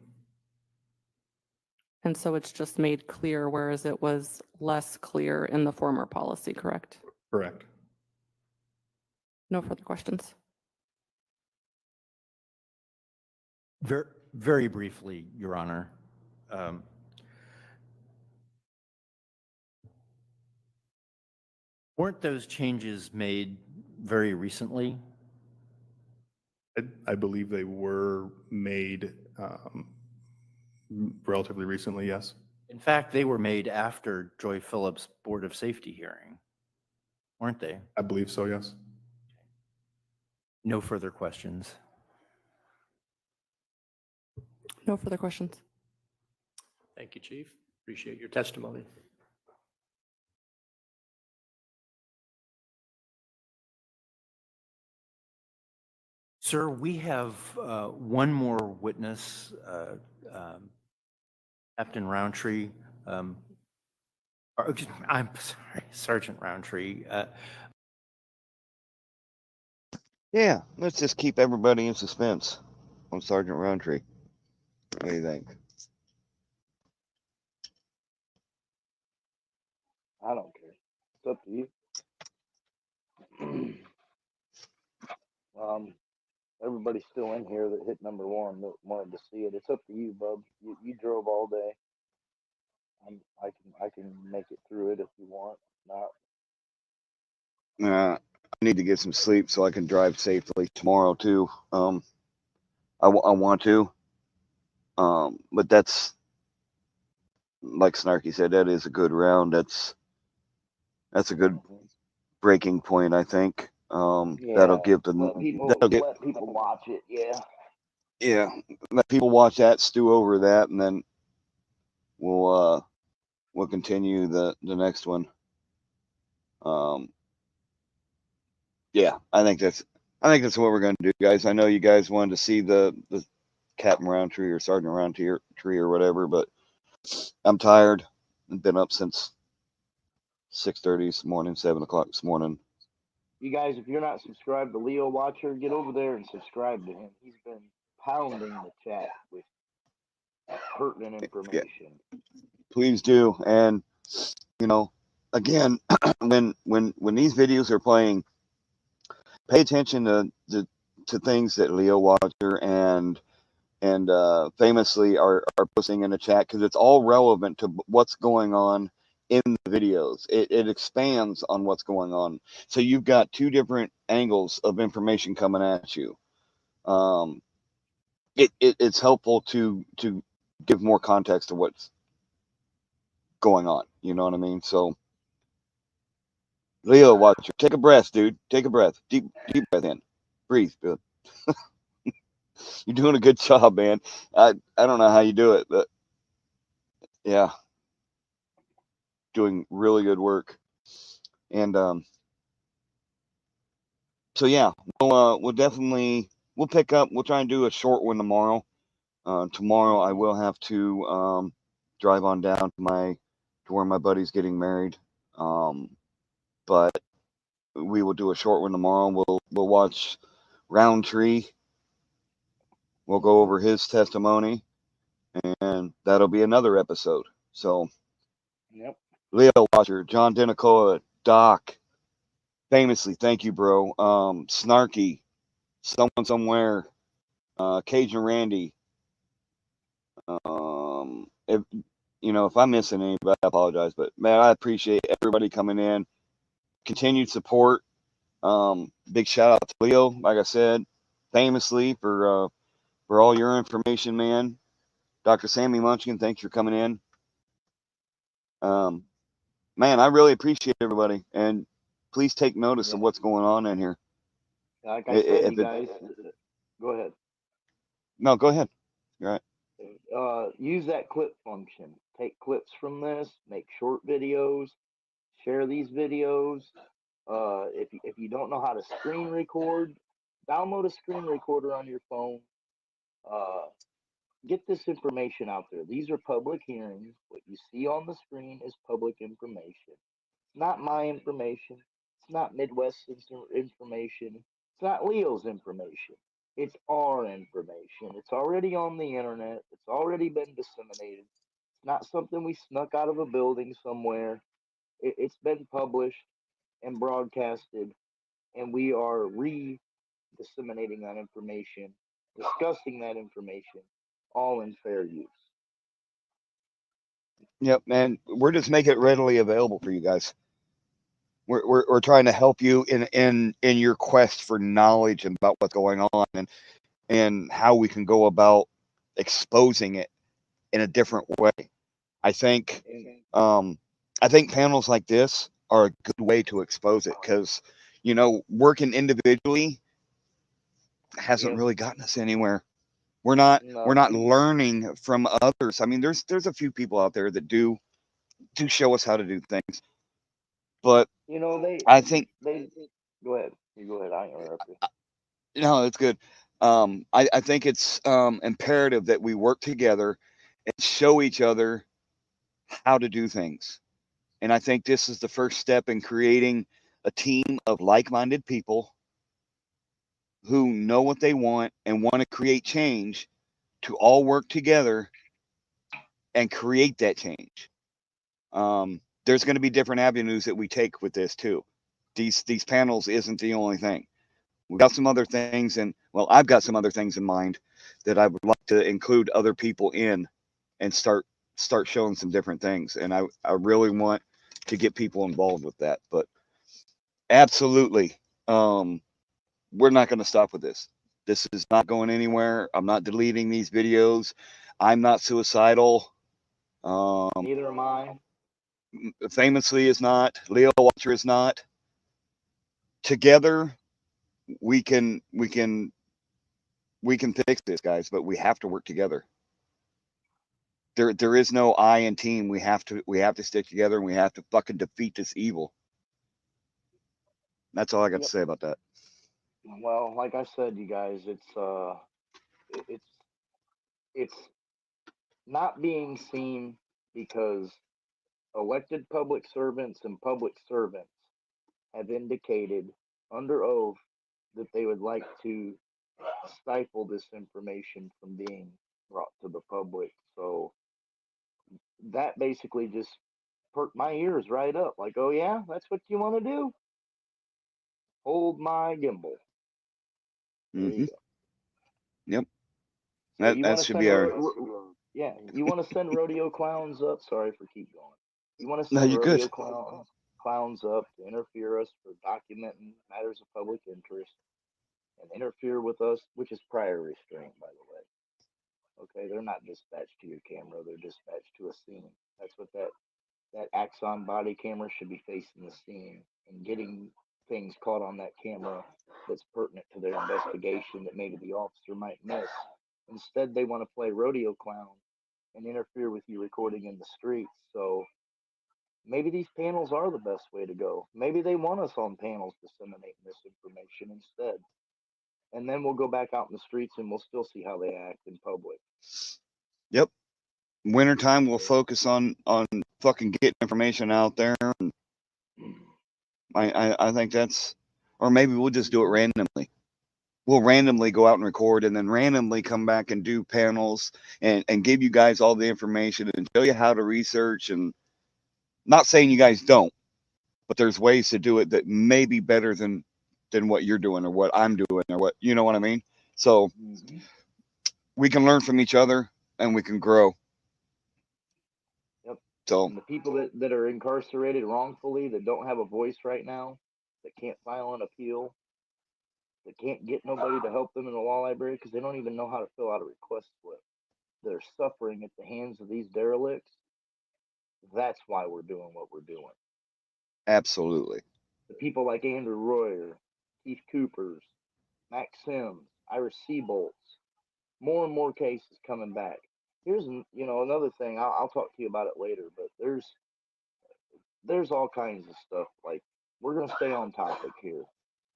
And so it's just made clear, whereas it was less clear in the former policy, correct? Correct. No further questions. Very, very briefly, Your Honor. Weren't those changes made very recently? I believe they were made relatively recently, yes. In fact, they were made after Joy Phillips' Board of Safety hearing, weren't they? I believe so, yes. No further questions. No further questions. Thank you, Chief. Appreciate your testimony. Sir, we have one more witness, Captain Roundtree. I'm sorry, Sergeant Roundtree. Yeah, let's just keep everybody in suspense on Sergeant Roundtree. What do you think? I don't care. It's up to you. Everybody's still in here that hit number one that wanted to see it. It's up to you, bub. You drove all day. I can make it through it if you want. Not. I need to get some sleep so I can drive safely tomorrow too. I want to. But that's like Snarky said. That is a good round. That's a good breaking point. I think. That'll give them. Let people watch it. Yeah. Yeah. Let people watch that, stew over that, and then we'll continue the next one. Yeah, I think that's what we're going to do, guys. I know you guys wanted to see the Captain Roundtree or Sergeant Roundtree or whatever, but I'm tired. I've been up since 6:30 this morning, 7 o'clock this morning. You guys, if you're not subscribed to Leo Watcher, get over there and subscribe to him. He's been pounding the chat with pertinent information. Yeah, please do. And again, when these videos are playing, pay attention to things that Leo Watcher and famously are posting in the chat, because it's all relevant to what's going on in the videos. It expands on what's going on. So you've got two different angles of information coming at you. It's helpful to give more context to what's going on. You know what I mean? So Leo Watcher, take a breath, dude. Take a breath. Deep breath in. Breathe, dude. You're doing a good job, man. I don't know how you do it, but yeah, doing really good work. And so yeah, we'll definitely pick up. We'll try and do a short one tomorrow. Tomorrow I will have to drive on down to where my buddy's getting married. But we will do a short one tomorrow. We'll watch Roundtree. We'll go over his testimony, and that'll be another episode. So, yep. Leo Watcher, John Denicola, Doc, famously, thank you, bro. Snarky, someone somewhere, Cajun Randy. If I'm missing anybody, I apologize. But man, I appreciate everybody coming in. Continued support. Big shout out to Leo, like I said, famously for all your information, man. Dr. Sammy Munchkin, thanks for coming in. Man, I really appreciate everybody, and please take notice of what's going on in here. Like I said, you guys, go ahead. No, go ahead. You're right. Use that clip function. Take clips from this. Make short videos. Share these videos. If you don't know how to screen record, download a screen recorder on your phone. Get this information out there. These are public hearings. What you see on the screen is public information. It's not my information. It's not Midwest's information. It's not Leo's information. It's our information. It's already on the internet. It's already been disseminated. It's not something we snuck out of a building somewhere. It's been published and broadcasted, and we are disseminating that information, discussing that information, all in fair use. Yep, and we're just making it readily available for you guys. We're trying to help you in your quest for knowledge about what's going on and how we can go about exposing it in a different way. I think And I think panels like this are a good way to expose it because working individually hasn't yep, really gotten us anywhere. We're not no, learning from others. I mean, there's a few people out there that do show us how to do things, but you know I think they go ahead. You go ahead. I interrupt you. no, it's good. I think it's imperative that we work together and show each other how to do things. And I think this is the first step in creating a team of like-minded people who know what they want and want to create change to all work together and create that change. There's going to be different avenues that we take with this too. These panels isn't the only thing. We've got some other things, and well, I've got some other things in mind that I would like to include other people in and start showing some different things. And I really want to get people involved with that. But absolutely, we're not going to stop with this. This is not going anywhere. I'm not deleting these videos. I'm not suicidal. Um, Neither am I. famously is not. Leo Watcher is not. Together, we can we can we can fix this, guys. But we have to work together. There is no I in team. We have to stick together and we have to fucking defeat this evil. That's all I got to Yep. say about that. Well, like I said, you guys, it's it's not being seen because elected public servants and public servants have indicated under oath that they would like to stifle this information from being brought to the public. So that basically just perked my ears right up. Like, oh yeah, that's what you want to do? Hold my gimbal. There you Hmm. go. Yep. So That you that want to should send be our. yeah, you want to send rodeo clowns up. Sorry for keep going. You want to No, send you're good. rodeo clowns up to interfere us for documenting matters of public interest and interfere with us, which is prior restraint, by the way. Okay, they're not dispatched to your camera; they're dispatched to a scene. That's what that Axon body camera should be facing the scene and getting things caught on that camera that's pertinent to their investigation that maybe the officer might miss. Instead, they want to play rodeo clown and interfere with you recording in the streets. So maybe these panels are the best way to go. Maybe they want us on panels disseminating misinformation instead. And then we'll go back out in the streets and we'll still see how they act in public. Yep. Wintertime, we'll focus on fucking getting information out there. And I think that's, or maybe we'll just do it randomly. We'll randomly go out and record and then randomly come back and do panels and give you guys all the information and show you how to research. And not saying you guys don't, but there's ways to do it that may be better than what you're doing or what I'm doing or what, you know what I mean? So Mm-hmm. we can learn from each other and we can grow. Yep. So And the people that are incarcerated wrongfully, that don't have a voice right now, that can't file an appeal, that can't get nobody to help them in the law library because they don't even know how to fill out a request slip. They're suffering at the hands of these derelicts. That's why we're doing what we're doing. absolutely. The people like Andrew Royer, Keith Coopers, Max Sims, Ira Seabolts, more and more cases coming back. Here's another thing. I'll talk to you about it later, but there's all kinds of stuff. Like, we're gonna stay on topic here.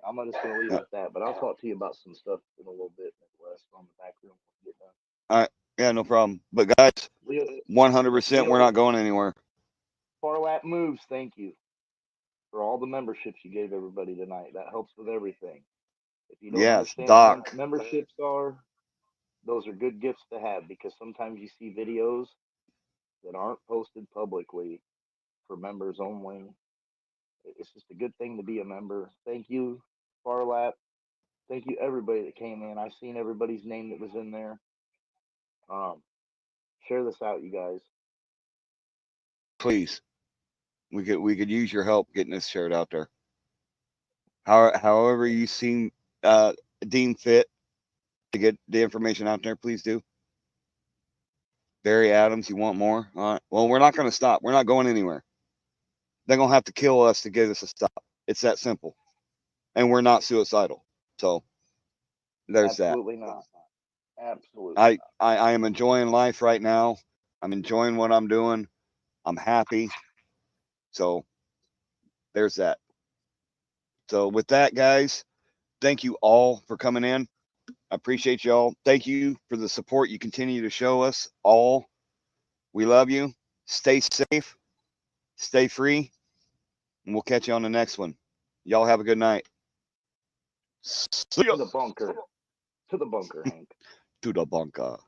I'm just gonna leave it Yeah. at that. But I'll talk to you about some stuff in a little bit, Midwest, on the back room when we get done. All right. Yeah, no problem. But guys, Leo, 100% we're not going anywhere. Farlap Moves, thank you for all the memberships you gave everybody tonight. That helps with everything. If you don't Yes, understand what Doc. memberships are, those are good gifts to have because sometimes you see videos that aren't posted publicly for members only. It's just a good thing to be a member. Thank you, Farlap. Thank you, everybody that came in. I seen everybody's name that was in there. Share this out, you guys. Please, we could use your help getting this shared out there. However you seem deem fit to get the information out there, please do. Barry Adams, you want more? All right. Well, we're not going to stop. We're not going anywhere. They're going to have to kill us to get us to stop. It's that simple. And we're not suicidal. So there's Absolutely not. Absolutely that. not. I am enjoying life right now. I'm enjoying what I'm doing. I'm happy. So there's that. So with that, guys, thank you all for coming in. I appreciate y'all. Thank you for the support you continue to show us all. We love you. Stay safe. Stay free. And we'll catch you on the next one. Y'all have a good night. See ya. To the bunker. To the bunker, Hank. To the bunker.